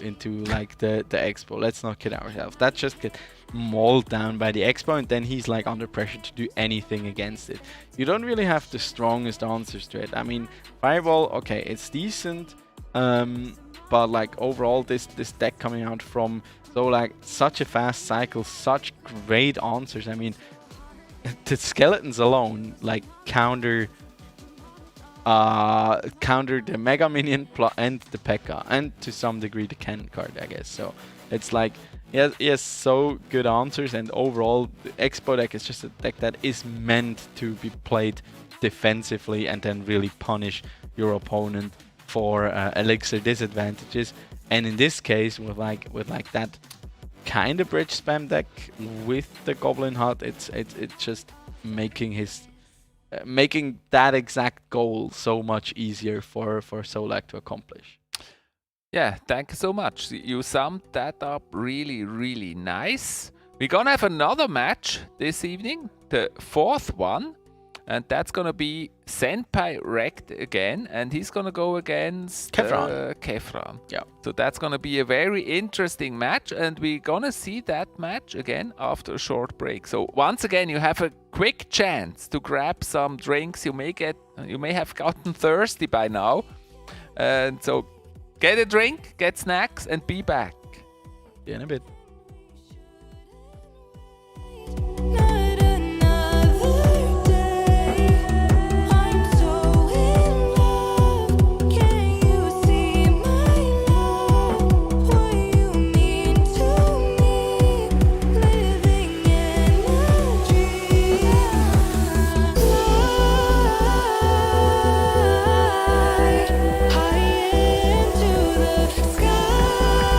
like the Expo. Let's not kid ourselves. That just get mauled down by the Expo, and then he's like under pressure to do anything against it. You don't really have the strongest answers to it. I mean, Fireball, okay, it's decent, but like overall, this deck coming out from Zolac, such a fast cycle, such great answers. I mean, the skeletons alone like counter the Mega Minion and the P.E.K.K.A. and to some degree the cannon card, I guess. So it's like, yes, so good answers, and overall the Expo deck is just a deck that is meant to be played defensively and then really punish your opponent for elixir disadvantages. And in this case, with like that kind of bridge spam deck with the Goblin Hut, it's just making that exact goal so much easier for Zolac to accomplish. Yeah, thank you so much. You summed that up really, really nice. We're gonna have another match this evening, the fourth one, and that's gonna be Senpai Wrecked again, and he's gonna go against Kefran. Yeah. So that's gonna be a very interesting match, and we're gonna see that match again after a short break. So once again, you have a quick chance to grab some drinks. You may have gotten thirsty by now, and so get a drink, get snacks, and be back. See you in a bit. High into the sky.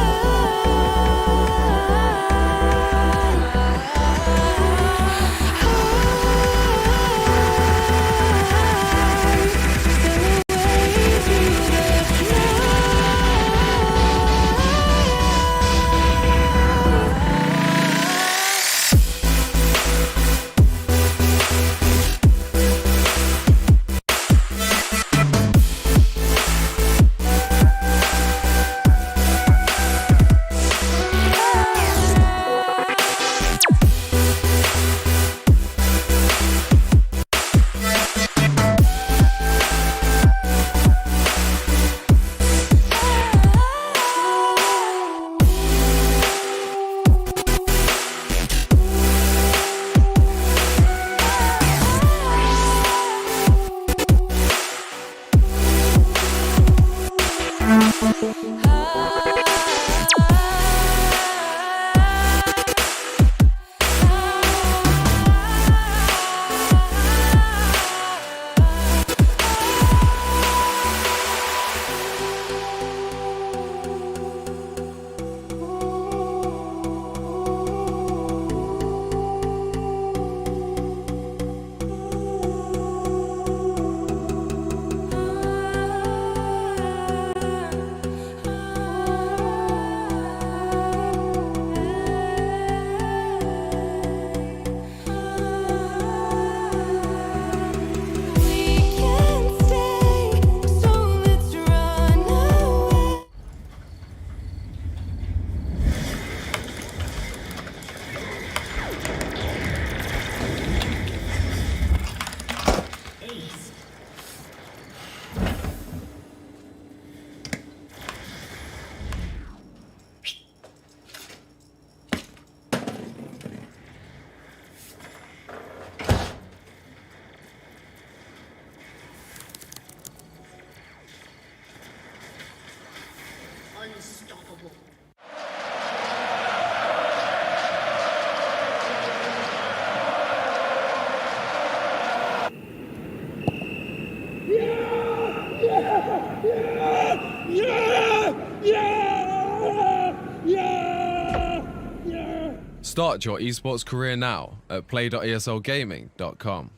Start your esports career now at play.eslgaming.com.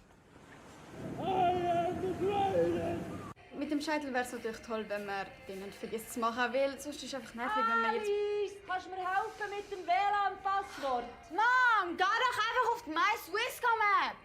Mit dem Scheitel wäre es natürlich toll, wenn man den nicht vergisst zu machen, weil sonst ist es einfach nervig, wenn man jetzt... Alice, kannst du mir helfen mit dem WLAN-Passwort? Mom, geh doch einfach auf die My Swisscom App.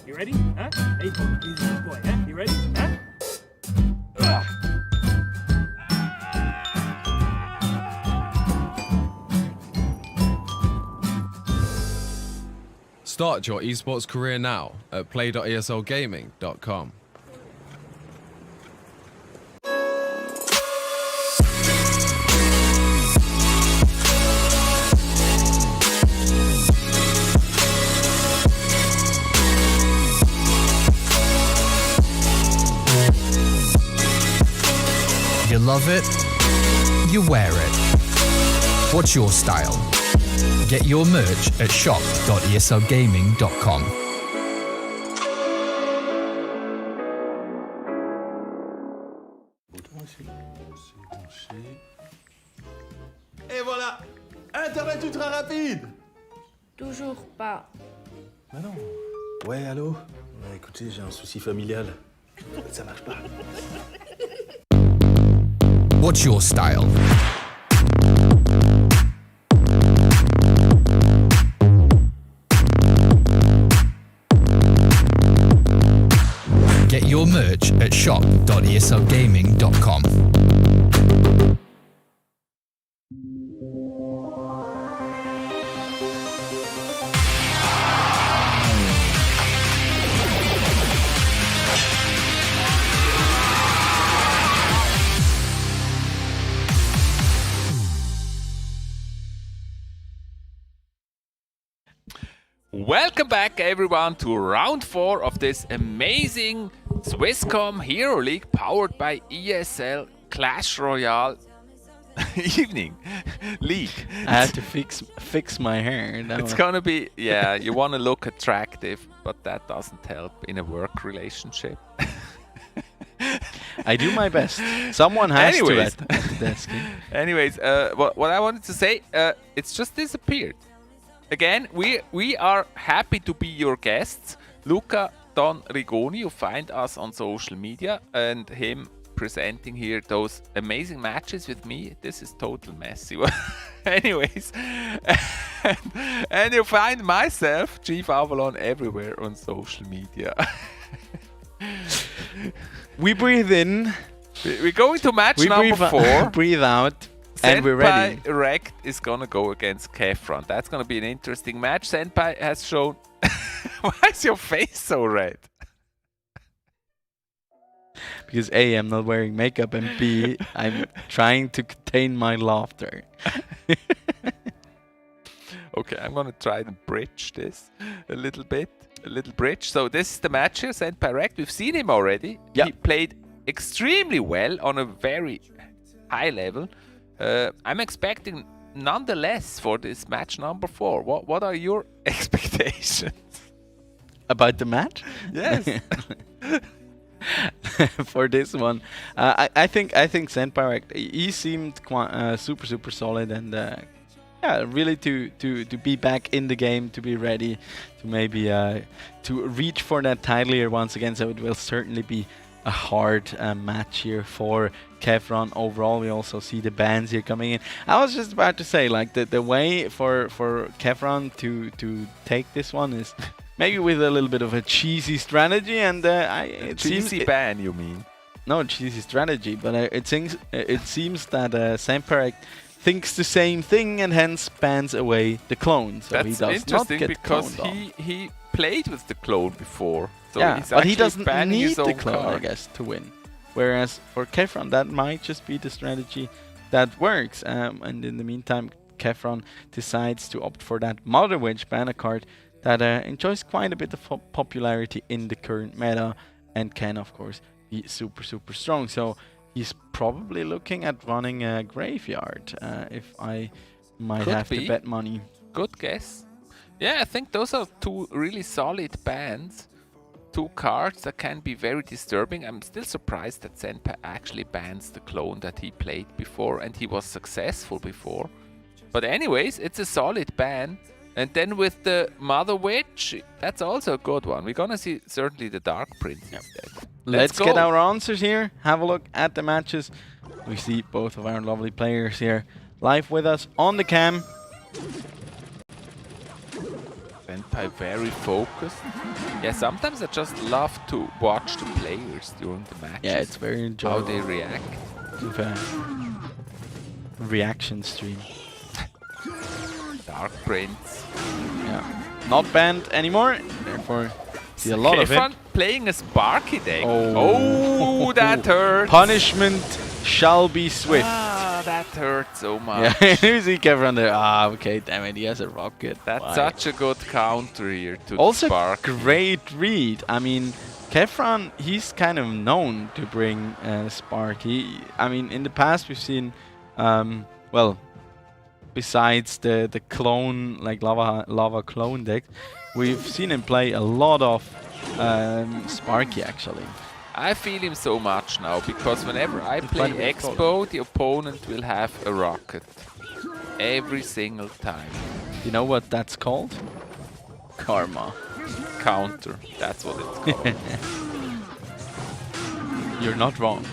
You ready? Huh? Hey, he's a good boy, huh? You ready? Huh? Start your esports career now at play.eslgaming.com. You love it, you wear it. What's your style? Get your merch at shop.eslgaming.com. Et voilà, Internet ultra rapide. Toujours pas. Mais non. Ouais, allô? Ouais, écoutez, j'ai un souci familial. Ça marche pas. What's your style? Get your merch at shop.eslgaming.com. Welcome back everyone to round 4 of this amazing Swisscom Hero League powered by ESL Clash Royale evening league. I had to fix my hair. It's gonna be, yeah, you want to look attractive, but that doesn't help in a work relationship. I do my best. Someone has to at the desk. Anyways, what I wanted to say, it's just disappeared. Again, we are happy to be your guests. Luca Don Rigoni, you find us on social media, and him presenting here those amazing matches with me. This is total messy. Anyways, and you find myself, Chief Avalon, everywhere on social media. We breathe in. We're going to match number 4. Breathe out. And we're ready. Senpai Rect is gonna go against Kefron. That's gonna be an interesting match. Senpai has shown... Why is your face so red? Because A, I'm not wearing makeup, and B, I'm trying to contain my laughter. Okay, I'm gonna try to bridge this a little bit. A little bridge. So this is the match here, Senpai Rect. We've seen him already. Yep. He played extremely well on a very high level. I'm expecting nonetheless for this match number 4. What are your expectations? About the match? Yes. For this one, I think Senpai Rect, he seemed quite, super solid, and yeah, really to be back in the game, to be ready to maybe to reach for that title here once again. So it will certainly be a hard match here for Kefron. Overall, we also see the bans here coming in. I was just about to say, like, the way for Kefron to take this one is maybe with a little bit of a cheesy strategy, and cheesy ban, you mean? No, cheesy strategy, but it seems that Senpai Rect thinks the same thing and hence bans away the clone. So That's he does interesting not get because cloned he played with the clone before. So yeah, he's but he actually doesn't banning need his the own clone, I card. guess, to win. Whereas for Kefron, that might just be the strategy that works. And in the meantime, Kefron decides to opt for that Mother Witch banner card that enjoys quite a bit of popularity in the current meta and can, of course, be super strong. So he's probably looking at running a Graveyard, if I might Could have be. to bet money. Good guess. Yeah, I think those are two really solid bans. 2 cards that can be very disturbing. I'm still surprised that Senpai actually bans the clone that he played before, and he was successful before. But anyways, it's a solid ban. And then with the Mother Witch, that's also a good one. We're gonna see certainly the Dark Prince instead. Let's get our answers here. Have a look at the matches. We see both of our lovely players here live with us on the cam. Senpai very focused. Yeah, sometimes I just love to watch the players during the matches. Yeah, it's very enjoyable. How they react. With a reaction stream. Dark Prince. Yeah. Not banned anymore, therefore see a lot of it. Playing a Sparky deck. Oh, that hurts. Punishment shall be swift. Ah, that hurts so much. Yeah, you see Kefron there. Ah, okay, damn it, he has a rocket. That's such a good counter here to also the Sparky. Great read. I mean, Kefron, he's kind of known to bring Sparky. I mean, in the past we've seen, well, besides the clone, like lava clone deck, we've seen him play a lot of Sparky actually. I feel him so much now because whenever I play Expo, the opponent will have a rocket. Every single time. You know what that's called? Karma. Counter. That's what it's called. You're not wrong.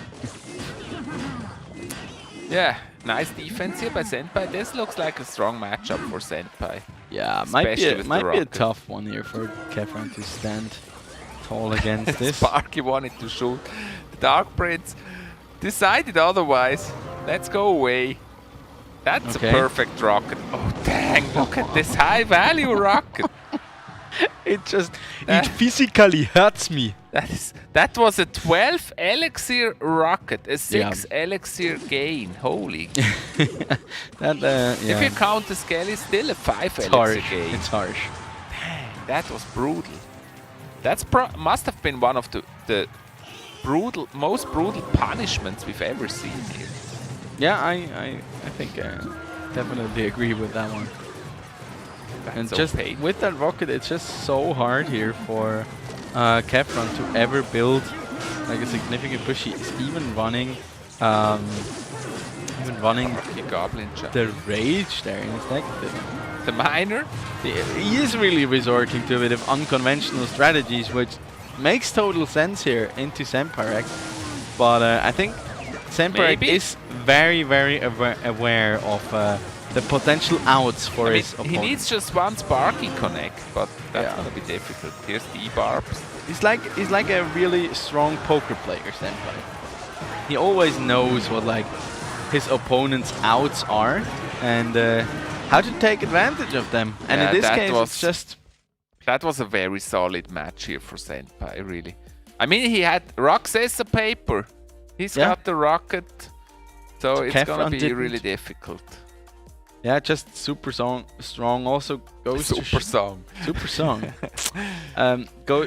Yeah, nice defense here by Senpai. This looks like a strong matchup for Senpai. Yeah, Especially might be a tough one here for Kefron to stand tall against this. Sparky wanted to shoot. The Dark Prince decided otherwise. Let's go away. That's Okay. a perfect rocket. Oh dang, look at this high value rocket. It physically hurts me. That was a 12 elixir rocket, a 6 elixir gain. Holy. Yeah. If you count the scale, it's still a 5 elixir harsh. gain. It's harsh. Dang, that was brutal. That's must have been one of the most brutal punishments we've ever seen here. Yeah, I think definitely agree with that one. That's And so just painful. with that rocket, it's just so hard here for Kefron to ever build like a significant push. He's even running The Goblin Jump. the Rage there in his deck. The Miner. He is really resorting to a bit of unconventional strategies, which makes total sense here into Senpai Rect. But I think Senpai Rect is very, very aware of the potential outs for his opponent. He needs just one Sparky connect, but that's gonna be difficult. Here's the E-Barbs. He's like a really strong poker player, Senpai. He always knows what like his opponent's outs are and how to take advantage of them. And in this case, it's just... That was a very solid match here for Senpai, really. I mean, he had rock, scissors, paper. He's got the rocket, so it's gonna be really difficult. Yeah, just super strong. Also goes super song. Super song.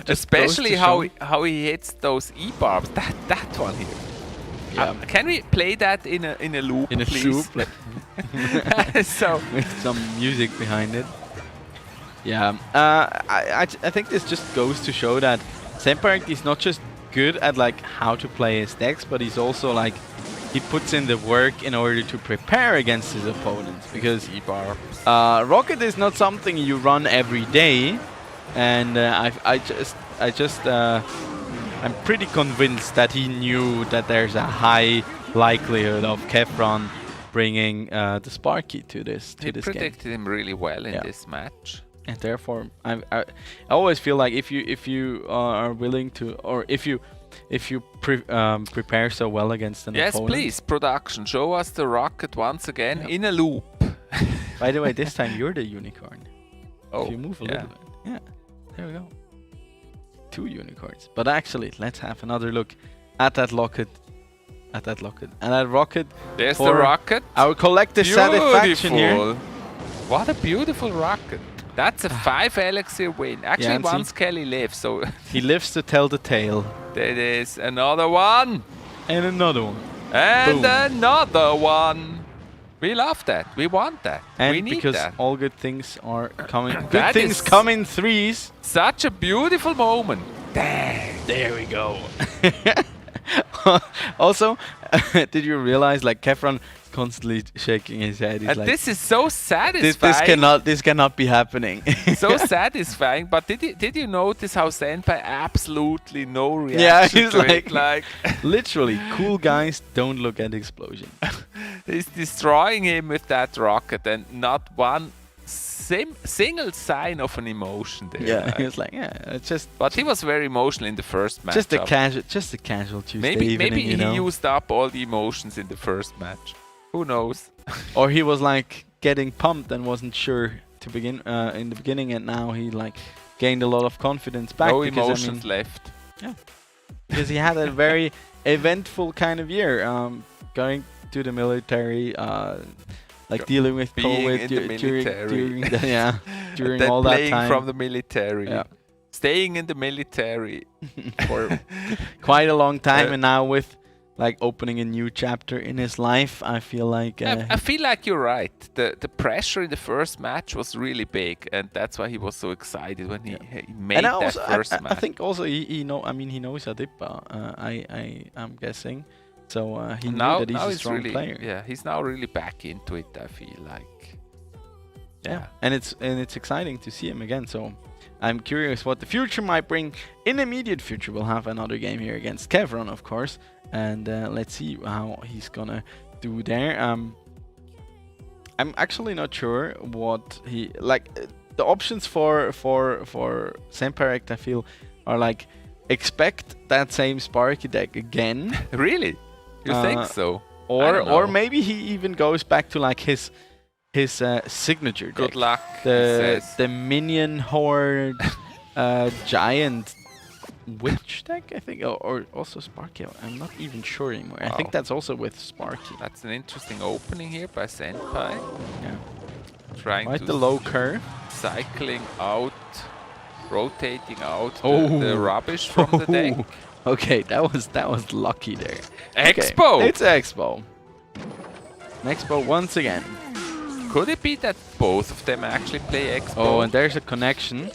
Especially how he hits those E-barbs. That one here. Yeah. Can we play that in a loop, in a please? loop? So with some music behind it. Yeah. I think this just goes to show that Semperek is not just good at like how to play his decks, but he's also like he puts in the work in order to prepare against his opponents, because Rocket is not something you run every day, and I'm pretty convinced that he knew that there's a high likelihood of Kefron bringing the Sparky to this he this predicted game. him really well in this match. And therefore, I always feel like if you are willing to, or if you prepare so well against an opponent. Yes, please, production, show us the rocket once again in a loop. By the way, this time you're the unicorn. Oh, if you move a little bit. Yeah, there we go. 2 unicorns. But actually, let's have another look at that locket. And that rocket. There's the rocket. Our collective satisfaction here. What a beautiful rocket. That's a 5 elixir win. Actually, one Skelly lives, so he lives to tell the tale. There is another one. And another one. And Boom. another one. We love that. We want that. And we need because that. all good things are coming. Good things come in threes. Such a beautiful moment. Dang. There we go. Also, did you realize like Kefron constantly shaking his head? He's like, this is so satisfying. This cannot be happening. So satisfying. But did you notice how Senpai absolutely no reaction? Yeah, he's to it? Like literally, cool guys don't look at explosion. He's destroying him with that rocket, and not one single sign of an emotion there. Yeah, like. he was like, it's just. But he was very emotional in the first match. Just a casual Tuesday evening. Maybe you know? he used up all the emotions in the first match. Who knows? Or he was like getting pumped and wasn't sure to begin in the beginning, and now he like gained a lot of confidence back. No because, emotions left. Yeah, because he had a very eventful kind of year, going to the military, like dealing with COVID during all that playing time. From the military, staying in the military for quite a long time, and now with like opening a new chapter in his life, I feel like I feel like you're right. The pressure in the first match was really big, and that's why he was so excited when he made that first match. I think also he knows Adipa. I'm guessing. So he knew that he's a strong player. Yeah, he's now really back into it, I feel like. Yeah. And it's exciting to see him again. So I'm curious what the future might bring. In the immediate future, we'll have another game here against Kefron, of course. And let's see how he's gonna do there. I'm actually not sure what he like. The options for Semperek, I feel, are like expect that same Sparky deck again. Really? You think so? Or maybe he even goes back to like his signature deck. Good luck. The minion horde giant witch deck, I think, or also Sparky. I'm not even sure anymore. Wow. I think that's also with Sparky. That's an interesting opening here by Senpai. Yeah. Trying quite to the low curve. Cycling out, rotating out the rubbish from the deck. Okay, that was lucky there. Expo! Okay, it's Expo. Expo once again. Could it be that both of them actually play Expo? Oh, and there's a connection.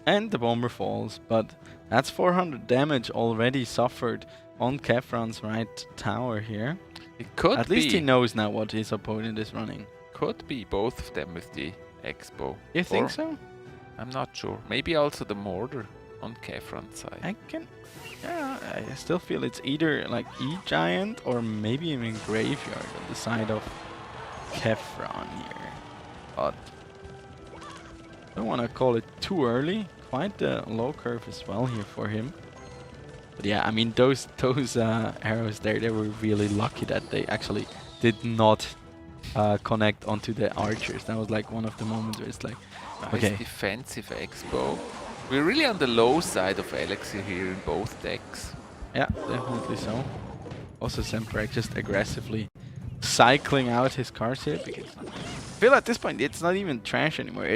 And the bomber falls, but that's 400 damage already suffered on Kefron's right tower here. It could At least he knows now what his opponent is running. Could be both of them with the Expo. You think so? I'm not sure. Maybe also the mortar on Kefron's side. I still feel it's either like E-Giant or maybe even Graveyard on the side of Kefron here. But I don't want to call it too early. Quite a low curve as well here for him. But yeah, I mean those arrows there, they were really lucky that they actually did not connect onto the archers. That was like one of the moments where it's like, nice okay, defensive Expo. We're really on the low side of Elixir here in both decks. Yeah, definitely so. Also, Semperek just aggressively cycling out his cards here because I feel at this point it's not even trash anymore.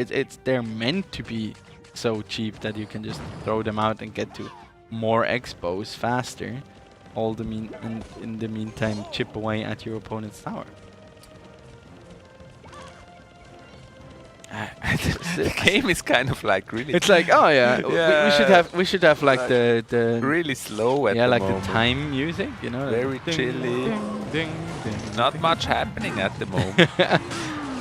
They're meant to be so cheap that you can just throw them out and get to more expos faster. In the meantime, chip away at your opponent's tower. The game is kind of like really. It's like, oh yeah, we should have like the really slow at yeah, the like moment. the time music, you know, Very ding, chilly. ding, ding, ding, Not ding. much happening at the moment.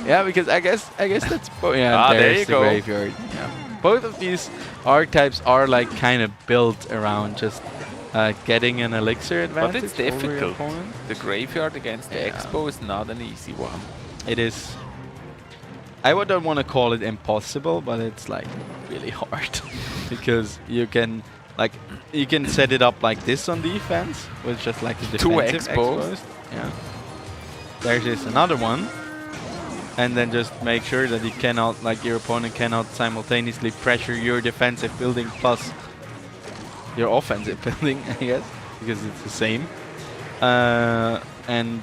Yeah, because I guess that's Ah, there there's you the go. graveyard. Yeah. Both of these archetypes are like kind of built around just getting an elixir advantage. But it's over your difficult. opponent. The graveyard against the Expo is not an easy one. It is. I don't want to call it impossible, but it's like really hard because you can set it up like this on defense with just like the Two defensive expos. Yeah. There's this another one, and then just make sure that you cannot, like your opponent cannot simultaneously pressure your defensive building plus your offensive building, I guess, because it's the same. And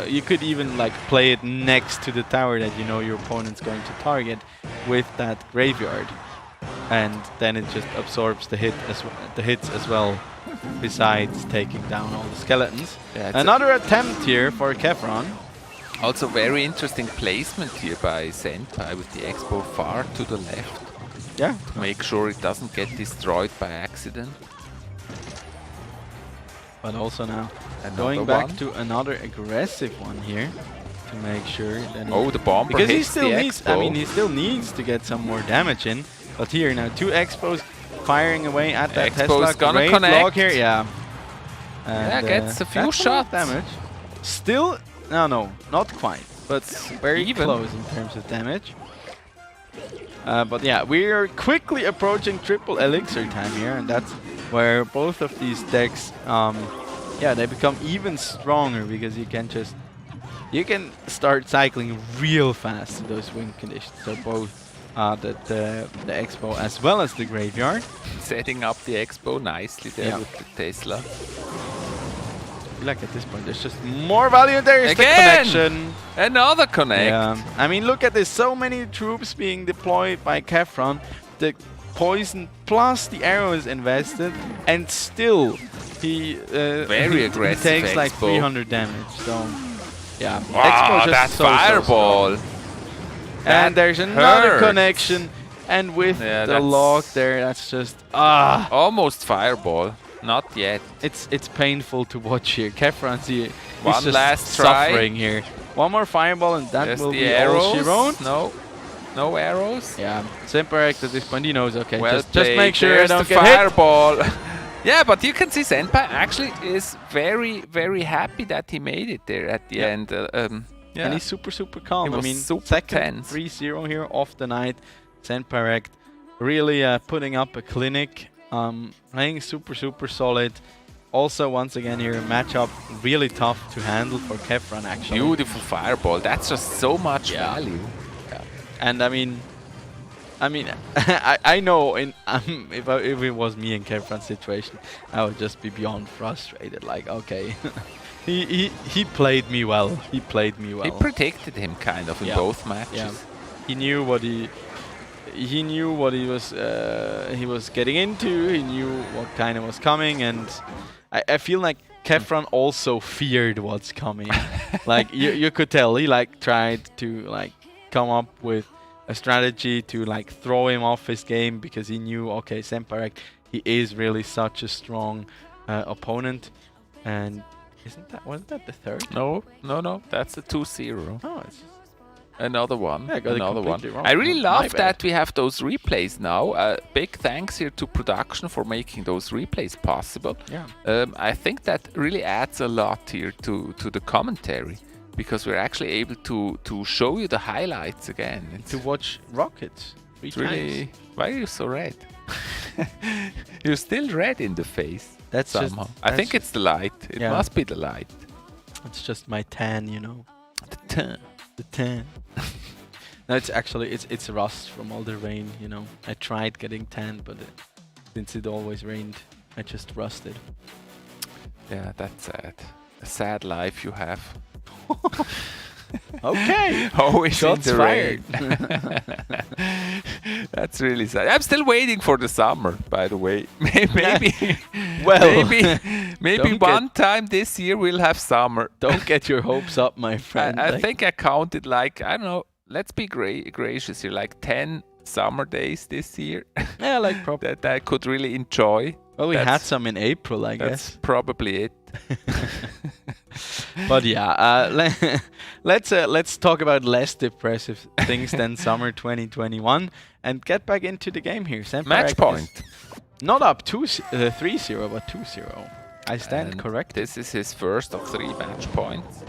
you could even like play it next to the tower that you know your opponent's going to target with that graveyard, and then it just absorbs the hits as well, besides taking down all the skeletons. Yeah, Another attempt here for Kefron. Also very interesting placement here by Senpai with the Expo far to the left. Yeah. To make sure it doesn't get destroyed by accident. But also now Another going back one. to another aggressive one here to make sure that he the bomber because he hits still the needs. Expo. I mean, he still needs to get some more damage in. But here now, two expos firing away at that Expo's Tesla. gonna Great connect. block here, yeah. And, gets a few that's a lot of shots. damage. Still, no, not quite, but very even. close in terms of damage. But yeah, we are quickly approaching triple elixir time here, and that's where both of these decks, they become even stronger because you can start cycling real fast to those win conditions. So both the Expo as well as the graveyard. Setting up the Expo nicely there Yeah. with the Tesla. Like at this point, there's just more value. There's the Again! connection. Another connect. Yeah. I mean, look at this. So many troops being deployed by Kefron. The poison plus the arrows invested, and still he Very aggressive he takes like Expo. 300 damage. So yeah, Wow, Expo just that so fireball. strong. And there's another hurts. connection, and with Yeah, the that's- lock there, that's just Almost fireball. Not yet. It's painful to watch here. Kefron's here. He's One just last try. suffering here. One more fireball, and that There's will the be all she arrows. wrote. No arrows. Yeah, Semperek at this point, he knows, okay, Well just played. make sure I There's don't the get hit. fireball. Yeah, but you can see Senpai actually is very, very happy that he made it there at the end. Yeah. And he's super, super calm. He I was mean, super second tense. 3-0 here off the night. Semperek really putting up a clinic, playing super, super solid. Also, once again here, matchup really tough to handle for Kefron, actually. Beautiful fireball. That's just so much Yeah. value. Yeah. And I mean, I know if it was me in Kefron's situation, I would just be beyond frustrated. Like, okay, he played me well. He played me well. He predicted him kind of in Yeah. both matches. Yeah. He knew what he was getting into. He knew what kind of was coming, and I feel like Kefron also feared what's coming. Like you could tell he like tried to like come up with a strategy to like throw him off his game because he knew, okay, Semperek, he is really such a strong opponent. And wasn't that the third? No, that's a 2-0. Oh, it's Another one. Yeah, I got it another one. completely wrong. I really My love bad. that we have those replays now. Big thanks here to production for making those replays possible. Yeah. I think that really adds a lot here to the commentary because we're actually able to show you the highlights again. To watch Rockets. It's really. Why are you so red? You're still red in the face. That's just- somehow. I think that's- it's the light. It Yeah. must be the light. It's just my tan, you know. The tan. The tan. No, it's actually it's rust from all the rain. You know, I tried getting tan, but since it always rained, I just rusted. Yeah, that's sad. A sad life you have. Okay. Always Shots in the fired. rain. That's really sad. I'm still waiting for the summer, by the way. Maybe, Well, maybe don't one time this year we'll have summer. Don't get your hopes up, my friend. I think I counted like, I don't know, let's be gracious here, like 10 summer days this year. Yeah, like probably. that I could really enjoy. Well, we had some in April, I guess. That's probably it. But yeah, let's talk about less depressive things than summer 2021 and get back into the game here. Match point. Not up 3-0, but 2-0. I stand correct. This is his first of 3 match points.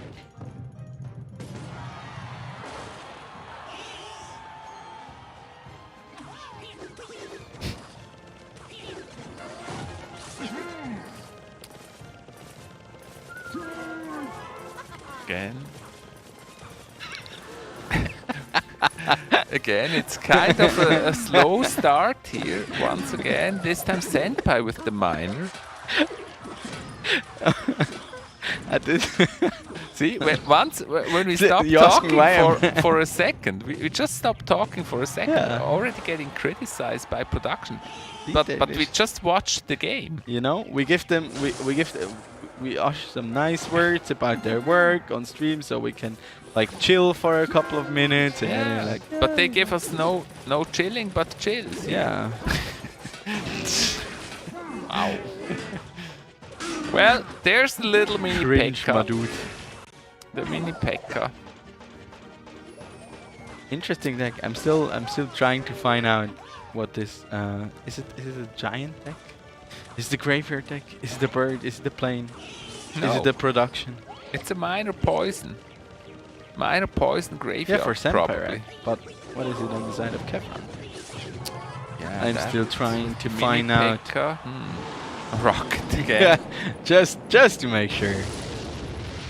Again, it's kind of a slow start here. Once again, this time Senpai with the minor. See, when we stop talking for a second, we just stop talking for a second. Yeah. Already getting criticized by production, but we just watched the game. You know, we ush some nice words about their work on stream, so we can like chill for a couple of minutes. And then like, but they give us no chilling, but chills. Yeah. Wow. Well, there's the little mini Cringe, my Pekka. dude. The mini Pekka. Interesting deck. I'm still trying to find out what this is it a giant deck? Is it the graveyard deck? Is it the bird? Is it the plane? No. Is it the production? It's a minor poison. Minor poison graveyard. Yeah, for Senpai, probably. right? But what is it on the side of Kefran? Yeah, I'm still trying to find out. Pekka. Rocket again. just to make sure.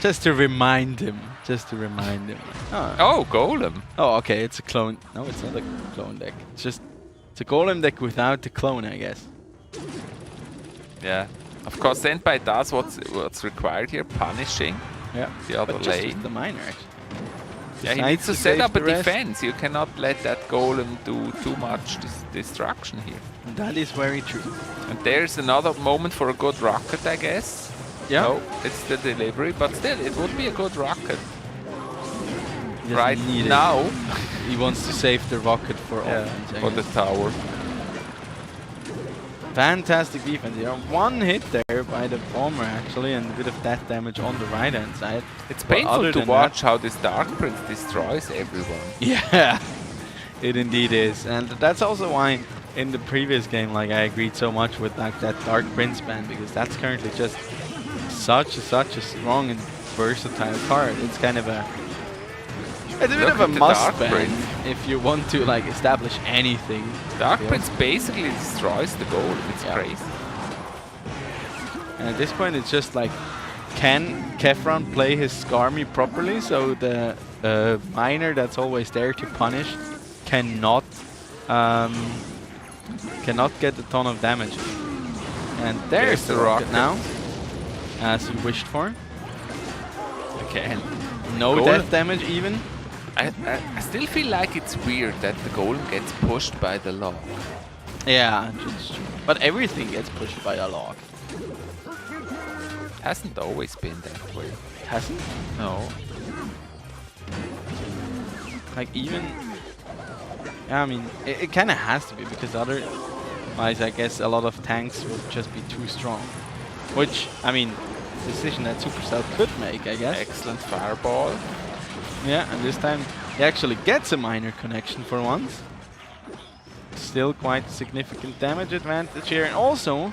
Just to remind him. Oh, Golem. Oh, okay, it's a clone. No, it's not a clone deck. It's a Golem deck without the clone, I guess. Yeah. Of course, Senpai does what's required here, punishing the other but lane. Just the minor, actually. Yeah, he needs to set up a defense. You cannot let that Golem do too much destruction here. That is very true. And there's another moment for a good rocket, I guess. Yeah. No, it's the delivery, but still, it would be a good rocket. He Right doesn't need it. now. He wants to save the rocket for offense. I For the guess. tower. Fantastic defense here. One hit there by the bomber, actually, and a bit of that damage on the right-hand side. It's But painful other to than watch how this Dark Prince destroys everyone. Yeah, it indeed is. And that's also why in the previous game, like, I agreed so much with like that Dark Prince ban, because that's currently just such a strong and versatile card. It's kind of a bit of a must ban if you want to like establish anything. Dark Prince basically destroys the goal. It's crazy. And at this point, it's just like, can Kefran play his Skarmy properly? So the miner that's always there to punish cannot get a ton of damage. And there's the rocket now, as you wished for. Again. No Golem. death damage even. I still feel like it's weird that the Golem gets pushed by the log. Yeah, it's true. But everything gets pushed by a log. Hasn't always been that way. Hasn't? No. Like even... Yeah, I mean, it kind of has to be, because otherwise I guess a lot of tanks would just be too strong. Which, I mean, decision that Supercell could make, I guess. Excellent fireball. Yeah, and this time he actually gets a minor connection for once. Still quite significant damage advantage here. And also,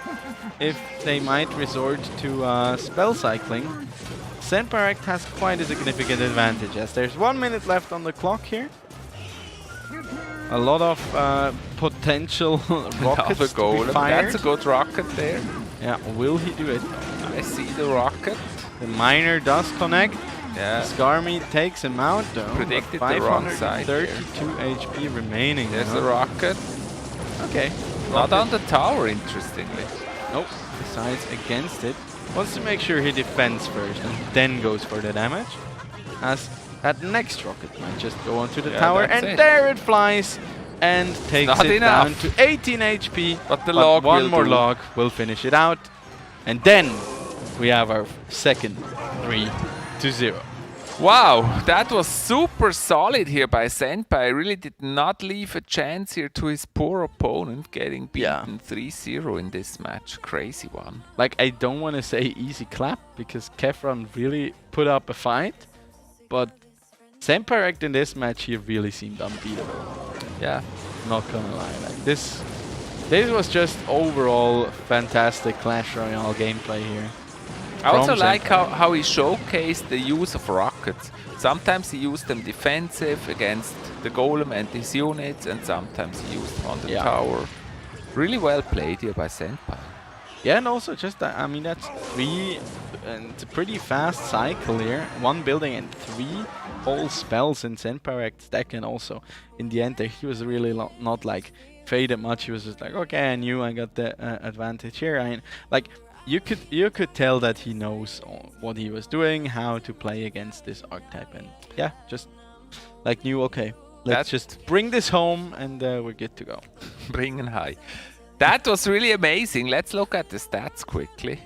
if they might resort to spell cycling, Senpai has quite a significant advantage, as there's 1 minute left on the clock here. A lot of potential rockets to be fired. That's a good rocket there. Yeah, will he do it? I see the rocket. The miner does connect. Yeah. Skarmy takes him out though. Predicted the wrong side. 32 HP remaining. There's a rocket. Okay. Not on the tower, interestingly. Nope. Decides against it. Wants to make sure he defends first and then goes for the damage. As that next rocket might just go onto the tower, and there it flies and takes it down to 18 HP. But the log one more log will finish it out. And then we have our second 3-0. Wow, that was super solid here by Senpai. Really did not leave a chance here to his poor opponent, getting beaten 3-0 in this match. Crazy one. Like, I don't want to say easy clap, because Kefron really put up a fight, but Senpai in this match, he really seemed unbeatable. Yeah. Not gonna lie, like this was just overall fantastic Clash Royale gameplay here. I also like how he showcased the use of rockets. Sometimes he used them defensive against the golem and his units, and sometimes he used them on the tower. Really well played here by Senpai. Yeah, and also just, I mean, that's 3, and it's a pretty fast cycle here. 1 building and 3 whole spells in Senpai deck, and also in the end there, he was really not like faded much. He was just like, okay, I knew I got the advantage here. I like. You could tell that he knows what he was doing, how to play against this archetype, and yeah, just like knew, okay, let's just bring this home and we're good to go. Bringen high. That was really amazing. Let's look at the stats quickly.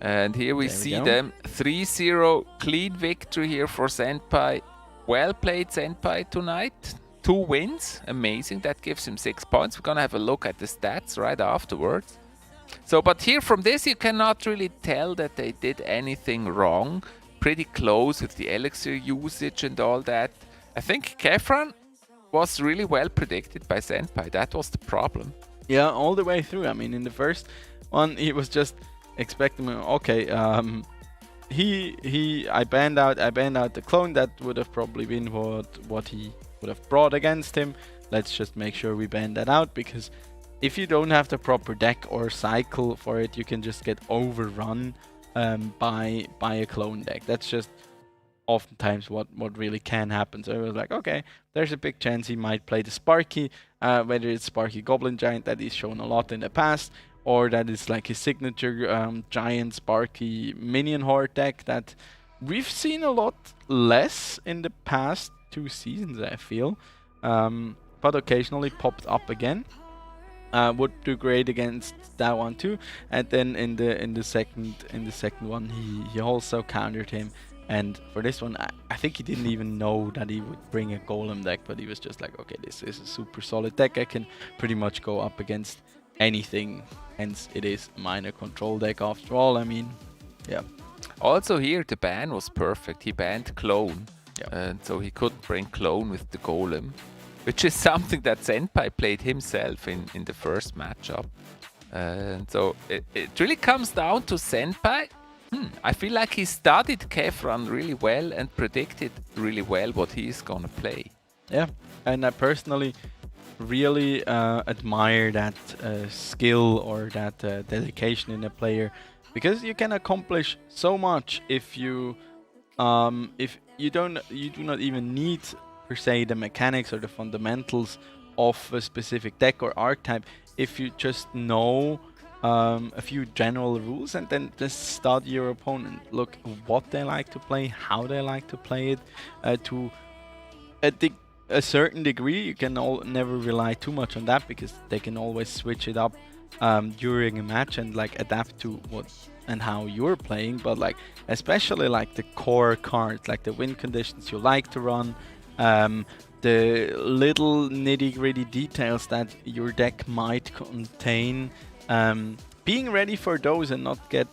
And here we see them. 3-0 clean victory here for Senpai. Well played Senpai tonight. 2 wins, amazing. That gives him 6 points. We're gonna have a look at the stats right afterwards. So, but here from this you cannot really tell that they did anything wrong. Pretty close with the elixir usage and all that. I think Kefran was really well predicted by Senpai. That was the problem. Yeah, all the way through. I mean, in the first one he was just expecting, okay, I banned out the clone. That would have probably been what he would have brought against him. Let's just make sure we ban that out, because if you don't have the proper deck or cycle for it, you can just get overrun by a clone deck. That's just oftentimes what really can happen. So it was like, okay, there's a big chance he might play the Sparky, whether it's Sparky Goblin Giant that he's shown a lot in the past, or that is like his signature Giant Sparky Minion Horde deck that we've seen a lot less in the past 2 seasons, I feel, but occasionally popped up again. Would do great against that one too, and then in the second one he also countered him, and for this one I think he didn't even know that he would bring a golem deck, but he was just like, okay, this is a super solid deck, I can pretty much go up against anything, hence it is a minor control deck after all. I mean, yeah. Also here the ban was perfect. He banned clone, and so he couldn't bring clone with the golem, which is something that Senpai played himself in the first matchup. And so it really comes down to Senpai. I feel like he studied Kefran really well and predicted really well what he's gonna play. Yeah, and I personally really admire that skill or that dedication in a player, because you can accomplish so much if you do not even need per se the mechanics or the fundamentals of a specific deck or archetype, if you just know a few general rules and then just study your opponent. Look what they like to play, how they like to play it. To a certain degree, you can never rely too much on that, because they can always switch it up during a match and like adapt to what and how you're playing. But like especially like the core cards, like the win conditions you like to run, the little nitty-gritty details that your deck might contain, being ready for those and not get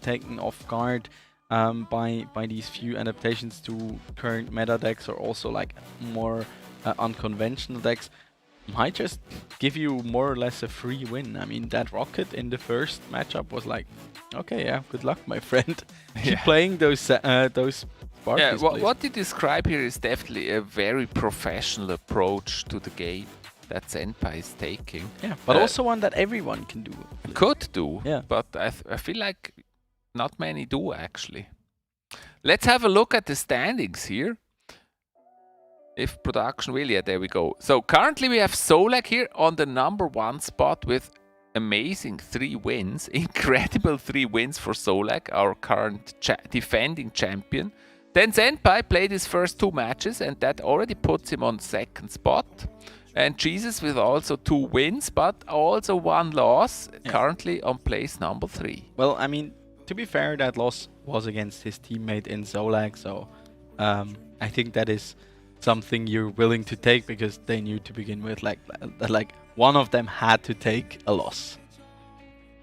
taken off guard by these few adaptations to current meta decks, or also like more unconventional decks, might just give you more or less a free win. I mean, that rocket in the first matchup was like, okay, yeah, good luck, my friend. Keep playing those sparkies. Yeah, what you describe here is definitely a very professional approach to the game that Senpai is taking. Yeah, but also one that everyone can do. Could do, yeah. But I feel like not many do actually. Let's have a look at the standings here. If production will, yeah, there we go. So currently we have Solac here on the number 1 spot with amazing 3 wins. Incredible 3 wins for Solac, our current defending champion. Then Senpai played his first 2 matches and that already puts him on 2nd spot. And Jesus with also 2 wins, but also 1 loss, currently on place number 3. Well, I mean, to be fair, that loss was against his teammate in Zolac, so I think that is something you're willing to take because they knew to begin with, like one of them had to take a loss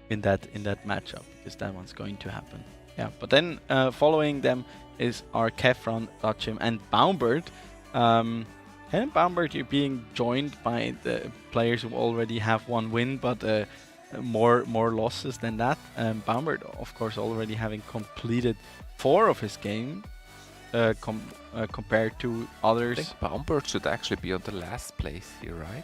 in that matchup because that one's going to happen. Yeah, but then following them is our Kefran, Dachim, and Baumbert. And Baumbert, you're being joined by the players who already have 1 win, but more losses than that. Baumbert, of course, already having completed 4 of his game. Compared to others. I think Baumbert should actually be on the last place here, right?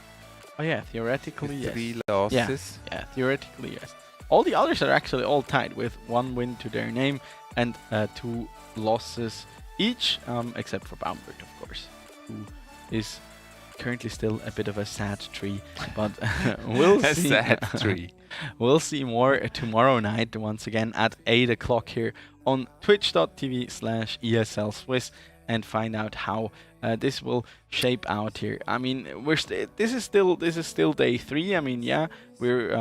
Oh yeah, theoretically with yes. 3 losses. Yeah, theoretically yes. All the others are actually all tied with 1 win to their name and 2 losses each, except for Baumbert, of course, who is currently still a bit of a sad tree, but we'll see. Sad tree. We'll see more tomorrow night, once again at 8 o'clock here on twitch.tv/ESL Swiss, and find out how this will shape out here. I mean, this is still day 3. I mean, yeah, we're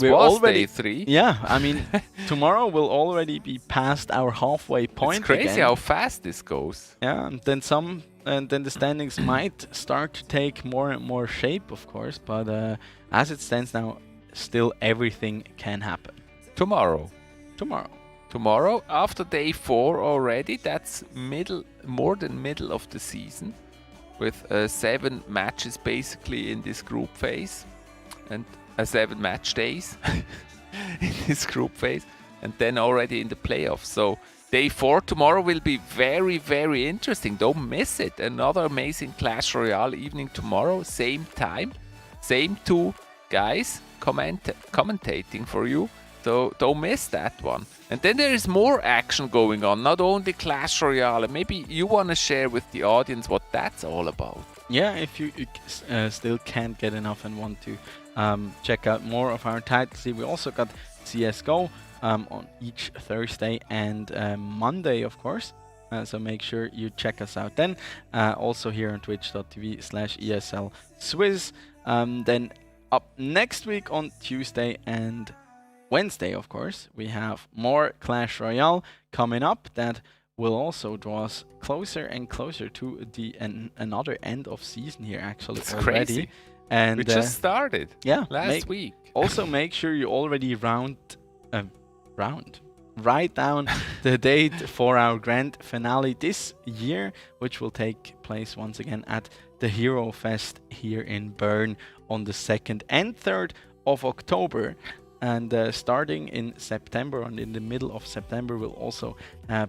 already day 3. Yeah, I mean, tomorrow will already be past our halfway point. It's crazy again. how fast this goes. Yeah, and then the standings might start to take more and more shape, of course. But as it stands now, still everything can happen. Tomorrow, after day 4 already, that's more than middle of the season, with 7 matches basically in this group phase, and 7 match days in this group phase, and then already in the playoffs. So day 4 tomorrow will be very, very interesting. Don't miss it. Another amazing Clash Royale evening tomorrow, same time, same 2 guys commentating for you. So don't miss that one. And then there is more action going on, not only Clash Royale. Maybe you want to share with the audience what that's all about. Yeah, if you still can't get enough and want to check out more of our titles, we also got CSGO on each Thursday and Monday, of course. So make sure you check us out then. Also here on twitch.tv/ESL Swiss. Then up next week on Tuesday and Wednesday, of course, we have more Clash Royale coming up that will also draw us closer and closer to the another end of season here, actually. It's already. Crazy. And we just started. Yeah, last week. Also, make sure you already write down the date for our grand finale this year, which will take place once again at the Hero Fest here in Bern on the 2nd and 3rd of October. And starting in September, and in the middle of September, we'll also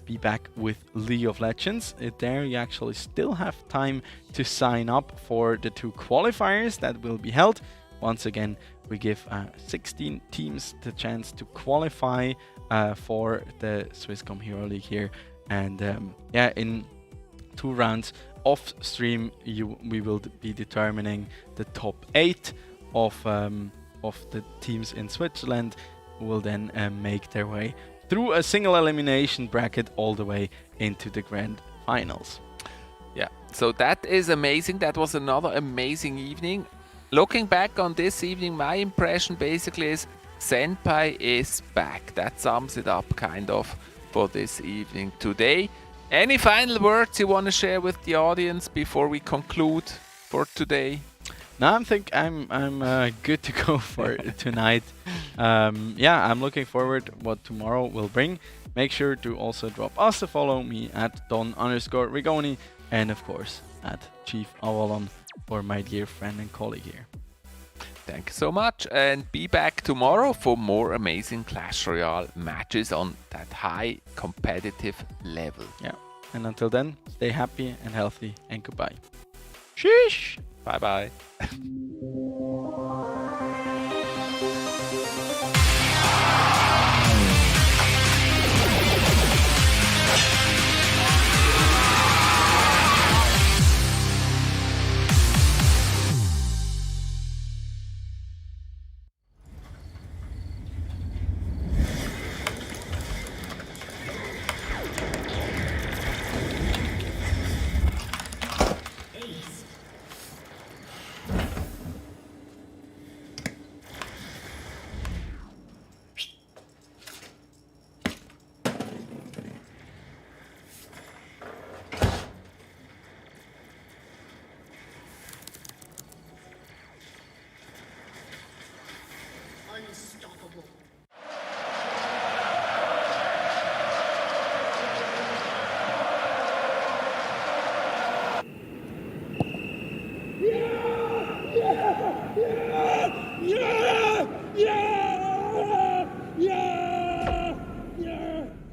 be back with League of Legends. There you actually still have time to sign up for the 2 qualifiers that will be held. Once again, we give 16 teams the chance to qualify for the Swisscom Hero League here. And yeah, in 2 rounds off stream, we will be determining the top 8 of the teams in Switzerland, who will then make their way through a single elimination bracket all the way into the grand finals. Yeah, so that is amazing. That was another amazing evening. Looking back on this evening, my impression basically is Senpai is back. That sums it up kind of for this evening today. Any final words you want to share with the audience before we conclude for today? No, I think I'm good to go for tonight. Yeah, I'm looking forward what tomorrow will bring. Make sure to also drop us a follow, me at Don_Rigoni, and of course at Chief Avalon for my dear friend and colleague here. Thank you so much, and be back tomorrow for more amazing Clash Royale matches on that high competitive level. Yeah, and until then, stay happy and healthy, and goodbye. Sheesh! Bye-bye.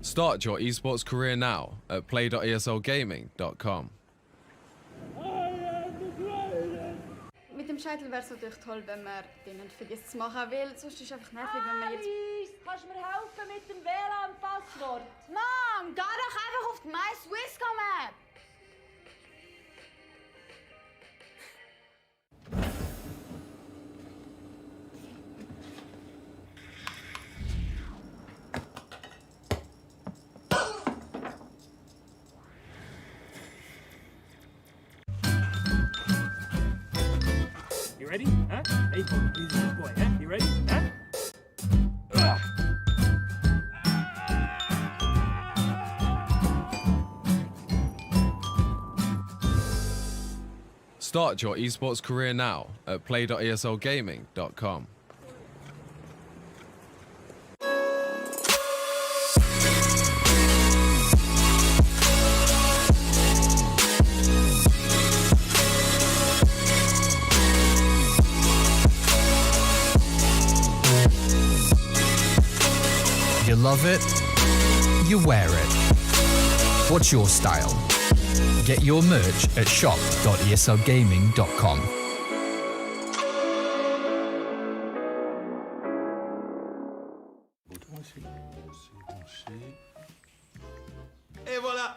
Start your esports career now at play.eslgaming.com. Mit dem Scheitel wäre es natürlich toll, wenn man den nicht vergisst zu machen, weil sonst ist es einfach nervig, wenn man jetzt... Alice, kannst du mir helfen mit dem WLAN-Passwort? Mom, geh doch einfach auf die My Swisscom App. You ready? Huh? Hey, he's a good boy, huh? You ready? Huh? Start your esports career now at play.eslgaming.com. You love it, you wear it. What's your style? Get your merch at shop.eslgaming.com. Et voilà,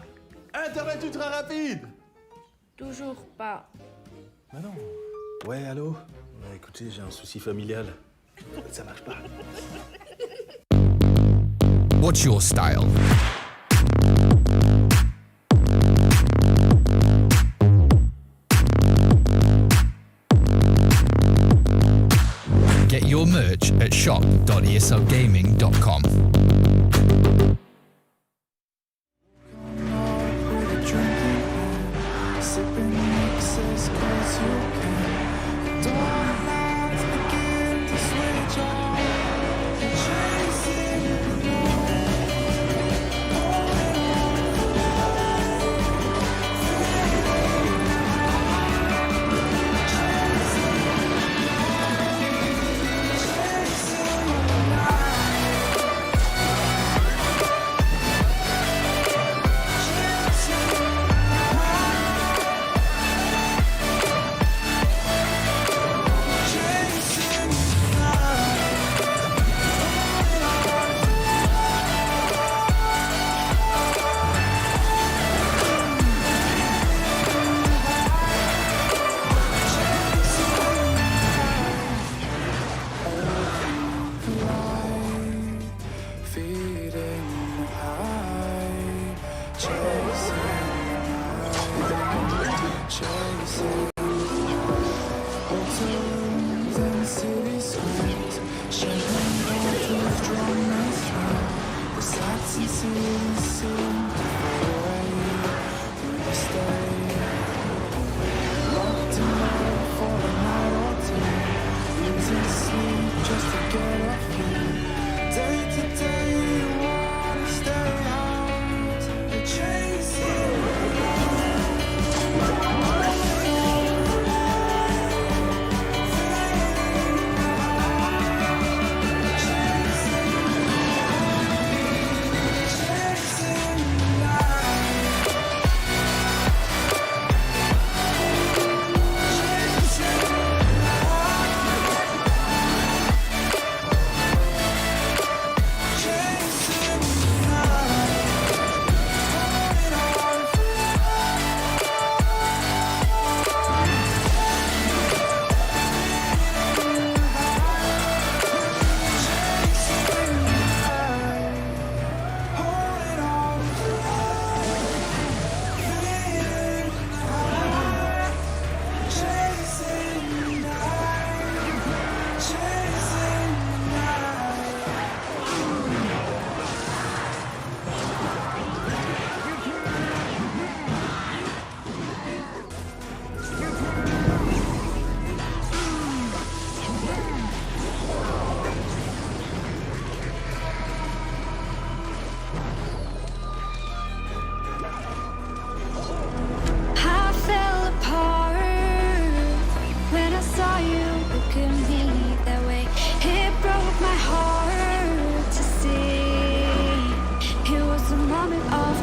Internet ultra rapide. Toujours pas. Mais non. Ouais, allô? Ouais, écoutez, j'ai un souci familial. Ça marche pas. What's your style? Get your merch at shop.eslgaming.com. Sipping excess 'cause you can. Dawn lights begin to switch on. You're chasing the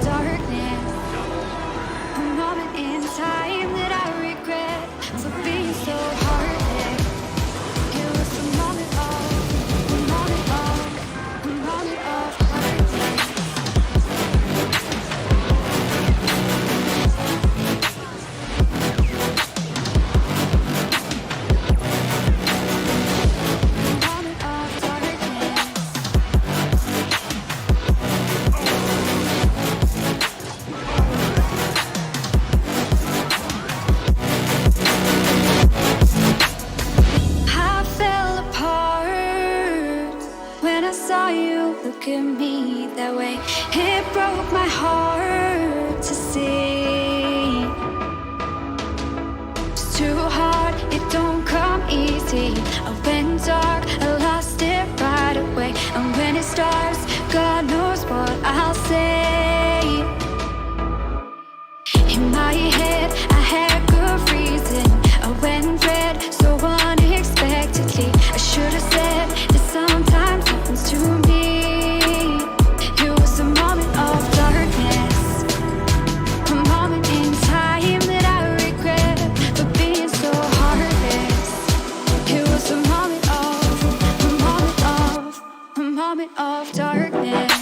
darkness. A moment in time that I regret for being so heartless. It was a moment of darkness. Look at me that way. It broke my heart to see. It's too hard, it don't come easy. I went dark, I lost it right away. And when it starts, God knows what I'll say. In my head, I had good reason. I went red so unexpectedly. I should have said that sometimes happens to me. Of darkness.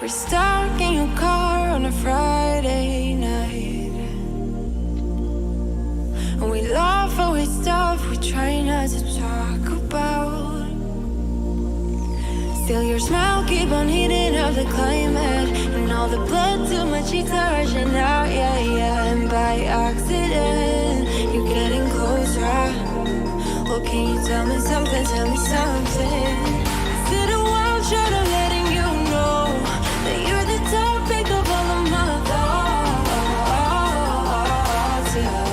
We're stuck in your car on a Friday night, and we laugh away stuff we try not to talk about. Still your smile keep on heating up the climate, and all the blood to my cheeks are rushing out, yeah, yeah. And by accident, you're getting closer. Well, can you tell me something, tell me something? Is it a wild shot of letting you know that you're the topic of all of my thoughts, yeah.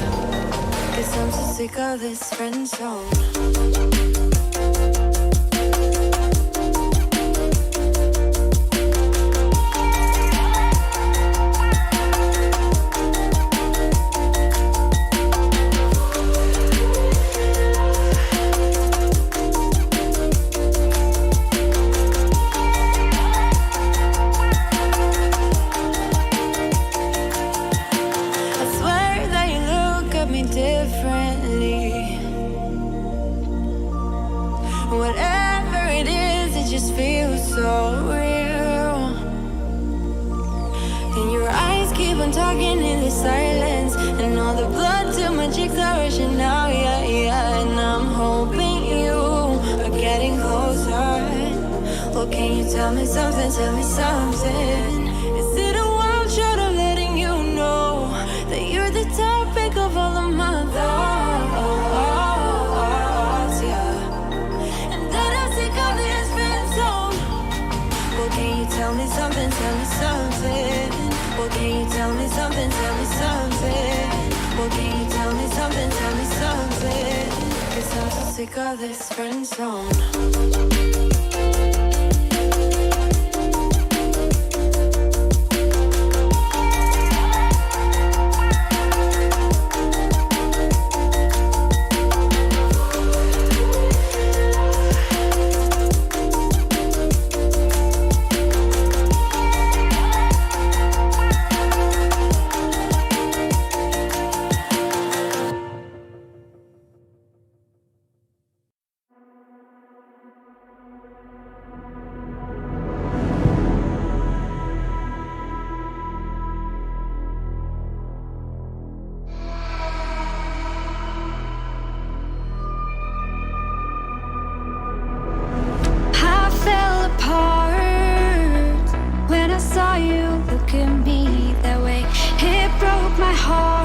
'Cause I'm so sick of this friend zone. Whatever it is, it just feels so real. And your eyes keep on talking in the silence, and all the blood to my cheeks are rushing out, yeah, yeah. And I'm hoping you are getting closer. Well, can you tell me something, tell me something? Is it a wild shot of letting you know that you're the topic of all of my thoughts, yeah. And that I'm sick of this friend zone. Well, can you tell me something, tell me something? Well, can you tell me something, tell me something? Well, can you tell me something, tell me something? 'Cause I'm so sick of this friend zone. Look at me that way. It broke my heart.